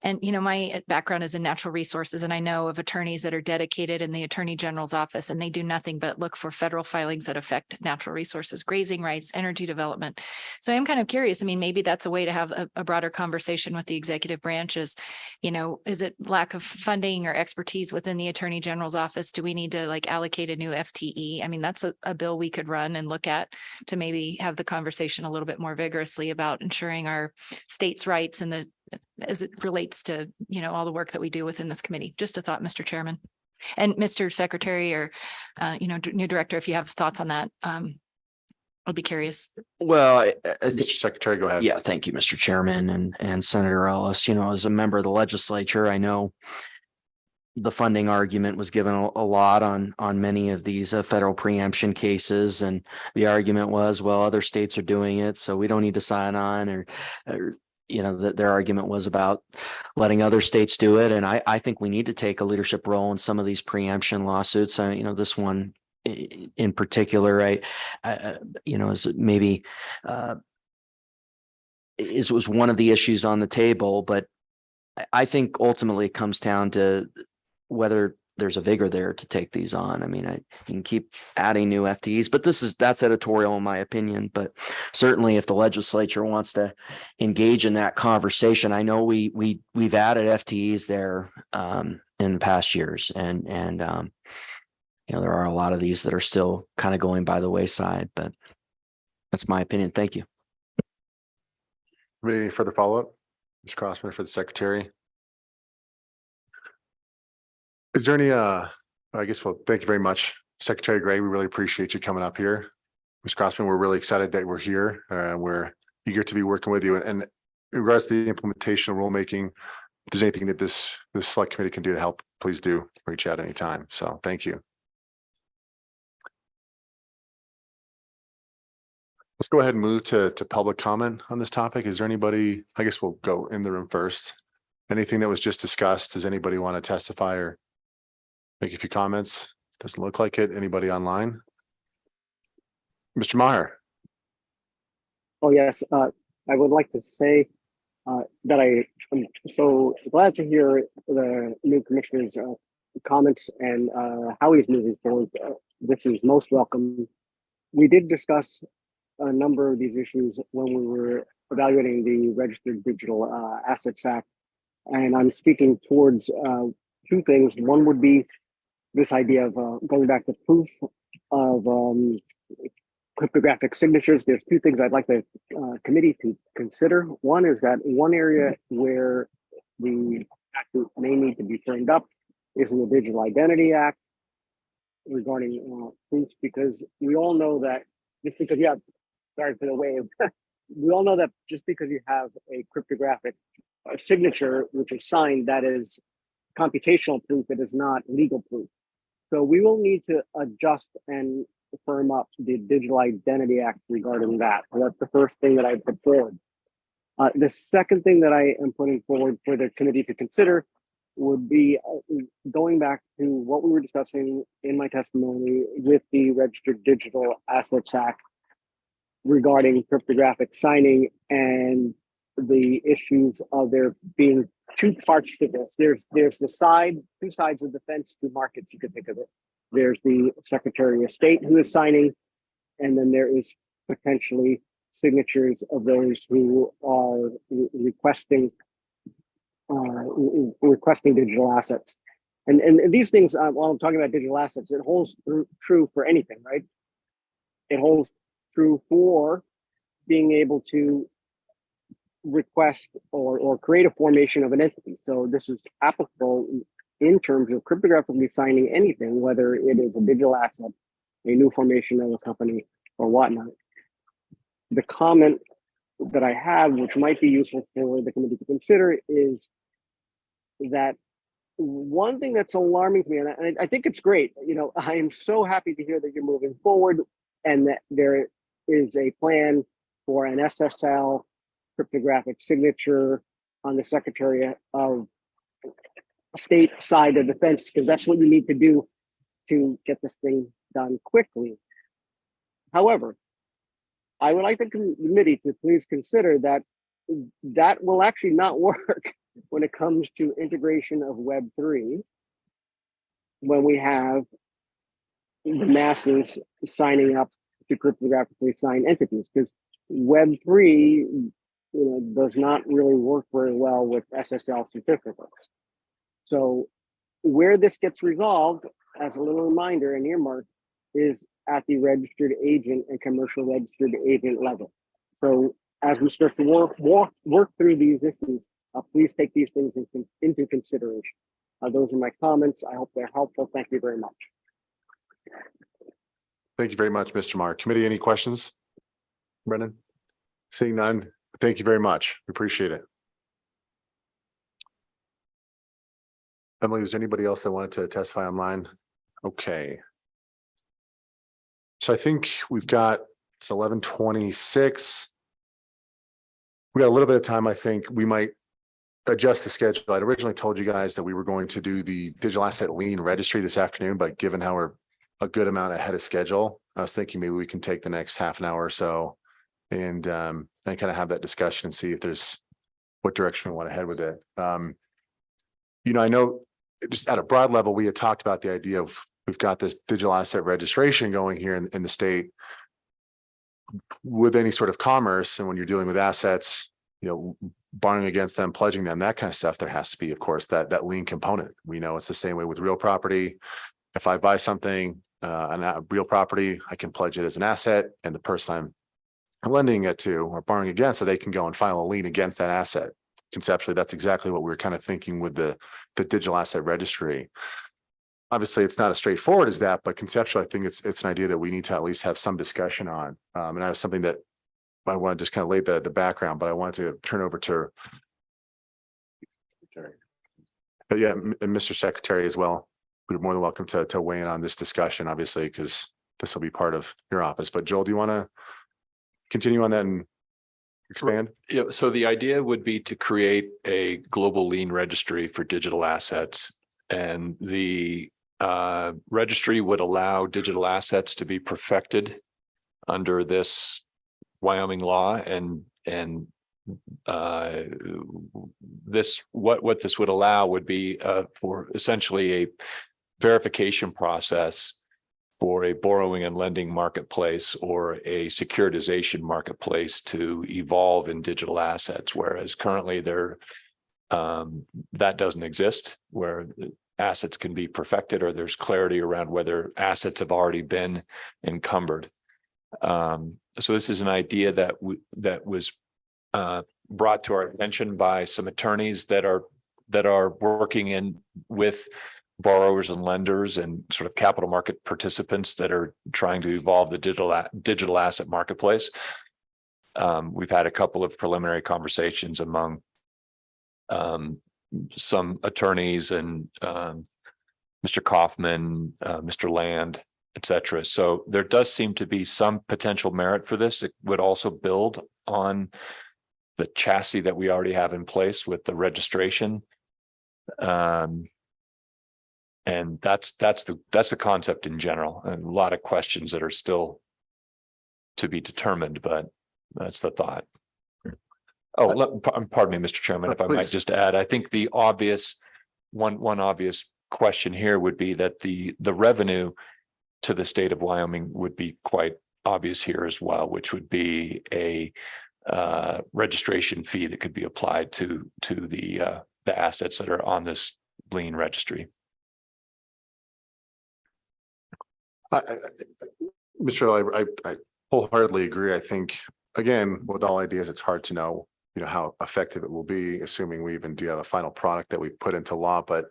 And, my background is in natural resources, and I know of attorneys that are dedicated in the Attorney General's office, and they do nothing but look for federal filings that affect natural resources, grazing rights, energy development. So I'm kind of curious. I mean, maybe that's a way to have a broader conversation with the executive branches. Is it lack of funding or expertise within the Attorney General's office? Do we need to allocate a new FTE? I mean, that's a bill we could run and look at to maybe have the conversation a little bit more vigorously about ensuring our states' rights and as it relates to, all the work that we do within this committee. Just a thought, Mr. Chairman. And Mr. Secretary or, new director, if you have thoughts on that, I'd be curious. Well, Mr. Secretary, go ahead. Yeah, thank you, Mr. Chairman and Senator Ellis. As a member of the legislature, I know, the funding argument was given a lot on many of these federal preemption cases. And the argument was, well, other states are doing it, so we don't need to sign on, or their argument was about letting other states do it. And I think we need to take a leadership role in some of these preemption lawsuits. This one in particular, is maybe was one of the issues on the table, but I think ultimately it comes down to whether there's a vigor there to take these on. I mean, you can keep adding new FTEs, but that's editorial in my opinion. But certainly if the legislature wants to engage in that conversation, I know we've added FTEs there in the past years, and there are a lot of these that are still kind of going by the wayside, but that's my opinion. Thank you. Any further follow-up? Mr. Crossman, for the secretary. Is there any, thank you very much, Secretary Gray. We really appreciate you coming up here. Mr. Crossman, we're really excited that we're here. We're eager to be working with you. And in regards to the implementation of rulemaking, if there's anything that this select committee can do to help, please do reach out anytime. So thank you. Let's go ahead and move to public comment on this topic. Is there anybody, I guess we'll go in the room first. Anything that was just discussed, does anybody want to testify or make a few comments? Doesn't look like it. Anybody online? Mr. Meyer. Oh, yes. I would like to say that I am so glad to hear the new commissioner's comments and how he's moving forward. This is most welcome. We did discuss a number of these issues when we were evaluating the Registered Digital Assets Act. And I'm speaking towards two things. One would be this idea of going back to proof of cryptographic signatures. There's two things I'd like the committee to consider. One is that one area where the act may need to be turned up is in the Digital Identity Act regarding proofs, because we all know that just because you have, sorry for the wave, we all know that just because you have a cryptographic signature, which is signed, that is computational proof, it is not legal proof. So we will need to adjust and firm up the Digital Identity Act regarding that. So that's the first thing that I put forward. The second thing that I am putting forward for the committee to consider would be going back to what we were discussing in my testimony with the Registered Digital Assets Act regarding cryptographic signing and the issues of there being two parts to this. There's the two sides of the fence, two markets, you could think of it. There's the Secretary of State who is signing, and then there is potentially signatures of those who are requesting digital assets. And these things, while I'm talking about digital assets, it holds true for anything, right? It holds true for being able to request or create a formation of an entity. So this is applicable in terms of cryptographically signing anything, whether it is a digital asset, a new formation of a company, or whatnot. The comment that I have, which might be useful for the committee to consider, is that one thing that's alarming to me, and I think it's great, I am so happy to hear that you're moving forward and that there is a plan for an SSL cryptographic signature on the Secretary of State side of the fence, because that's what you need to do to get this thing done quickly. However, I would like the committee to please consider that that will actually not work when it comes to integration of Web3, when we have the masses signing up to cryptographically sign entities, because Web3 does not really work very well with SSL certificates. So where this gets resolved, as a little reminder and earmark, is at the registered agent and commercial registered agent level. So as we start to work through these issues, please take these things into consideration. Those are my comments. I hope they're helpful. Thank you very much. Thank you very much, Mr. Meyer. Committee, any questions? Brendan? Seeing none, thank you very much. We appreciate it. Emily, is there anybody else that wanted to testify online? Okay. So I think we've got, it's 11:26. We got a little bit of time. I think we might adjust the schedule. I'd originally told you guys that we were going to do the digital asset lien registry this afternoon, but given how we're a good amount ahead of schedule, I was thinking maybe we can take the next half an hour or so and kind of have that discussion and see if there's what direction we want to head with it. I know just at a broad level, we had talked about the idea of we've got this digital asset registration going here in the state with any sort of commerce. And when you're dealing with assets, borrowing against them, pledging them, that kind of stuff, there has to be, of course, that lien component. We know it's the same way with real property. If I buy something, a real property, I can pledge it as an asset, and the person I'm lending it to or borrowing against, so they can go and file a lien against that asset. Conceptually, that's exactly what we were kind of thinking with the digital asset registry. Obviously, it's not as straightforward as that, but conceptually, I think it's an idea that we need to at least have some discussion on. And I have something that I want to just kind of lay the background, but I wanted to turn over to, and Mr. Secretary as well. You're more than welcome to weigh in on this discussion, obviously, because this will be part of your office. But Joel, do you want to continue on that and expand? Yeah, so the idea would be to create a global lien registry for digital assets, and the registry would allow digital assets to be perfected under this Wyoming law, and this what this would allow would be for essentially a verification process for a borrowing and lending marketplace or a securitization marketplace to evolve in digital assets, whereas currently that doesn't exist, where assets can be perfected or there's clarity around whether assets have already been encumbered. So this is an idea that was brought to our attention by some attorneys that are working with borrowers and lenders and sort of capital market participants that are trying to evolve the digital asset marketplace. We've had a couple of preliminary conversations among some attorneys and Mr. Kaufman, Mr. Land, et cetera. So there does seem to be some potential merit for this. It would also build on the chassis that we already have in place with the registration. And that's the concept in general, and a lot of questions that are still to be determined, but that's the thought. Oh, pardon me, Mr. Chairman, if I might just add, I think the obvious one obvious question here would be that the revenue to the state of Wyoming would be quite obvious here as well, which would be a registration fee that could be applied to the assets that are on this lien registry. Mr. I wholeheartedly agree. I think, again, with all ideas, it's hard to know, how effective it will be, assuming we even do have a final product that we put into law. But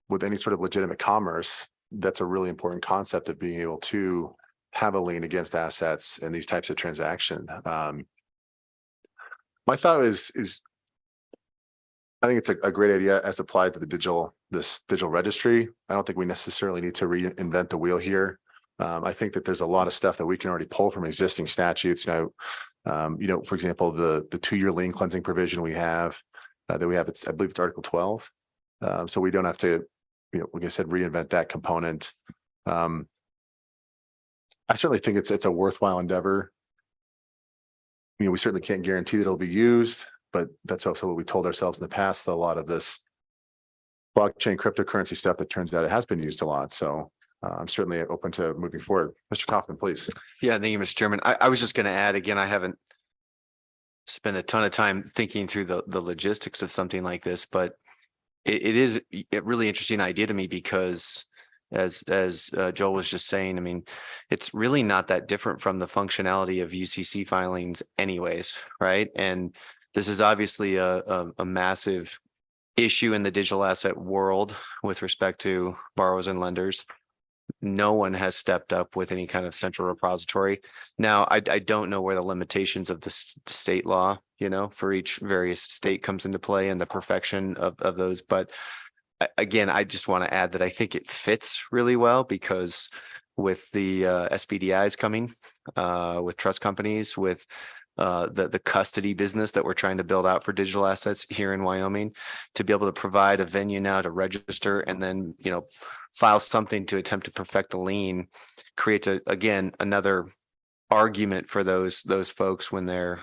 with any sort of legitimate commerce, that's a really important concept of being able to have a lien against assets in these types of transactions. My thought is I think it's a great idea as applied to this digital registry. I don't think we necessarily need to reinvent the wheel here. I think that there's a lot of stuff that we can already pull from existing statutes. For example, the 2-year lien cleansing provision we have I believe it's Article 12. So we don't have to, like I said, reinvent that component. I certainly think it's a worthwhile endeavor. We certainly can't guarantee that it'll be used, but that's also what we told ourselves in the past with a lot of this blockchain cryptocurrency stuff that turns out it has been used a lot. So I'm certainly open to moving forward. Mr. Kaufman, please. Yeah, thank you, Mr. Chairman. I was just going to add, again, I haven't spent a ton of time thinking through the logistics of something like this, but it is a really interesting idea to me because as Joel was just saying, I mean, it's really not that different from the functionality of UCC filings anyways, right? And this is obviously a massive issue in the digital asset world with respect to borrowers and lenders. No one has stepped up with any kind of central repository. Now, I don't know where the limitations of the state law, for each various state comes into play and the perfection of those. But again, I just want to add that I think it fits really well because with the SBDIs coming, with trust companies, with the custody business that we're trying to build out for digital assets here in Wyoming, to be able to provide a venue now to register and then, you know, file something to attempt to perfect a lien creates again, another argument for those folks when they're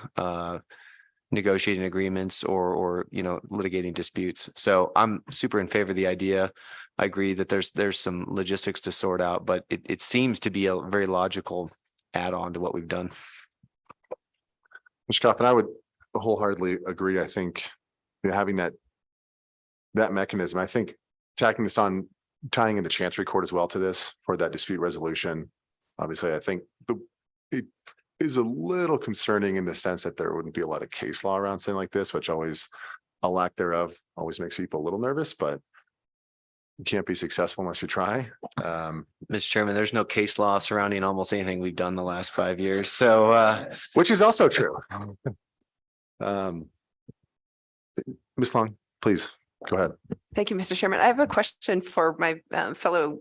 negotiating agreements or, you know, litigating disputes. So I'm super in favor of the idea. I agree that there's some logistics to sort out, but it seems to be a very logical add-on to what we've done. Mr. Kaufman, I would wholeheartedly agree. I think having that mechanism, I think tacking this on, tying in the Chancery Court as well to this for that dispute resolution. Obviously, I think it is a little concerning in the sense that there wouldn't be a lot of case law around something like this, which always, a lack thereof, always makes people a little nervous, but you can't be successful unless you try. Mr. Chairman, there's no case law surrounding almost anything we've done the last 5 years. So, which is also true. Ms. Long, please go ahead. Thank you, Mr. Chairman. I have a question for my fellow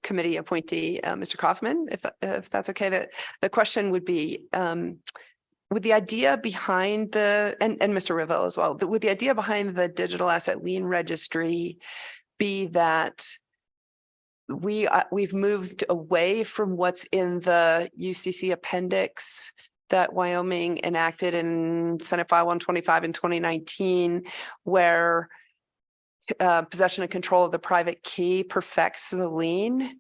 committee appointee, Mr. Kaufman, if that's okay. The question would be, with the idea behind and Mr. Revelle as well, with the idea behind the digital asset lien registry be that we've moved away from what's in the UCC appendix that Wyoming enacted in Senate File 125 in 2019, where possession and control of the private key perfects the lien.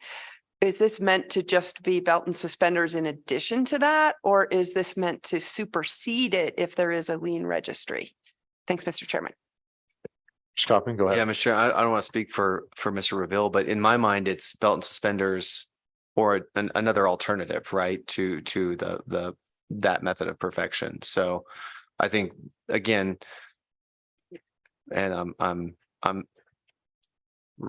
Is this meant to just be belt and suspenders in addition to that, or is this meant to supersede it if there is a lien registry? Thanks, Mr. Chairman. Mr. Kaufman, go ahead. yeah, Mr. Chair, I don't want to speak for Mr. Reville, but in my mind, it's belt and suspenders or another alternative, right, to that method of perfection. So I think, again, and I'm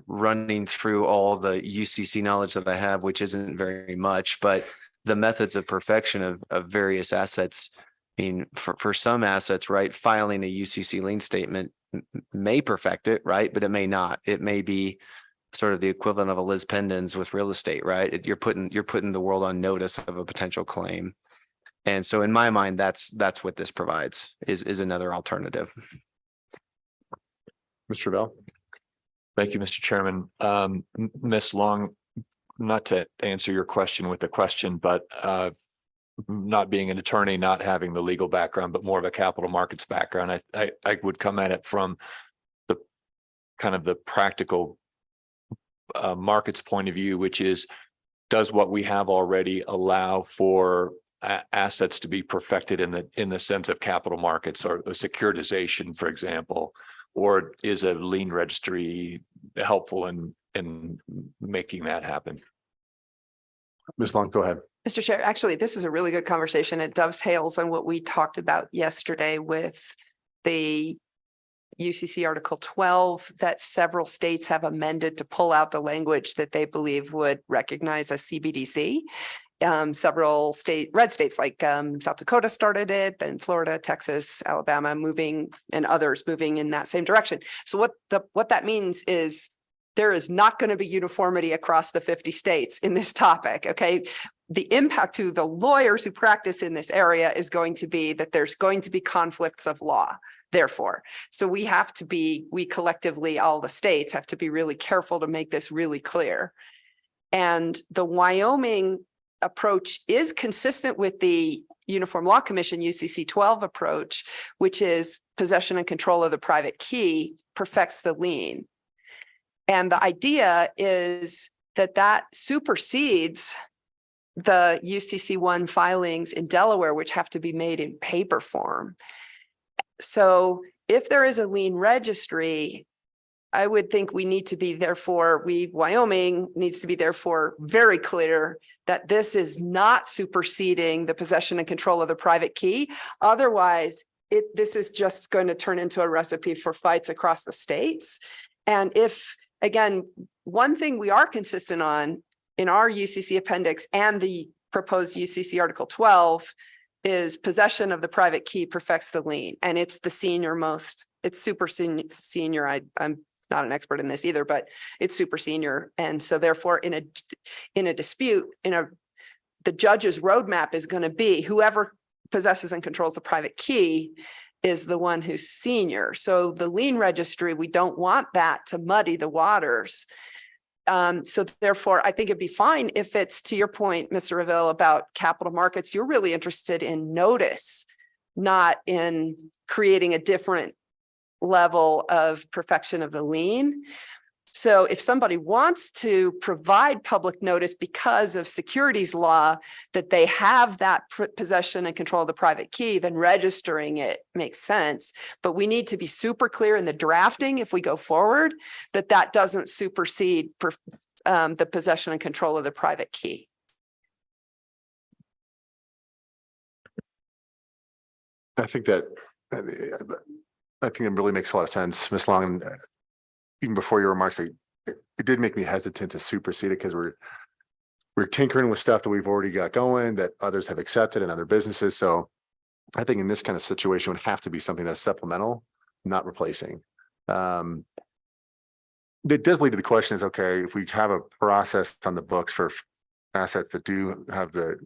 running through all the UCC knowledge that I have, which isn't very much, but the methods of perfection of various assets. I mean, for some assets, right, filing a UCC lien statement may perfect it, right, but it may not. It may be sort of the equivalent of a Liz Pendens with real estate, right? You're putting the world on notice of a potential claim. And so in my mind, that's what this provides is another alternative. Mr. Revelle. Thank you, Mr. Chairman. Ms. Long, not to answer your question with a question, but not being an attorney, not having the legal background, but more of a capital markets background, I would come at it from the kind of the practical markets point of view, which is, does what we have already allow for assets to be perfected in the sense of capital markets or a securitization, for example, or is a lien registry helpful in making that happen? Ms. Long, go ahead. Mr. Chair, actually, this is a really good conversation. It dovetails on what we talked about yesterday with the UCC Article 12 that several states have amended to pull out the language that they believe would recognize a CBDC. Several red states like South Dakota started it, then Florida, Texas, Alabama and others moving in that same direction. So what that means is there is not going to be uniformity across the 50 states in this topic, okay? The impact to the lawyers who practice in this area is going to be that there's going to be conflicts of law, therefore. So we collectively, all the states have to be really careful to make this really clear. And the Wyoming approach is consistent with the Uniform Law Commission UCC 12 approach, which is possession and control of the private key perfects the lien. And the idea is that supersedes the UCC1 filings in Delaware, which have to be made in paper form. So if there is a lien registry, I would think Wyoming needs to be therefore very clear that this is not superseding the possession and control of the private key. Otherwise, this is just going to turn into a recipe for fights across the states. And again, one thing we are consistent on in our UCC appendix and the proposed UCC Article 12 is possession of the private key perfects the lien. And it's the super senior. I'm not an expert in this either, but it's super senior. And so therefore in a dispute, the judge's roadmap is going to be whoever possesses and controls the private key is the one who's senior. So the lien registry, we don't want that to muddy the waters. So therefore, I think it'd be fine if it's, to your point, Mr. Reville, about capital markets, you're really interested in notice, not in creating a different level of perfection of the lien. So if somebody wants to provide public notice because of securities law that they have that possession and control of the private key, then registering it makes sense. But we need to be super clear in the drafting, if we go forward, that that doesn't supersede the possession and control of the private key. I think that really makes a lot of sense, Ms. Long. And even before your remarks, it did make me hesitant to supersede it because we're tinkering with stuff that we've already got going that others have accepted in other businesses. So I think in this kind of situation would have to be something that's supplemental, not replacing. It does lead to the question is, okay, if we have a process on the books for assets that do have the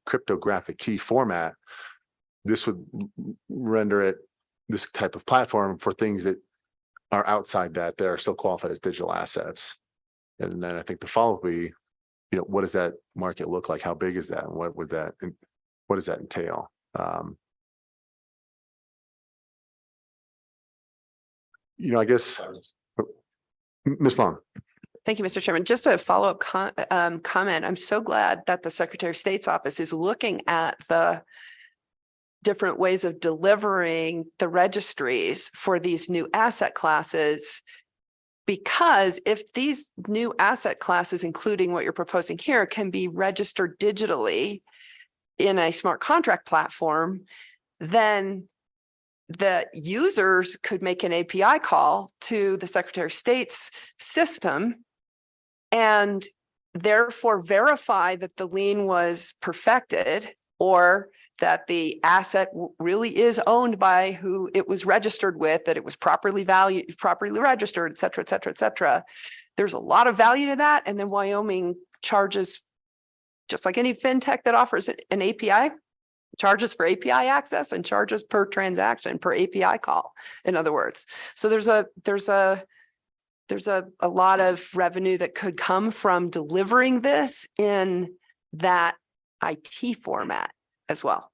cryptographic key format, this would render it this type of platform for things that are outside that are still qualified as digital assets. And then I think the follow-up would be, what does that market look like? How big is that? And what does that entail? I guess, Ms. Long. Thank you, Mr. Chairman. Just a follow-up comment. I'm so glad that the Secretary of State's office is looking at the different ways of delivering the registries for these new asset classes, because if these new asset classes, including what you're proposing here, can be registered digitally in a smart contract platform, then the users could make an API call to the Secretary of State's system and therefore verify that the lien was perfected or that the asset really is owned by who it was registered with, that it was properly valued, properly registered, et cetera, et cetera, et cetera. There's a lot of value to that. And then Wyoming charges, just like any fintech that offers an API, charges for API access and charges per transaction, per API call, in other words. So there's a lot of revenue that could come from delivering this in that IT format as well.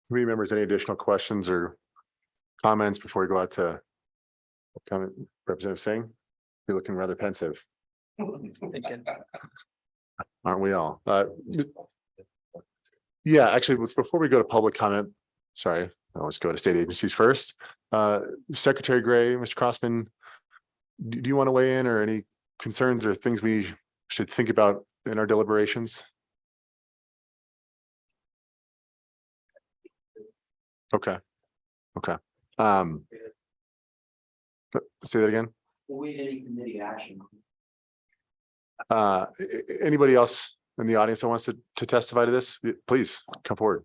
Committee members, any additional questions or comments before we go out to Representative Singh? You're looking rather pensive. Aren't we all? Yeah, actually, before we go to public comment, sorry, I always go to state agencies first. Secretary Gray, Mr. Crossman, do you want to weigh in or any concerns or things we should think about in our deliberations? Okay. Say that again. Avoid any committee action. Anybody else in the audience that wants to testify to this, please come forward.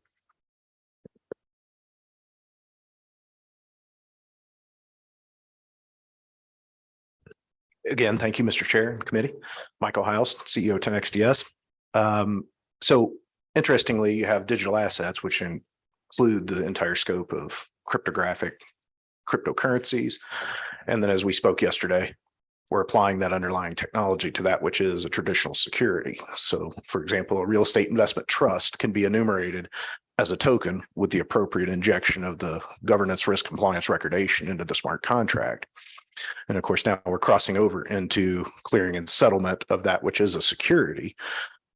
Again, thank you, Mr. Chair and committee. Michael Hiles, CEO 10XDS. So interestingly, you have digital assets, which include the entire scope of cryptocurrencies. And then as we spoke yesterday, we're applying that underlying technology to that which is a traditional security. So for example, a real estate investment trust can be enumerated as a token with the appropriate injection of the governance risk compliance recordation into the smart contract. And of course, now we're crossing over into clearing and settlement of that which is a security.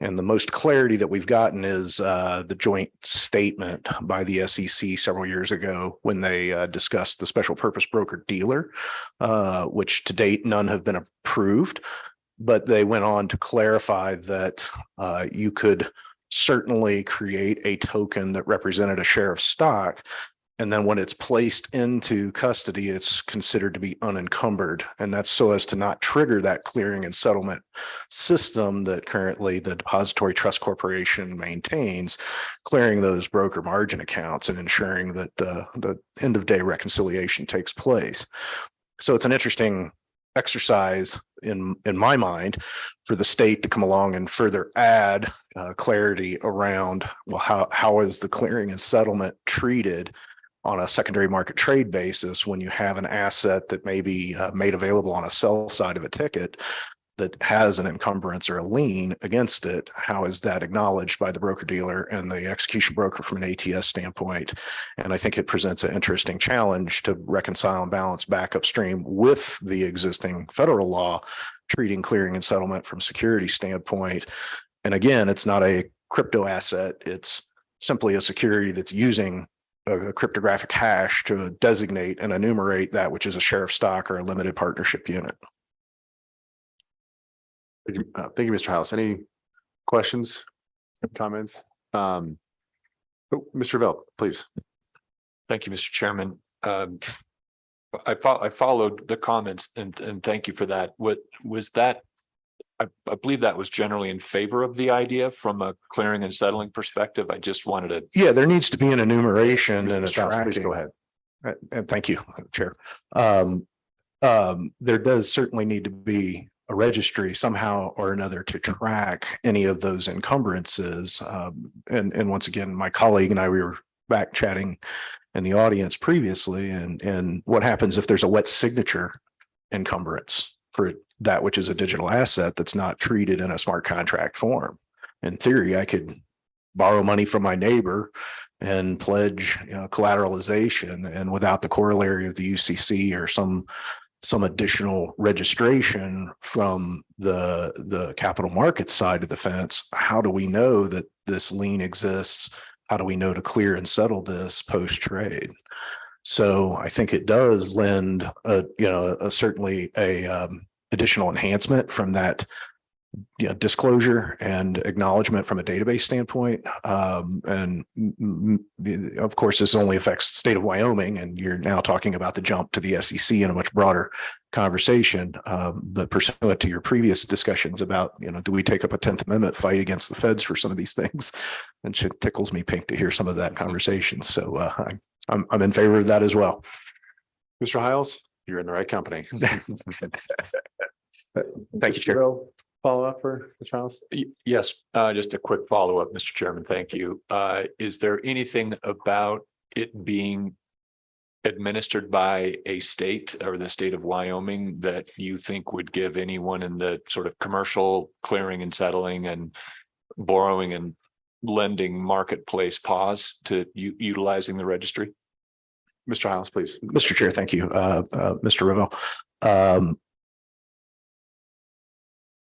And the most clarity that we've gotten is the joint statement by the SEC several years ago when they discussed the special purpose broker dealer, which to date none have been approved. But they went on to clarify that you could certainly create a token that represented a share of stock And then when it's placed into custody, it's considered to be unencumbered. And that's so as to not trigger that clearing and settlement system that currently the Depository Trust Corporation maintains, clearing those broker margin accounts and ensuring that the end of day reconciliation takes place. So it's an interesting exercise in my mind for the state to come along and further add clarity around, well, how is the clearing and settlement treated on a secondary market trade basis when you have an asset that may be made available on a sell side of a ticket that has an encumbrance or a lien against it? How is that acknowledged by the broker dealer and the execution broker from an ATS standpoint? And I think it presents an interesting challenge to reconcile and balance back upstream with the existing federal law treating clearing and settlement from security standpoint. And again, it's not a crypto asset. It's simply a security that's using a cryptographic hash to designate and enumerate that which is a share of stock or a limited partnership unit. Thank you, Mr. House. Any questions, comments? Mr. Velt, please. Thank you, Mr. Chairman. I followed the comments and thank you for that. What was that? I believe that was generally in favor of the idea from a clearing and settling perspective. I just wanted to. Yeah, there needs to be an enumeration and a Mr. House, please tracking. go ahead. And thank you, Chair. There does certainly need to be a registry somehow or another to track any of those encumbrances. And once again, my colleague and I, we were back chatting in the audience previously, and what happens if there's a wet signature encumbrance for that which is a digital asset that's not treated in a smart contract form? In theory, I could borrow money from my neighbor and pledge, collateralization, and without the corollary of the UCC or some additional registration from the capital markets side of the fence, how do we know that this lien exists? How do we know to clear and settle this post trade? So I think it does lend certainly a additional enhancement from that disclosure and acknowledgement from a database standpoint. And of course, this only affects the state of Wyoming, and you're now talking about the jump to the SEC in a much broader conversation. But pursuant to your previous discussions about, do we take up a 10th Amendment fight against the feds for some of these things? And it tickles me pink to hear some of that conversation. So I'm in favor of that as well. Mr. Hiles, you're in the right company. Thank you, Chair. Follow up for Mr. Hiles? Yes, just a quick follow up, Mr. Chairman. Thank you. Is there anything about it being administered by a state or the state of Wyoming that you think would give anyone in the sort of commercial clearing and settling and borrowing and lending marketplace pause to utilizing the registry? Mr. Hiles, please. Mr. Chair, thank you. Mr. Revel.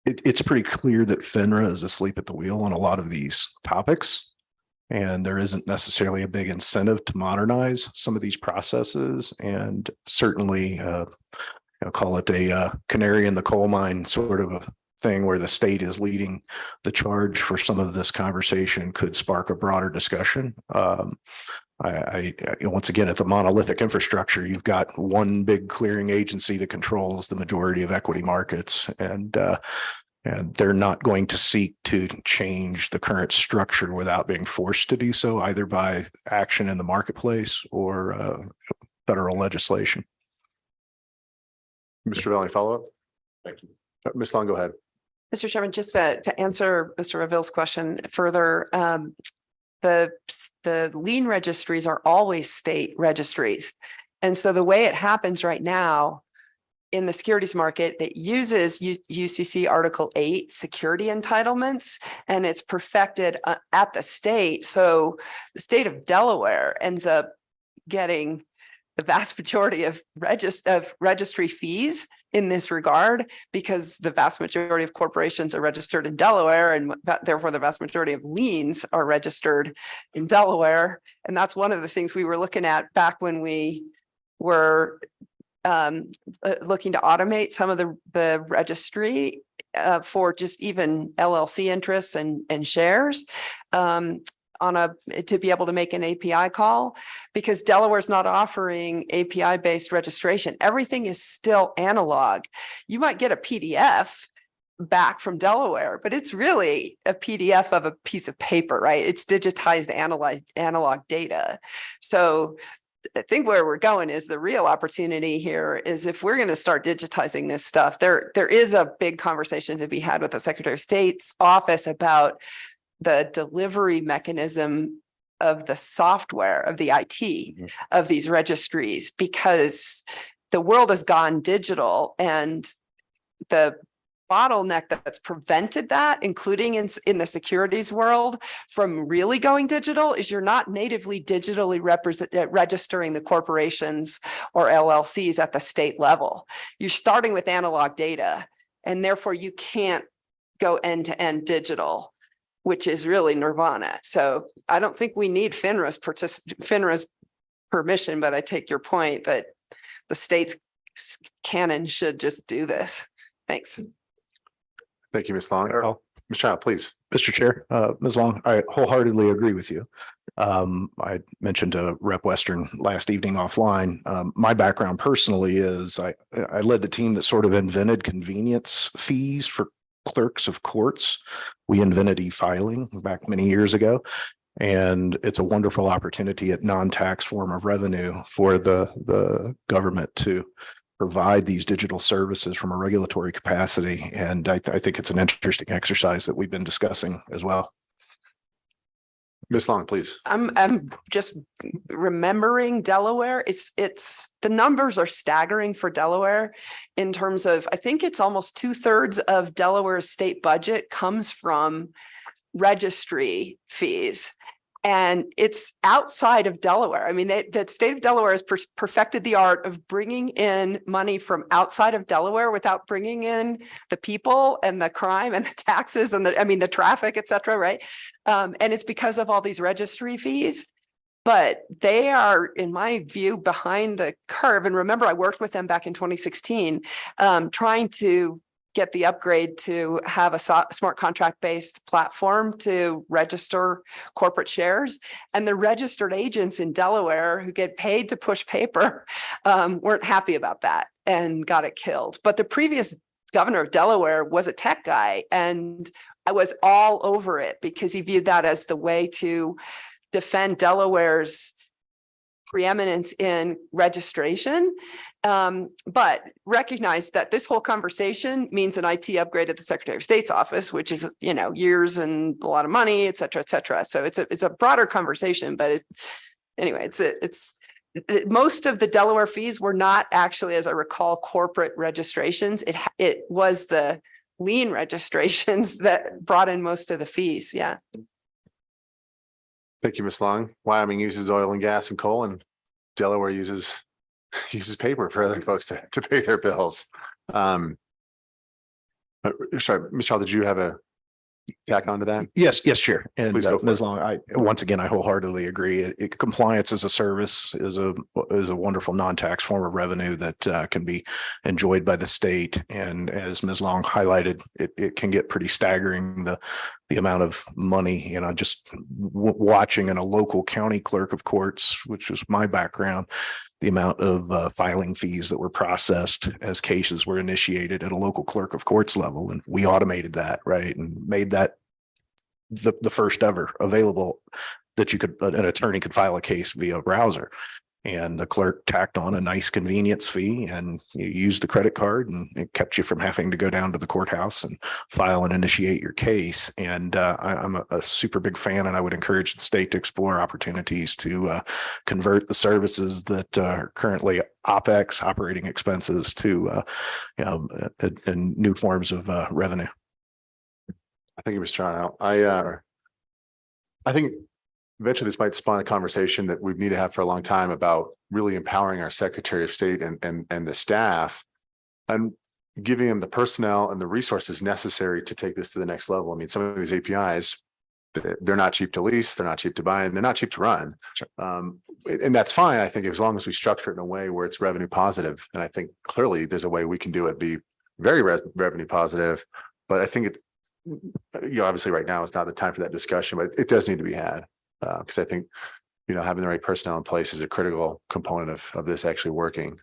It's pretty clear that FINRA is asleep at the wheel on a lot of these topics, and there isn't necessarily a big incentive to modernize some of these processes. And certainly, call it a canary in the coal mine sort of a thing where the state is leading the charge for some of this conversation could spark a broader discussion. Once again, it's a monolithic infrastructure. You've got one big clearing agency that controls the majority of equity markets, and they're not going to seek to change the current structure without being forced to do so, either by action in the marketplace or federal legislation. Mr. Valley, follow up? Thank you. Ms. Long, go ahead. Mr. Chairman, just to answer Mr. Reveal's question further, the lien registries are always state registries. And so the way it happens right now in the securities market, it uses UCC Article 8 security entitlements, and it's perfected at the state. So the state of Delaware ends up getting the vast majority of registry fees in this regard, because the vast majority of corporations are registered in Delaware, and therefore the vast majority of liens are registered in Delaware. And that's one of the things we were looking at back when we were looking to automate some of the registry for just even LLC interests and shares. to be able to make an API call, because Delaware's not offering API-based registration. Everything is still analog. You might get a PDF back from Delaware, but it's really a PDF of a piece of paper, right? It's digitized analog data. So I think where we're going is the real opportunity here is if we're going to start digitizing this stuff, there is a big conversation to be had with the Secretary of State's office about the delivery mechanism of the software, of the IT of these registries, because the world has gone digital, and the bottleneck that's prevented that, including in the securities world, from really going digital is you're not natively digitally registering the corporations or LLCs at the state level. You're starting with analog data, and therefore you can't go end-to-end digital, which is really nirvana. So I don't think we need FINRA's permission, but I take your point that the state's canon should just do this. Thanks. Thank you, Ms. Long. Ms. Child, please. Mr. Chair, Ms. Long, I wholeheartedly agree with you. I mentioned to Rep. Western last evening offline. My background personally is I led the team that sort of invented convenience fees for clerks of courts. We invented e-filing back many years ago, and it's a wonderful opportunity at non-tax form of revenue for the government to provide these digital services from a regulatory capacity. And I think it's an interesting exercise that we've been discussing as well. Ms. Long, please. I'm just remembering Delaware. It's the numbers are staggering for Delaware in terms of, I think it's almost 2/3 of Delaware's state budget comes from registry fees. And it's outside of Delaware. I mean, the state of Delaware has perfected the art of bringing in money from outside of Delaware without bringing in the people and the crime and the taxes and the traffic, et cetera, right? And it's because of all these registry fees. But they are, in my view, behind the curve. And remember, I worked with them back in 2016, trying to get the upgrade to have a smart contract-based platform to register corporate shares. And the registered agents in Delaware who get paid to push paper weren't happy about that and got it killed. But the previous governor of Delaware was a tech guy, and I was all over it because he viewed that as the way to defend Delaware's preeminence in registration, but recognize that this whole conversation means an IT upgrade at the Secretary of State's office, which is, years and a lot of money, et cetera, et cetera. So it's a broader conversation, but it's most of the Delaware fees were not actually, as I recall, corporate registrations. It was the lien registrations that brought in most of the fees. Yeah. Thank you, Ms. Long. Wyoming uses oil and gas and coal, and Delaware uses paper for other folks to pay their bills. Sorry, Ms. Child, did you have a tack onto that? Yes, Chair. And Please go for Ms. it. Long, I wholeheartedly agree. Compliance as a service is a wonderful non-tax form of revenue that can be enjoyed by the state. And as Ms. Long highlighted, it can get pretty staggering, the amount of money, just watching in a local county clerk of courts, which is my background, the amount of filing fees that were processed as cases were initiated at a local clerk of courts level. And we automated that, right? And made that the first ever available that an attorney could file a case via browser. And the clerk tacked on a nice convenience fee, and you used the credit card, and it kept you from having to go down to the courthouse and file and initiate your case. And I'm a super big fan, and I would encourage the state to explore opportunities to convert the services that are currently OpEx, operating expenses, to and new forms of revenue. Thank you, Mr. Child. I think eventually this might spawn a conversation that we need to have for a long time about really empowering our Secretary of State and the staff and giving them the personnel and the resources necessary to take this to the next level. I mean, some of these APIs, they're not cheap to lease, they're not cheap to buy, and they're not cheap to run. And that's fine, I think, as long as we structure it in a way where it's revenue positive. And I think clearly there's a way we can do it, be very revenue positive. But I think obviously right now is not the time for that discussion, but it does need to be had. Because I think, having the right personnel in place is a critical component of this actually working.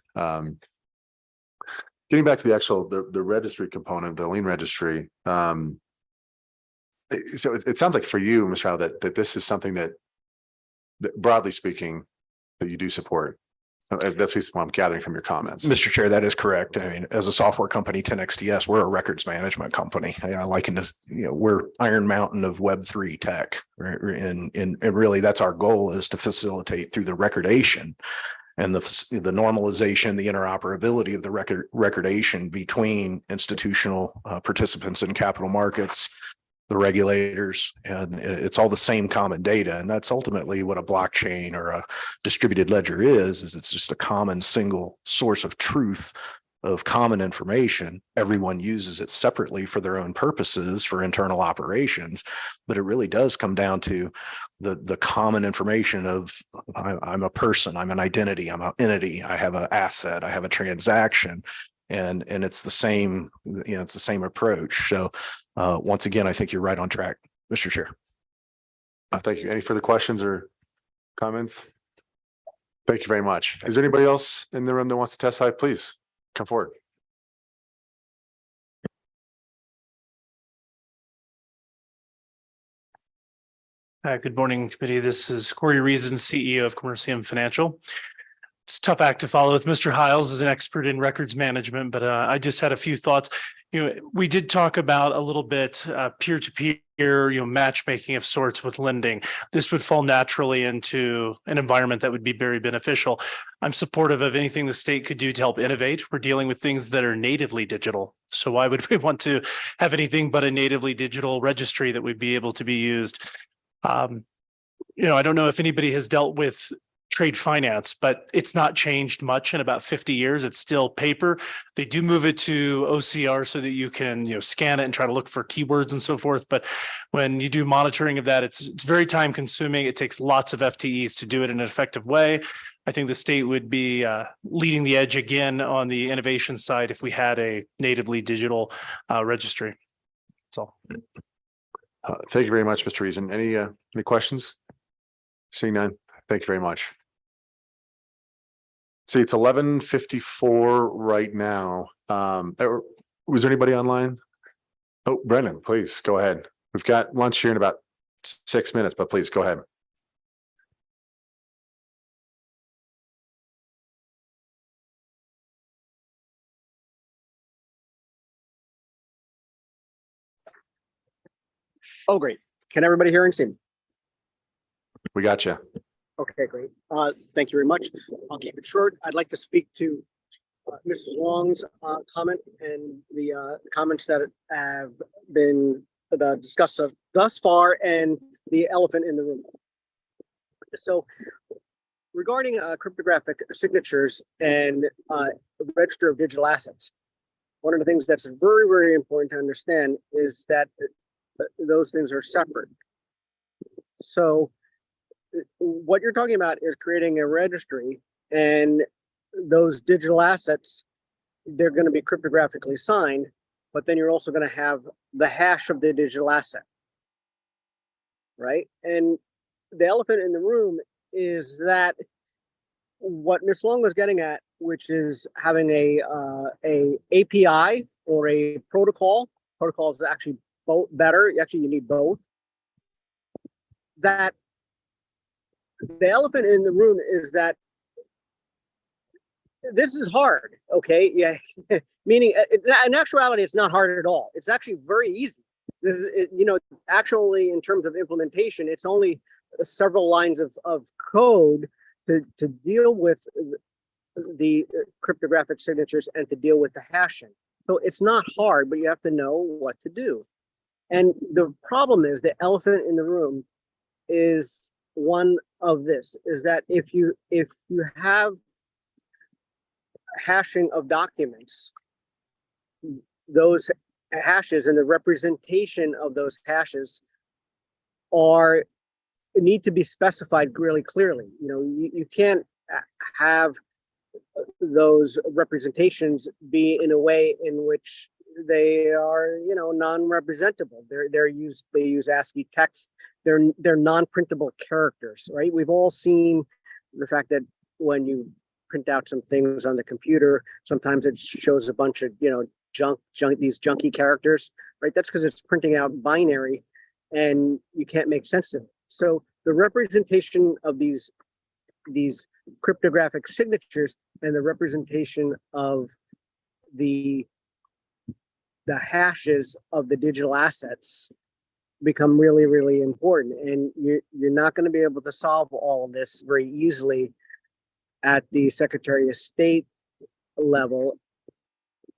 Getting back to the actual, the registry component, the lien registry. So it sounds like for you, Mr. Howell, that this is something that broadly speaking, that you do support. That's what I'm gathering from your comments. Mr. Chair, that is correct. I mean, as a software company, 10XDS, we're a records management company. I liken this, we're Iron Mountain of Web3 tech. Right? And really that's our goal, is to facilitate through the recordation and the normalization, the interoperability of the recordation between institutional participants in capital markets, the regulators, and it's all the same common data. And that's ultimately what a blockchain or a distributed ledger is it's just a common single source of truth of common information. Everyone uses it separately for their own purposes for internal operations, but it really does come down to the common information of I'm a person, I'm an identity, I'm an entity, I have an asset, I have a transaction. And it's the same, it's the same approach. So once again, I think you're right on track, Mr. Chair. Thank you. Any further questions or comments? Thank you very much. Is there anybody else in the room that wants to testify? Please come forward. Good morning, committee. This is Corey Reason, CEO of Commercium Financial. It's a tough act to follow with Mr. Hiles as an expert in records management, but I just had a few thoughts. We did talk about a little bit peer-to-peer, matchmaking of sorts with lending. This would fall naturally into an environment that would be very beneficial. I'm supportive of anything the state could do to help innovate. We're dealing with things that are natively digital. So why would we want to have anything but a natively digital registry that would be able to be used? I don't know if anybody has dealt with trade finance, but it's not changed much in about 50 years. It's still paper. They do move it to OCR so that you can, scan it and try to look for keywords and so forth. But when you do monitoring of that, it's very time consuming. It takes lots of FTEs to do it in an effective way. I think the state would be leading the edge again on the innovation side if we had a natively digital registry. That's all. Thank you very much, Mr. Reason. Any questions? Seeing none. Thank you very much. See, it's 11:54 right now. Was there anybody online? Oh, Brendan, please go ahead. We've got lunch here in about 6 minutes, but please go ahead. Oh, great. Can everybody hear and see me? We got you. Okay, great. Thank you very much. I'll keep it short. I'd like to speak to Mrs. Long's comment and the comments that have been discussed thus far and the elephant in the room. So regarding cryptographic signatures and register of digital assets, one of the things that's very, very important to understand is that those things are separate. So what you're talking about is creating a registry, and those digital assets, they're going to be cryptographically signed, but then you're also going to have the hash of the digital asset, right? And the elephant in the room is that what Ms. Long was getting at, which is having a API or a protocol. Protocol is actually both better. Actually, you need both. That the elephant in the room is that this is hard. Okay, yeah, meaning in actuality, it's not hard at all. It's actually very easy. This is, actually in terms of implementation, it's only several lines of code to deal with the cryptographic signatures and to deal with the hashing. So it's not hard, but you have to know what to do. And the problem is the elephant in the room is one of this, is that if you have hashing of documents, those hashes and the representation of those hashes need to be specified really clearly. You can't have those representations be in a way in which they are, you know, non-representable. They use ASCII text. They're non-printable characters, right? We've all seen the fact that when you print out some things on the computer, sometimes it shows a bunch of, you know, these junky characters, right? That's because it's printing out binary and you can't make sense of it. So the representation of these cryptographic signatures and the representation of the hashes of the digital assets become really, really important. And you're not going to be able to solve all of this very easily at the Secretary of State level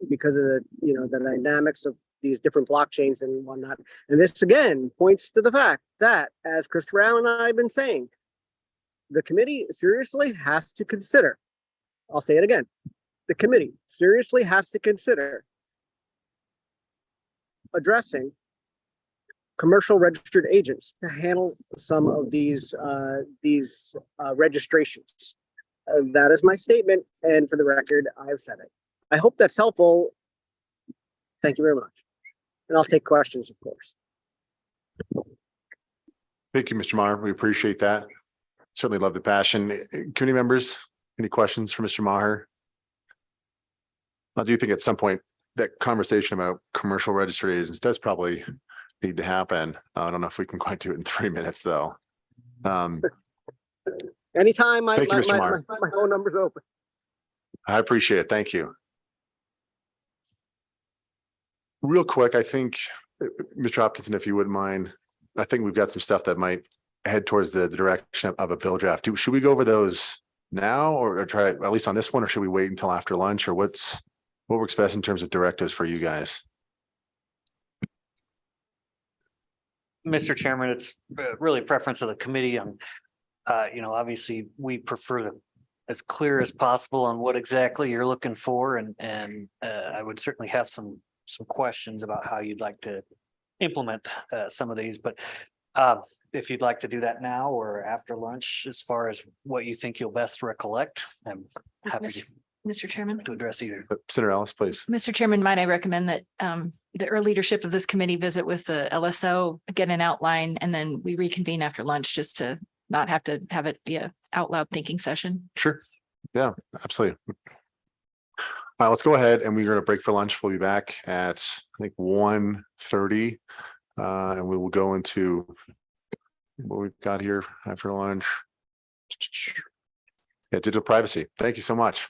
because of the, you know, the dynamics of these different blockchains and whatnot. And this again points to the fact that, as Christopher Allen and I have been saying, the committee seriously has to consider, I'll say it again, the committee seriously has to consider addressing commercial registered agents to handle some of these registrations. That is my statement, and for the record, I've said it. I hope that's helpful. Thank you very much. And I'll take questions, of course. Thank you, Mr. Maher. We appreciate that. Certainly love the passion. Committee members, any questions for Mr. Maher? I do think at some point that conversation about commercial registered agents does probably need to happen. I don't know if we can quite do it in 3 minutes, though. Anytime my Thank you, Mr. Maher. phone number's open. I appreciate it. Thank you. Real quick, I think, Mr. Hopkinson, if you wouldn't mind, I think we've got some stuff that might head towards the direction of a bill draft. Should we go over those now or try at least on this one, or should we wait until after lunch, or what works best in terms of directives for you guys? Mr. Chairman, it's really a preference of the committee on, you know, obviously we prefer as clear as possible on what exactly you're looking for. And I would certainly have some questions about how you'd like to implement some of these, but if you'd like to do that now or after lunch, as far as what you think you'll best recollect, I'm happy Mr. Chairman. to address either. Senator Ellis, please. Mr. Chairman, might I recommend that the early leadership of this committee visit with the LSO, get an outline, and then we reconvene after lunch just to not have to have it be a out loud thinking session. Sure. Yeah, absolutely. Let's go ahead and we're going to break for lunch. We'll be back at, I think, 1:30. And we will go into what we've got here after lunch. Yeah, digital privacy. Thank you so much.